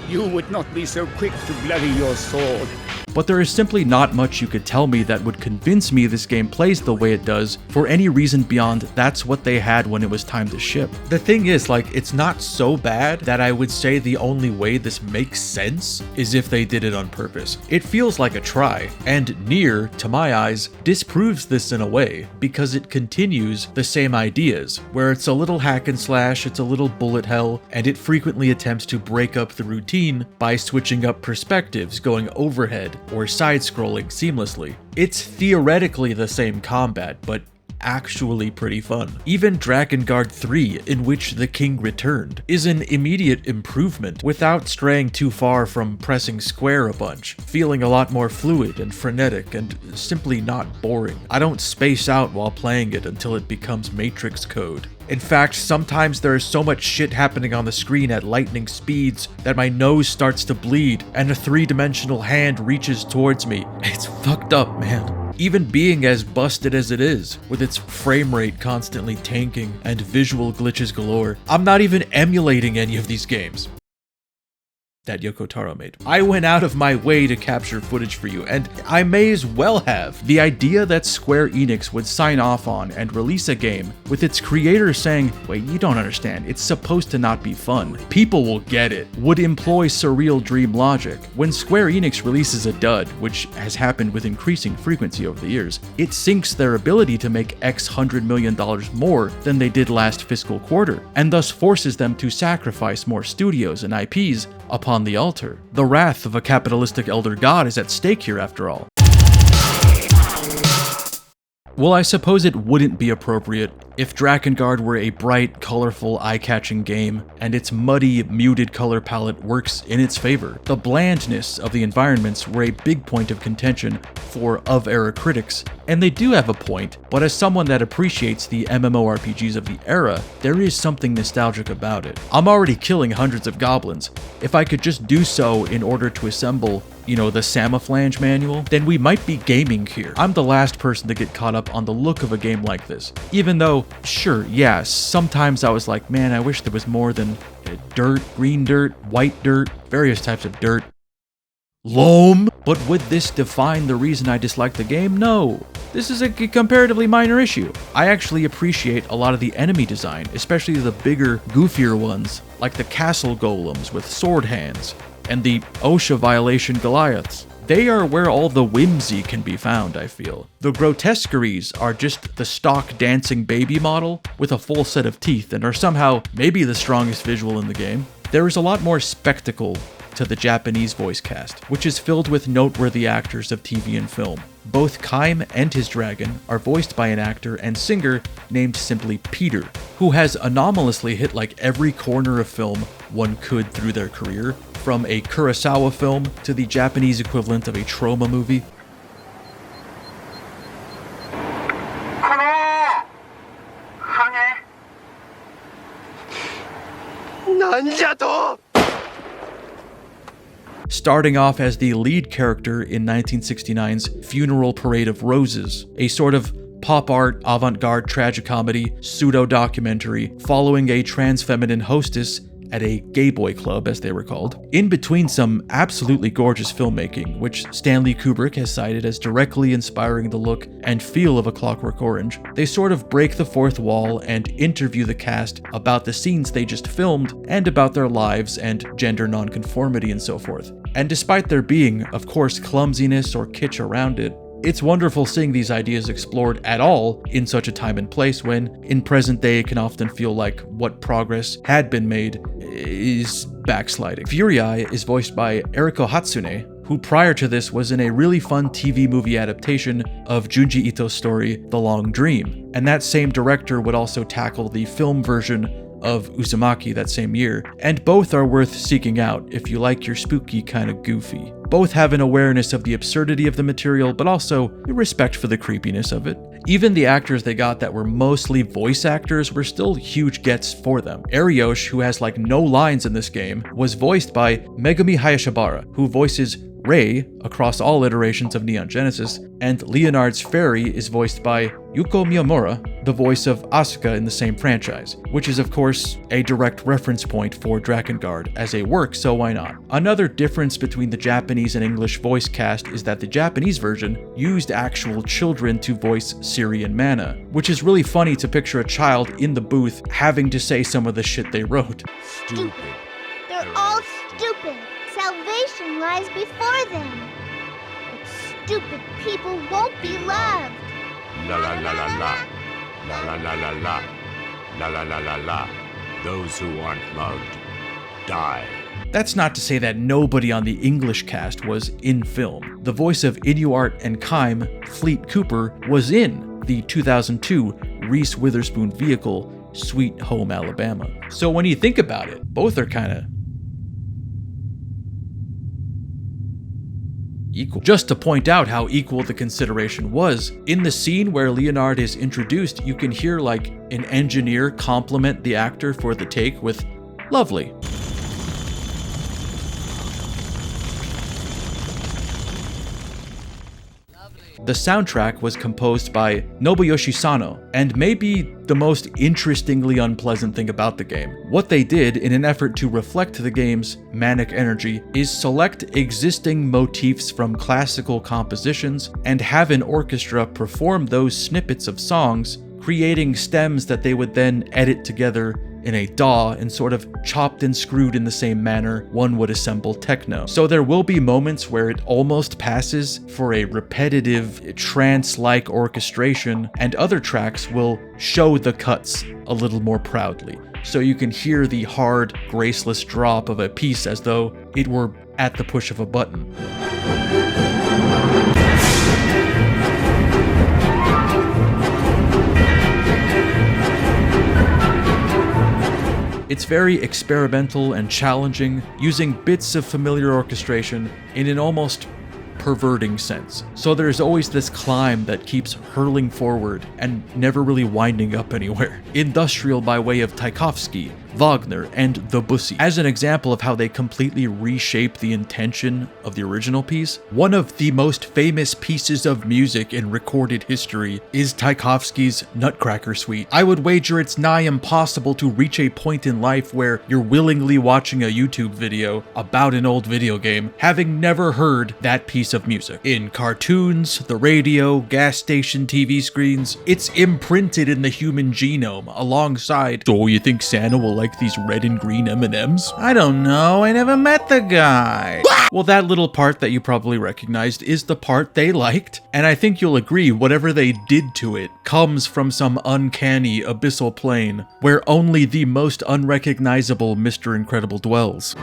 you would not be so quick to bloody your sword. But there is simply not much you could tell me that would convince me this game plays the way it does for any reason beyond that's what they had when it was time to ship. The thing is, like, it's not so bad that I would say the only way this makes sense is if they did it on purpose. It feels like a try, and Nier, to my eyes, disproves this in a way, because it continues the same ideas, where it's a little hack and slash, it's a little bullet hell, and it frequently attempts to break up the routine by switching up perspectives, going overhead, or side-scrolling seamlessly. It's theoretically the same combat, but actually pretty fun. Even Drakengard 3, in which the king returned, is an immediate improvement without straying too far from pressing square a bunch, feeling a lot more fluid and frenetic and simply not boring. I don't space out while playing it until it becomes Matrix code. In fact, sometimes there is so much shit happening on the screen at lightning speeds that my nose starts to bleed and a three-dimensional hand reaches towards me. It's fucked up, man. Even being as busted as it is, with its frame rate constantly tanking and visual glitches galore, I'm not even emulating any of these games that Yoko Taro made. I went out of my way to capture footage for you, and I may as well have. The idea that Square Enix would sign off on and release a game with its creator saying, wait, you don't understand, it's supposed to not be fun, people will get it, would employ surreal dream logic. When Square Enix releases a dud, which has happened with increasing frequency over the years, it sinks their ability to make X $100 million more than they did last fiscal quarter, and thus forces them to sacrifice more studios and IPs upon the altar. The wrath of a capitalistic elder god is at stake here after all. Well, I suppose it wouldn't be appropriate if Drakengard were a bright, colorful, eye-catching game, and its muddy, muted color palette works in its favor. The blandness of the environments were a big point of contention for of-era critics, and they do have a point, but as someone that appreciates the MMORPGs of the era, there is something nostalgic about it. I'm already killing hundreds of goblins. If I could just do so in order to assemble, you know, the Samaflange manual, then we might be gaming here. I'm the last person to get caught up on the look of a game like this. Even though, sure, yeah, sometimes I was like, man, I wish there was more than dirt, green dirt, white dirt, various types of dirt. Loam. But would this define the reason I dislike the game? No. This is a comparatively minor issue. I actually appreciate a lot of the enemy design, especially the bigger, goofier ones, like the castle golems with sword hands, and the OSHA violation Goliaths. They are where all the whimsy can be found, I feel. The grotesqueries are just the stock dancing baby model with a full set of teeth and are somehow maybe the strongest visual in the game. There is a lot more spectacle to the Japanese voice cast, which is filled with noteworthy actors of TV and film. Both Kaim and his dragon are voiced by an actor and singer named simply Peter, who has anomalously hit like every corner of film one could through their career, from a Kurosawa film to the Japanese equivalent of a trauma movie. Starting off as the lead character in 1969's Funeral Parade of Roses, a sort of pop art, avant-garde tragicomedy, pseudo-documentary following a trans feminine hostess at a gay boy club, as they were called, in between some absolutely gorgeous filmmaking, which Stanley Kubrick has cited as directly inspiring the look and feel of A Clockwork Orange. They sort of break the fourth wall and interview the cast about the scenes they just filmed and about their lives and gender nonconformity and so forth. And despite there being, of course, clumsiness or kitsch around it, it's wonderful seeing these ideas explored at all in such a time and place when, in present day, it can often feel like what progress had been made is backsliding. Fury Eye is voiced by Eriko Hatsune, who prior to this was in a really fun TV movie adaptation of Junji Ito's story, The Long Dream. And that same director would also tackle the film version of Uzumaki that same year, and both are worth seeking out if you like your spooky kind of goofy. Both have an awareness of the absurdity of the material, but also a respect for the creepiness of it. Even the actors they got that were mostly voice actors were still huge gets for them. Arioch, who has like no lines in this game, was voiced by Megumi Hayashibara, who voices Rei across all iterations of Neon Genesis, and Leonard's fairy is voiced by Yuko Miyamura, the voice of Asuka in the same franchise, which is of course a direct reference point for Drakengard as a work, so why not? Another difference between the Japanese and English voice cast is that the Japanese version used actual children to voice Seere and Mana, which is really funny to picture a child in the booth having to say some of the shit they wrote. Stupid. They're all stupid. Salvation lies before them. But stupid people won't be loved. La la la la la. La la la la la. La la la la la. Those who aren't loved die. That's not to say that nobody on the English cast was in film. The voice of Inuart and Kaim, Fleet Cooper, was in the 2002 Reese Witherspoon vehicle, Sweet Home Alabama. So when you think about it, both are kind of equal. Just to point out how equal the consideration was, in the scene where Leonard is introduced, you can hear like an engineer compliment the actor for the take with "lovely." The soundtrack was composed by Nobuyoshi Sano, and maybe the most interestingly unpleasant thing about the game. What they did in an effort to reflect the game's manic energy is select existing motifs from classical compositions and have an orchestra perform those snippets of songs, creating stems that they would then edit together in a DAW and sort of chopped and screwed in the same manner one would assemble techno. So there will be moments where it almost passes for a repetitive, trance-like orchestration, and other tracks will show the cuts a little more proudly. So you can hear the hard, graceless drop of a piece as though it were at the push of a button. It's very experimental and challenging, using bits of familiar orchestration in an almost perverting sense. So there's always this climb that keeps hurling forward and never really winding up anywhere. Industrial by way of Tchaikovsky, Wagner, and Debussy. As an example of how they completely reshape the intention of the original piece, one of the most famous pieces of music in recorded history is Tchaikovsky's Nutcracker Suite. I would wager it's nigh impossible to reach a point in life where you're willingly watching a YouTube video about an old video game, having never heard that piece of music. In cartoons, the radio, gas station TV screens, it's imprinted in the human genome alongside, "So you think Santa will like these red and green M&Ms? I don't know, I never met the guy." Well, that little part that you probably recognized is the part they liked, and I think you'll agree whatever they did to it comes from some uncanny abyssal plane where only the most unrecognizable Mr. Incredible dwells.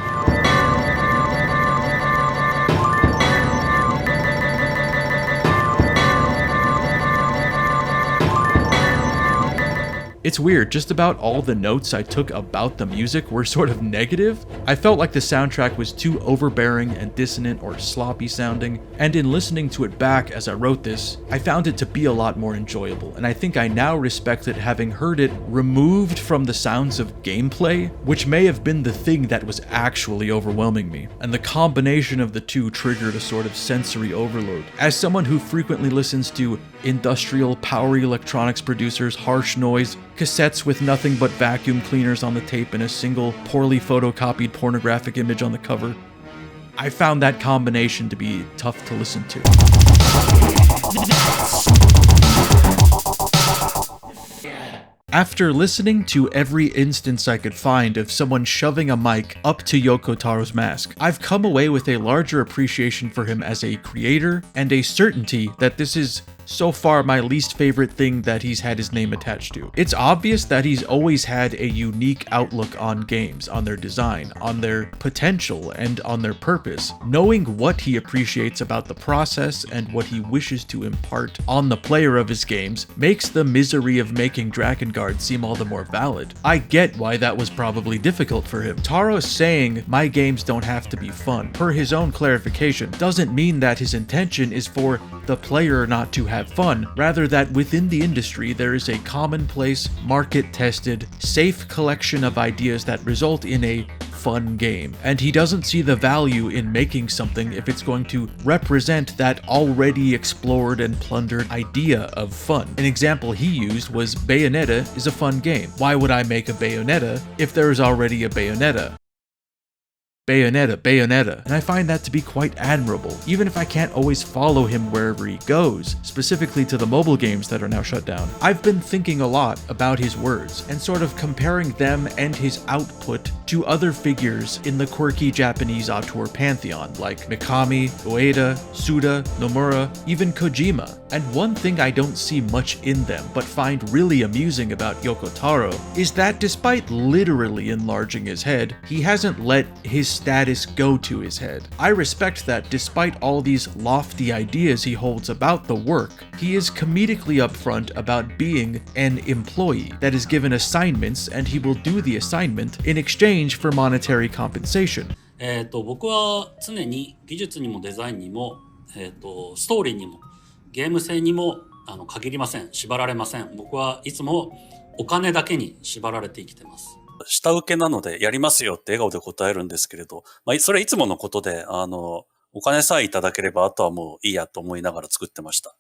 It's weird, just about all the notes I took about the music were sort of negative. I felt like the soundtrack was too overbearing and dissonant or sloppy sounding, and in listening to it back as I wrote this, I found it to be a lot more enjoyable, and I think I now respect it having heard it removed from the sounds of gameplay, which may have been the thing that was actually overwhelming me, and the combination of the two triggered a sort of sensory overload. As someone who frequently listens to industrial, powery electronics producers' harsh noise, cassettes with nothing but vacuum cleaners on the tape and a single poorly photocopied pornographic image on the cover, I found that combination to be tough to listen to. After listening to every instance I could find of someone shoving a mic up to Yoko Taro's mask, I've come away with a larger appreciation for him as a creator and a certainty that this is so far my least favorite thing that he's had his name attached to. It's obvious that he's always had a unique outlook on games, on their design, on their potential, and on their purpose. Knowing what he appreciates about the process and what he wishes to impart on the player of his games makes the misery of making Drakengard seem all the more valid. I get why that was probably difficult for him. Taro saying, "My games don't have to be fun," per his own clarification, doesn't mean that his intention is for the player not to have fun, rather that within the industry there is a commonplace, market-tested, safe collection of ideas that result in a fun game, and he doesn't see the value in making something if it's going to represent that already explored and plundered idea of fun. An example he used was Bayonetta is a fun game. Why would I make a Bayonetta if there is already a Bayonetta? Bayonetta, and I find that to be quite admirable, even if I can't always follow him wherever he goes, specifically to the mobile games that are now shut down. I've been thinking a lot about his words, and sort of comparing them and his output to other figures in the quirky Japanese auteur pantheon, like Mikami, Ueda, Suda, Nomura, even Kojima. And one thing I don't see much in them, but find really amusing about Yoko Taro, is that despite literally enlarging his head, he hasn't let his status go to his head. I respect that despite all these lofty ideas he holds about the work, he is comedically upfront about being an employee that is given assignments and he will do the assignment in exchange for monetary compensation. 僕は常に技術にもデザインにも、ストーリーにもゲーム性にも限りません。縛られません。僕はいつもお金だけに縛られて生きてます。下請けなのでやりますよって笑顔で答えるんですけれど、それいつものことで、お金さえいただければあとはもういいやと思いながら作ってました。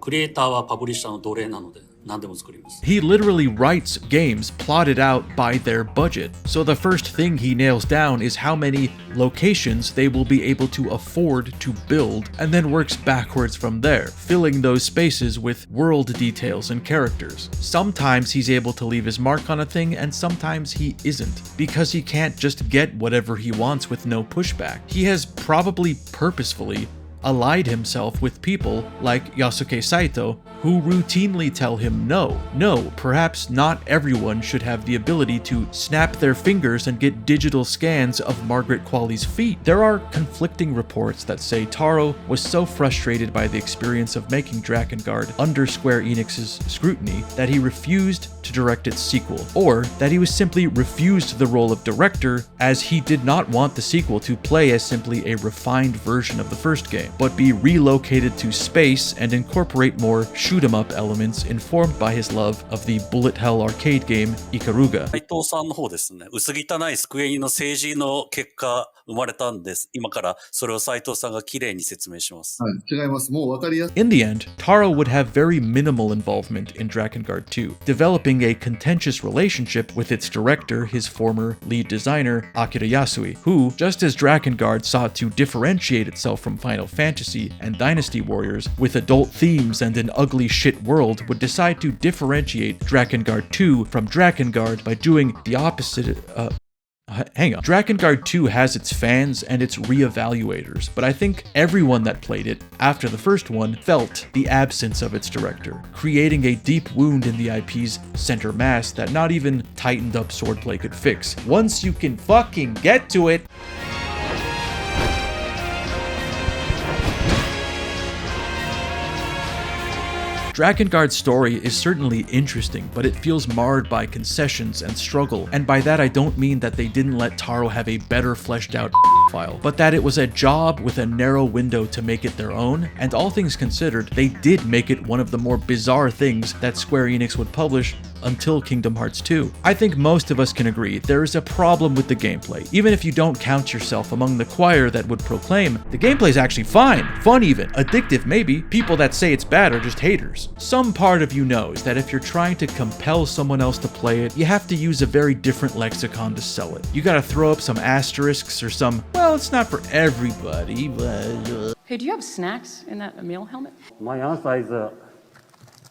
クリエイターはパブリッシャーの奴隷なので、何でも作ります。He literally writes games plotted out by their budget. So the first thing he nails down is how many locations they will be able to afford to build, and then works backwards from there, filling those spaces with world details and characters. Sometimes he's able to leave his mark on a thing, and sometimes he isn't, because he can't just get whatever he wants with no pushback. He has probably purposefully allied himself with people like Yasuke Saito, who routinely tell him no, perhaps not everyone should have the ability to snap their fingers and get digital scans of Margaret Qualley's feet. There are conflicting reports that say Taro was so frustrated by the experience of making Drakengard under Square Enix's scrutiny that he refused to direct its sequel, or that he was simply refused the role of director as he did not want the sequel to play as simply a refined version of the first game, but be relocated to space and incorporate more shoot shoot-'em-up elements informed by his love of the bullet hell arcade game Ikaruga. 斉藤さんの方ですね、薄汚いスクエニの政治の結果生まれたんです。今からそれを斉藤さんが綺麗に説明します。違います。もう分かりやすい。In the end, Taro would have very minimal involvement in Drakengard 2, developing a contentious relationship with its director, his former lead designer, Akira Yasui, who, just as Drakengard sought to differentiate itself from Final Fantasy and Dynasty Warriors with adult themes and an ugly shit world, would decide to differentiate Drakengard 2 from Drakengard by doing the opposite. Hang on. Drakengard 2 has its fans and its re-evaluators, but I think everyone that played it after the first one felt the absence of its director, creating a deep wound in the IP's center mass that not even tightened up swordplay could fix. Once you can fucking get to it. Drakengard's story is certainly interesting, but it feels marred by concessions and struggle, and by that I don't mean that they didn't let Taro have a better fleshed out file, but that it was a job with a narrow window to make it their own, and all things considered, they did make it one of the more bizarre things that Square Enix would publish until Kingdom Hearts 2. I think most of us can agree there is a problem with the gameplay, even if you don't count yourself among the choir that would proclaim the gameplay is actually fine, fun even, addictive maybe. People that say it's bad are just haters. Some part of you knows that if you're trying to compel someone else to play it, you have to use a very different lexicon to sell it. You gotta throw up some asterisks or some, well, it's not for everybody, but... Hey, do you have snacks in that meal helmet? My answer is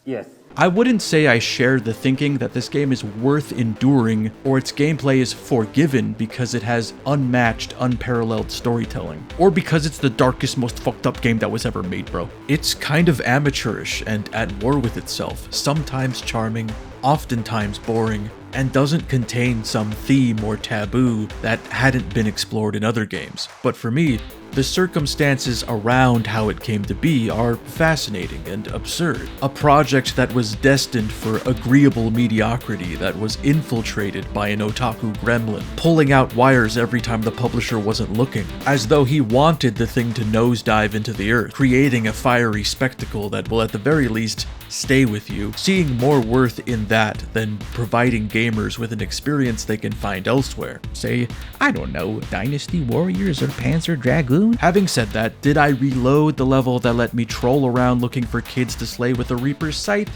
yes. I wouldn't say I share the thinking that this game is worth enduring or its gameplay is forgiven because it has unmatched, unparalleled storytelling, or because it's the darkest, most fucked up game that was ever made, bro. It's kind of amateurish and at war with itself, sometimes charming, oftentimes boring, and doesn't contain some theme or taboo that hadn't been explored in other games. But for me, the circumstances around how it came to be are fascinating and absurd. A project that was destined for agreeable mediocrity that was infiltrated by an otaku gremlin, pulling out wires every time the publisher wasn't looking, as though he wanted the thing to nosedive into the earth, creating a fiery spectacle that will at the very least stay with you, seeing more worth in that than providing gamers with an experience they can find elsewhere. Say, I don't know, Dynasty Warriors or Panzer Dragoon? Having said that, did I reload the level that let me troll around looking for kids to slay with a Reaper's Sight?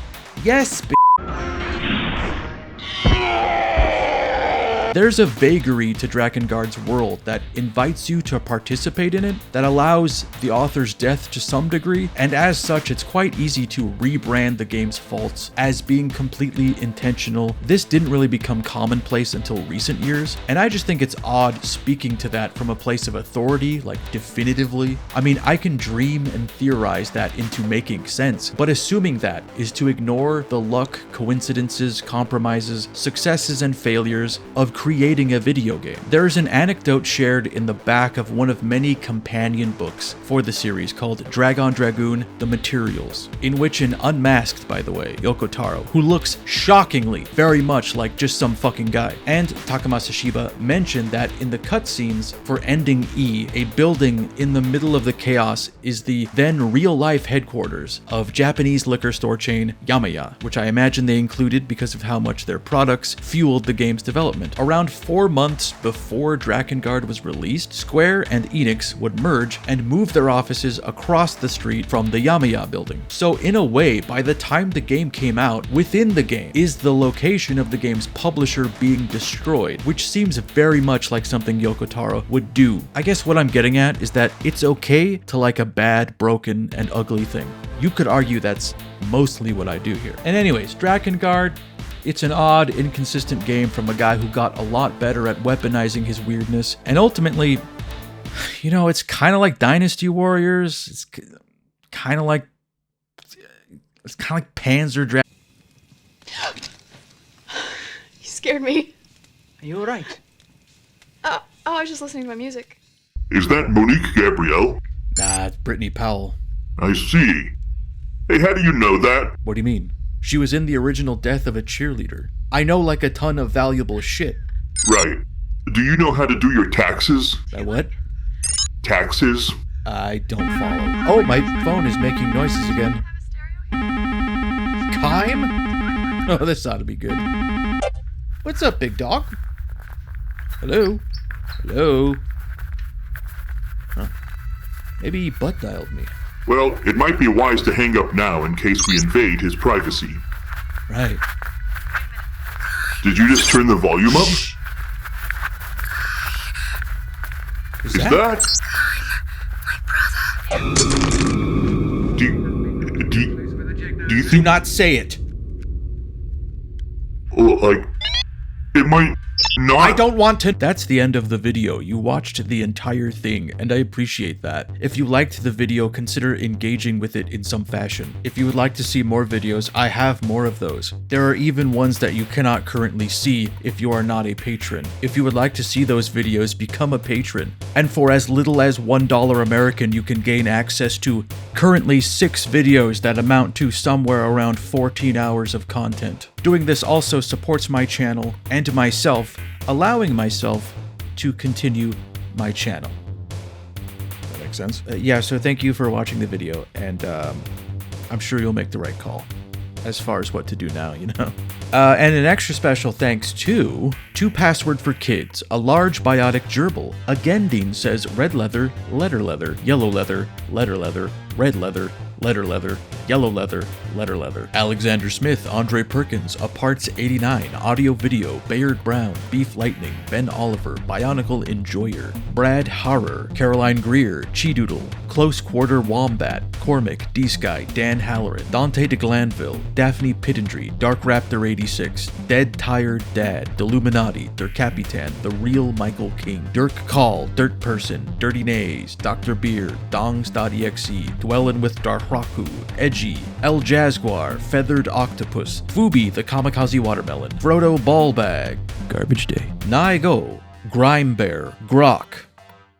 Yes, There's a vagary to Drakengard's world that invites you to participate in it, that allows the author's death to some degree, and as such it's quite easy to rebrand the game's faults as being completely intentional. This didn't really become commonplace until recent years, and I just think it's odd speaking to that from a place of authority, like definitively. I mean, I can dream and theorize that into making sense, but assuming that is to ignore the luck, coincidences, compromises, successes, and failures of creating a video game. There is an anecdote shared in the back of one of many companion books for the series called Dragon Dragoon: The Materials, in which an unmasked, by the way, Yoko Taro, who looks shockingly very much like just some fucking guy, and Takamasa Shiba mentioned that in the cutscenes for Ending E, a building in the middle of the chaos is the then real-life headquarters of Japanese liquor store chain Yamaya, which I imagine they included because of how much their products fueled the game's development. Around 4 months before Drakengard was released, Square and Enix would merge and move their offices across the street from the Yamaya building. So in a way, by the time the game came out, within the game is the location of the game's publisher being destroyed, which seems very much like something Yoko Taro would do. I guess what I'm getting at is that it's okay to like a bad, broken, and ugly thing. You could argue that's mostly what I do here. And anyways, Drakengard, it's an odd, inconsistent game from a guy who got a lot better at weaponizing his weirdness, and ultimately, you know, it's kind of like Dynasty Warriors. It's kind of like Panzer Dragoon. You scared me. Are you alright? Oh, I was just listening to my music. Is that Monique Gabrielle? Nah, it's Brittany Powell. I see. Hey, how do you know that? What do you mean? She was in the original Death of a Cheerleader. I know like a ton of valuable shit. Right. Do you know how to do your taxes? What? Taxes? I don't follow. Oh, my phone is making noises again. time? Oh, this ought to be good. What's up, big dog? Hello? Hello? Huh. Maybe he butt dialed me. Well, it might be wise to hang up now in case we invade his privacy. Right. Did you just turn the volume up? Is that? Do you think... Do not say it. Like, it might not... I don't want to... That's the end of the video. You watched the entire thing, and I appreciate that. If you liked the video, consider engaging with it in some fashion. If you would like to see more videos, I have more of those. There are even ones that you cannot currently see if you are not a patron. If you would like to see those videos, become a patron. And for as little as $1 American, you can gain access to currently 6 videos that amount to somewhere around 14 hours of content. Doing this also supports my channel and myself, allowing myself to continue my channel. That makes sense? Yeah, so thank you for watching the video, and I'm sure you'll make the right call as far as what to do now, you know? And an extra special thanks to 2Password for Kids, a large biotic gerbil. Agendine says red leather, leather, yellow leather, leather, red leather, leather, yellow leather, leather. Alexander Smith, Andre Perkins, A Parts 89, Audio Video, Bayard Brown, Beef Lightning, Ben Oliver, Bionicle Enjoyer, Brad Harrer, Caroline Greer, Cheedoodle, Close Quarter Wombat, Cormac, D-Sky, Dan Halloran, Dante de Glanville, Daphne Pittendry, Dark Raptor 86, Dead Tired Dad, Deluminati, Der Capitan, The Real Michael King, Dirk Call, Dirt Person, Dirty Nays, Dr. Beard, Dongs.exe, Dwellin' with Darhraku, Edgy, El Jaguar, Feathered Octopus, Fubi the Kamikaze Watermelon, Frodo Ballbag, Garbage Day, Naigo, Grime Bear, Grok.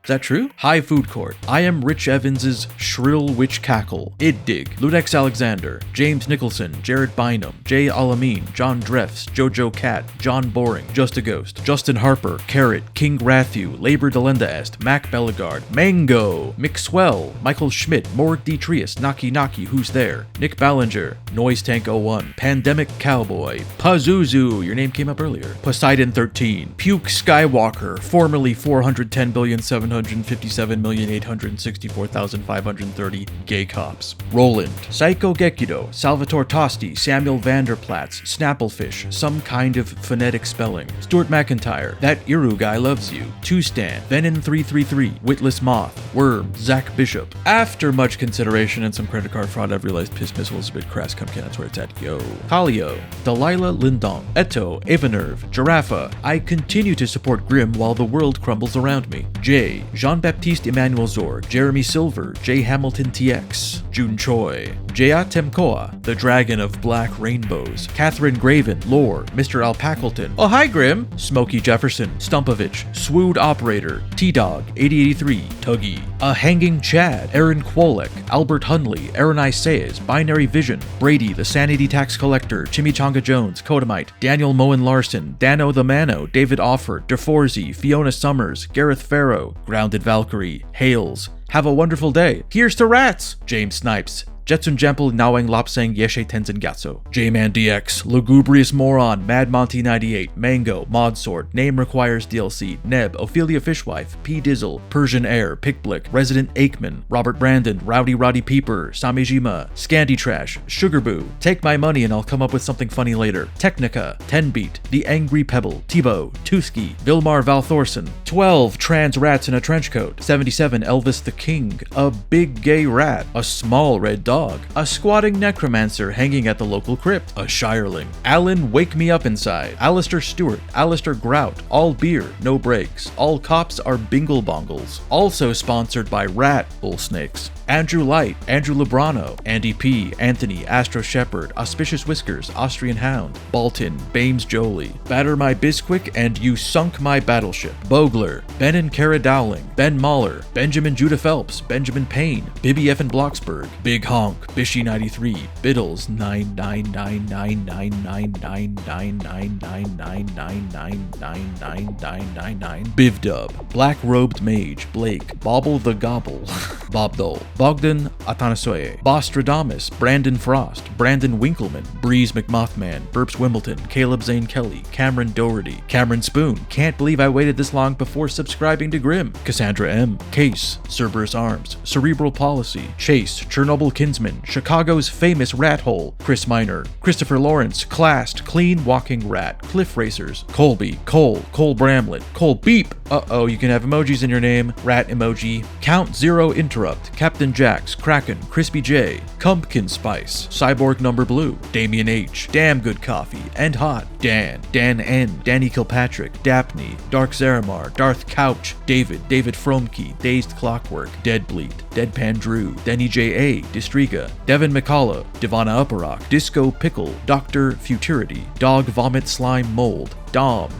Is that true? High Food Court. I am Rich Evans's Shrill Witch Cackle. Id Dig. Ludex Alexander. James Nicholson. Jared Bynum. Jay Alameen. John Dreffs. Jojo Cat. John Boring. Just a Ghost. Justin Harper. Carrot. King Rathew. Labor Delenda Est. Mac Bellegard. Mango. Mixwell. Michael Schmidt. Morg Detrius. Naki Naki. Who's There? Nick Ballinger. Noise Tank 01. Pandemic Cowboy. Pazuzu. Your name came up earlier. Poseidon 13. Puke Skywalker. Formerly 410,757,864,530 gay cops. Roland, Psycho Gekido, Salvatore Tosti, Samuel Vanderplatz, Snapplefish, some kind of phonetic spelling. Stuart McIntyre, That Iru Guy Loves You, Two Stan, Venom333, Witless Moth, Worm, Zach Bishop. After much consideration and some credit card fraud, I've realized Piss Missile is a bit crass. Come that's where it's at. Yo. Kalio, Delilah Lindong, Eto, Avanerve, Giraffa. I continue to support Grim while the world crumbles around me. Jay, Jean-Baptiste Emmanuel Zorg, Jeremy Silver, J. Hamilton TX, June Choi, Jaya Temkoa, The Dragon of Black Rainbows, Catherine Graven, Lore, Mr. Alpacleton, Oh Hi Grim, Smokey Jefferson, Stumpovich, Swood Operator, T-Dog, 8083, Tuggy, A Hanging Chad, Aaron Kwolek, Albert Hunley, Aaron Isaias, Binary Vision, Brady, The Sanity Tax Collector, Chimichanga Jones, Kodamite, Daniel Moen Larson, Dano the Mano, David Offer, DeForzi, Fiona Summers, Gareth Farrow, Grounded Valkyrie, Hales. Have a wonderful day. Here's to rats! James Snipes. Jetsun Jempel Nawang Lapsang Yeshe Tenzin Gatso. J-Man DX, Lugubrious Moron, Mad Monty 98, Mango, Mod Sword, Name Requires DLC, Neb, Ophelia Fishwife, P Dizzle, Persian Air, Pickblick, Resident Aikman, Robert Brandon, Rowdy Roddy Peeper, Samijima, Scandy Trash, Sugarboo, Take My Money and I'll come up with something funny later, Technica, 10-Beat, The Angry Pebble, Tebow, Tuski, Vilmar Valthorson, 12 Trans Rats in a Trench Coat, 77 Elvis the King, A Big Gay Rat, A Small Red Dog, a squatting necromancer hanging at the local crypt, a shireling, Alan Wake Me Up Inside, Alistair Stewart, Alistair Grout, All Beer, No Breaks, All Cops Are Bingle Bongles, also sponsored by Rat Bull Snakes, Andrew Light, Andrew Lebrano, Andy P, Anthony, Astro Shepherd, Auspicious Whiskers, Austrian Hound, Balton, Bames Jolie, Batter My Bisquick and You Sunk My Battleship, Bogler, Ben and Kara Dowling, Ben Mahler, Benjamin Judah Phelps, Benjamin Payne, Bibby F. and Bloxburg, Big Honk, Bishy 93, Biddles 99999999999999999, Bivdub, Black Robed Mage, Blake, Bobble the Gobble, Bob Dole, Bogdan Atanasoye, Bostradamus, Brandon Frost, Brandon Winkleman, Breeze McMothman, Burps Wimbledon, Caleb Zane Kelly, Cameron Doherty, Cameron Spoon, can't believe I waited this long before subscribing to Grim, Cassandra M, Case, Cerberus Arms, Cerebral Policy, Chase, Chernobyl Kinsman, Chicago's famous rat hole, Chris Miner, Christopher Lawrence, Classed, Clean Walking Rat, Cliff Racers, Colby, Cole Bramlett, Cole Beep, uh-oh, you can have emojis in your name, rat emoji, Count Zero Interrupt, Captain Jax, Kraken, Crispy J, Pumpkin Spice, Cyborg Number Blue, Damian H, Damn Good Coffee, and Hot, Dan N, Danny Kilpatrick, Daphne, Dark Zaramar, Darth Couch, David Fromke, Dazed Clockwork, Deadbleed, Deadpan Drew, Denny J.A., Distriga, Devin McCullough, Divana Upperock, Disco Pickle, Dr. Futurity, Dog Vomit Slime Mold, Dom,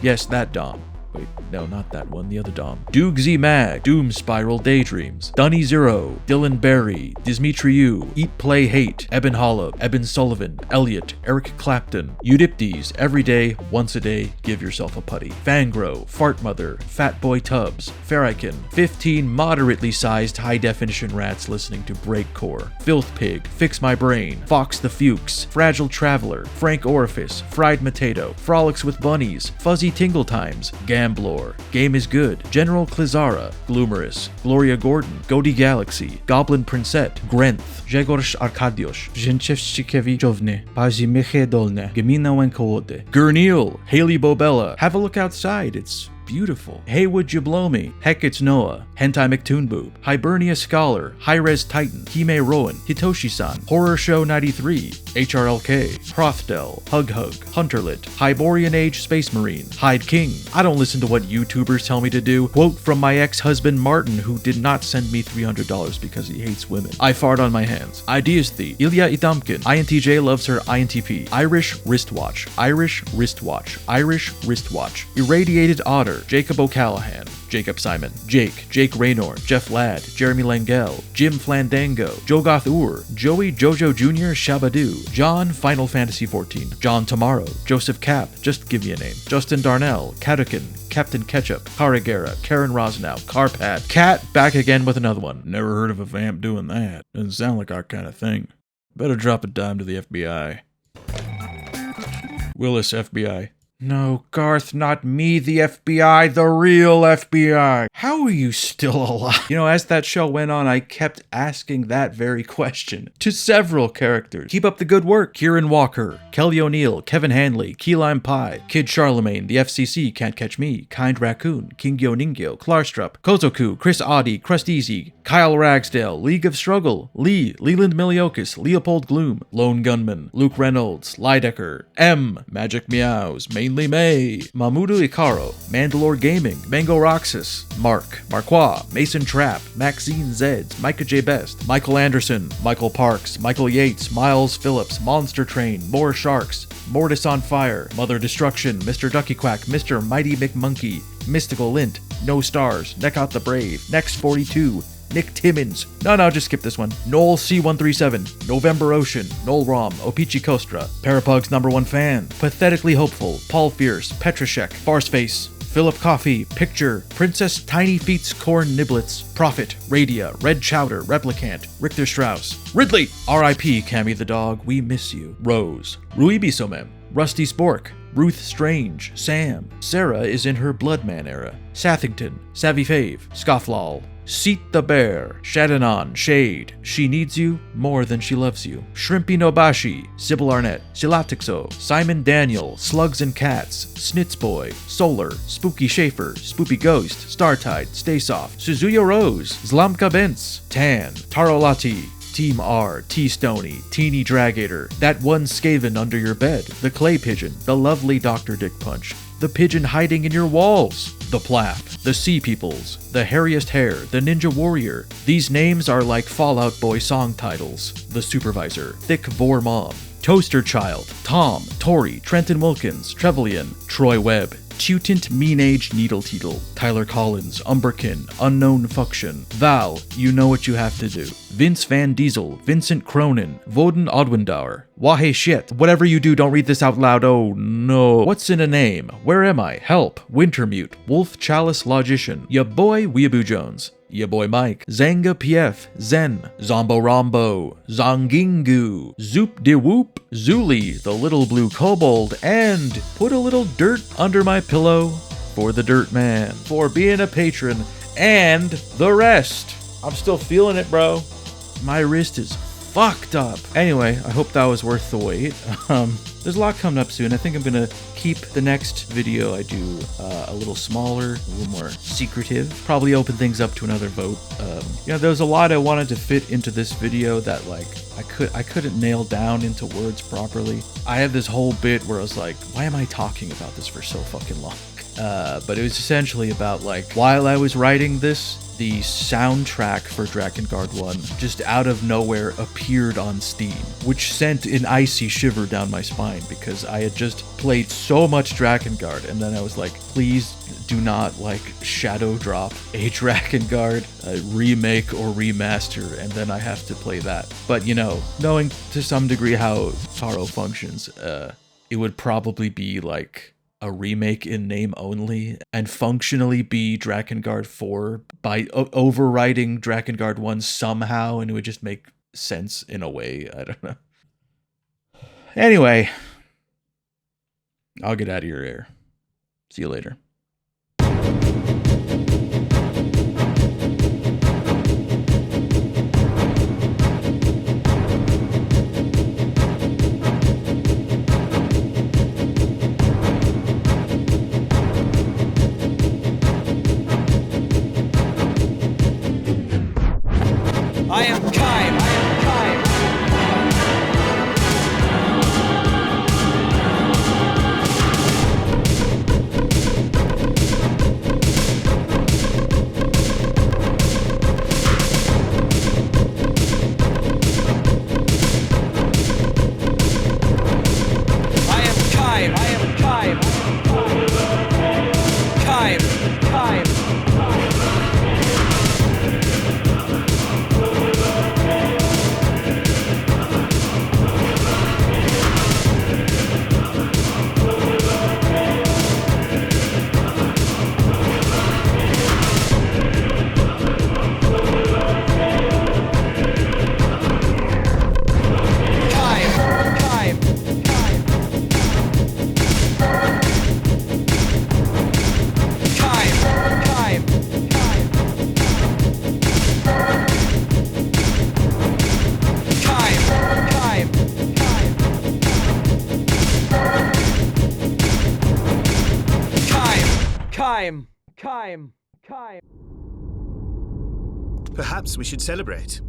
yes, that Dom. Wait, no, not that one, the other Dom. Doog Z Mag, Doom Spiral Daydreams, Dunny Zero, Dylan Berry, Dismitriu, Eat Play Hate, Eben Hollop, Eben Sullivan, Elliot, Eric Clapton, Eudiptes, Every Day, Once a Day, Give Yourself a Putty, Fangro, Fart Mother, Fat Boy Tubbs, Farrican, 15 moderately sized high definition rats listening to Breakcore, Filth Pig, Fix My Brain, Fox the Fuchs, Fragile Traveler, Frank Orifice, Fried Potato, Frolics with Bunnies, Fuzzy Tingle Times, Gamblor, Game is Good, General Klizara, Gloomerous, Gloria Gordon, Godi Galaxy, Goblin Princette, Grenth, Jegorz Arkadiusz, Brzęczewścikewi Jovne, Pazi Meche Dolne, Gemina Wenkołode, Gurneel, Haley Bobella, have a look outside, it's beautiful. Hey, would you blow me? Heck, it's Noah, Hentai McToonboob, Hibernia Scholar, High-Res Titan, Hime Rowan, Hitoshi-san, Horror Show 93, HRLK, Prothdell, Hug, Hunterlit, Hyborian Age Space Marine, Hyde King. I don't listen to what YouTubers tell me to do. Quote from my ex-husband Martin, who did not send me $300 because he hates women. I fart on my hands. Ideas Thee, Ilya Idamkin, INTJ loves her INTP, Irish Wristwatch, Irish Wristwatch, Irish Wristwatch, Irradiated Otter, Jacob O'Callahan, Jacob Simon, Jake Raynor, Jeff Ladd, Jeremy Langell, Jim Flandango, Jogoth Ur, Joey Jojo Jr. Shabadoo, John Final Fantasy XIV, John Tomorrow, Joseph Cap, just give me a name, Justin Darnell, Katakin, Captain Ketchup, Karagera, Karen Rosnow, Carpad, Cat, back again with another one. Never heard of a vamp doing that. Doesn't sound like our kind of thing. Better drop a dime to the FBI. Willis, FBI. No, Garth, not me, the FBI, the real FBI. How are you still alive? You know, as that show went on, I kept asking that very question to several characters. Keep up the good work. Kieran Walker, Kelly O'Neill, Kevin Hanley, Key Lime Pie, Kid Charlemagne, the FCC, Can't Catch Me, Kind Raccoon, Kingyo Ningyo, Klarstrup, Kozoku, Chris Audi, Crust Easy, Kyle Ragsdale, League of Struggle, Leland Miliokus, Leopold Gloom, Lone Gunman, Luke Reynolds, Lydecker, M, Magic Meows, Mainly May, Mamudu Ikaro, Mandalore Gaming, Mango Roxas, Marquois, Mason Trapp, Maxine Zeds, Micah J. Best, Michael Anderson, Michael Parks, Michael Yates, Miles Phillips, Monster Train, More Sharks, Mortis on Fire, Mother Destruction, Mr. Ducky Quack, Mr. Mighty McMonkey, Mystical Lint, No Stars, Neck Out the Brave, Next 42, Nick Timmons. No, just skip this one. Noel C137, November Ocean, Noel Rom, Opichi Kostra, Parapug's #1 fan, Pathetically Hopeful, Paul Fierce, Petrashek, Farsface, Philip Coffee, Picture, Princess Tiny Feet's Corn Niblets, Prophet, Radia, Red Chowder, Replicant, Richter Strauss, Ridley, R.I.P. Cammy the Dog, we miss you, Rose, Rui Bisomem, Rusty Spork, Ruth Strange, Sam, Sarah is in her Bloodman era, Sathington, Savvy Fave, Scofflol, Seat the Bear, Shadanon, Shade, She Needs You More Than She Loves You, Shrimpy Nobashi, Sybil Arnett, Silatixo, Simon Daniel, Slugs and Cats, Snitzboy, Solar, Spooky Schaefer, Spoopy Ghost, Startide, Stay Soft, Suzuya Rose, Zlamka Bentz, Tan, Tarolati, Team R, T-Stony, Teeny Dragator, That One Skaven Under Your Bed, The Clay Pigeon, The Lovely Dr. Dick Punch, The Pigeon Hiding in Your Walls, The Plap, The Sea Peoples, The Hairiest Hair, The Ninja Warrior. These names are like Fallout Boy song titles. The Supervisor, Thick Vor Mom, Toaster Child, Tom, Tori, Trenton Wilkins, Trevelyan, Troy Webb, Tutant Mean Age Needle Teedle, Tyler Collins, Umberkin, Unknown Function, Val, You Know What You Have to Do, Vince Van Diesel, Vincent Cronin, Voden Odwindauer, Wahe Shit, whatever you do, don't read this out loud, oh no. What's in a name? Where am I? Help, Wintermute, Wolf Chalice Logician, Ya Boy Weeaboo Jones, ya boy Mike, Zanga Pief, Zen, Zombo Rombo, Zongingu, Zoop de Whoop, Zuli, the little blue kobold, and put a little dirt under my pillow for the Dirt Man, for being a patron, and the rest. I'm still feeling it, bro. My wrist is fucked up. Anyway, I hope that was worth the wait. There's a lot coming up soon. I think I'm gonna keep the next video I do a little smaller, a little more secretive. Probably open things up to another vote. There was a lot I wanted to fit into this video that like I couldn't nail down into words properly. I have this whole bit where I was like, why am I talking about this for so fucking long? But it was essentially about like, while I was writing this, the soundtrack for Drakengard 1 just out of nowhere appeared on Steam, which sent an icy shiver down my spine because I had just played so much Drakengard, and then I was like, please do not like shadow drop a Drakengard remake or remaster, and then I have to play that. But you know, knowing to some degree how Taro functions, it would probably be like a remake in name only, and functionally be Drakengard 4 by overwriting Drakengard 1 somehow, and it would just make sense in a way. I don't know. Anyway, I'll get out of your ear. See you later. I am Kaim. Perhaps we should celebrate.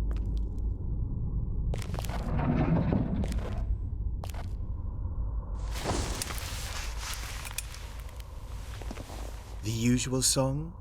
The usual song?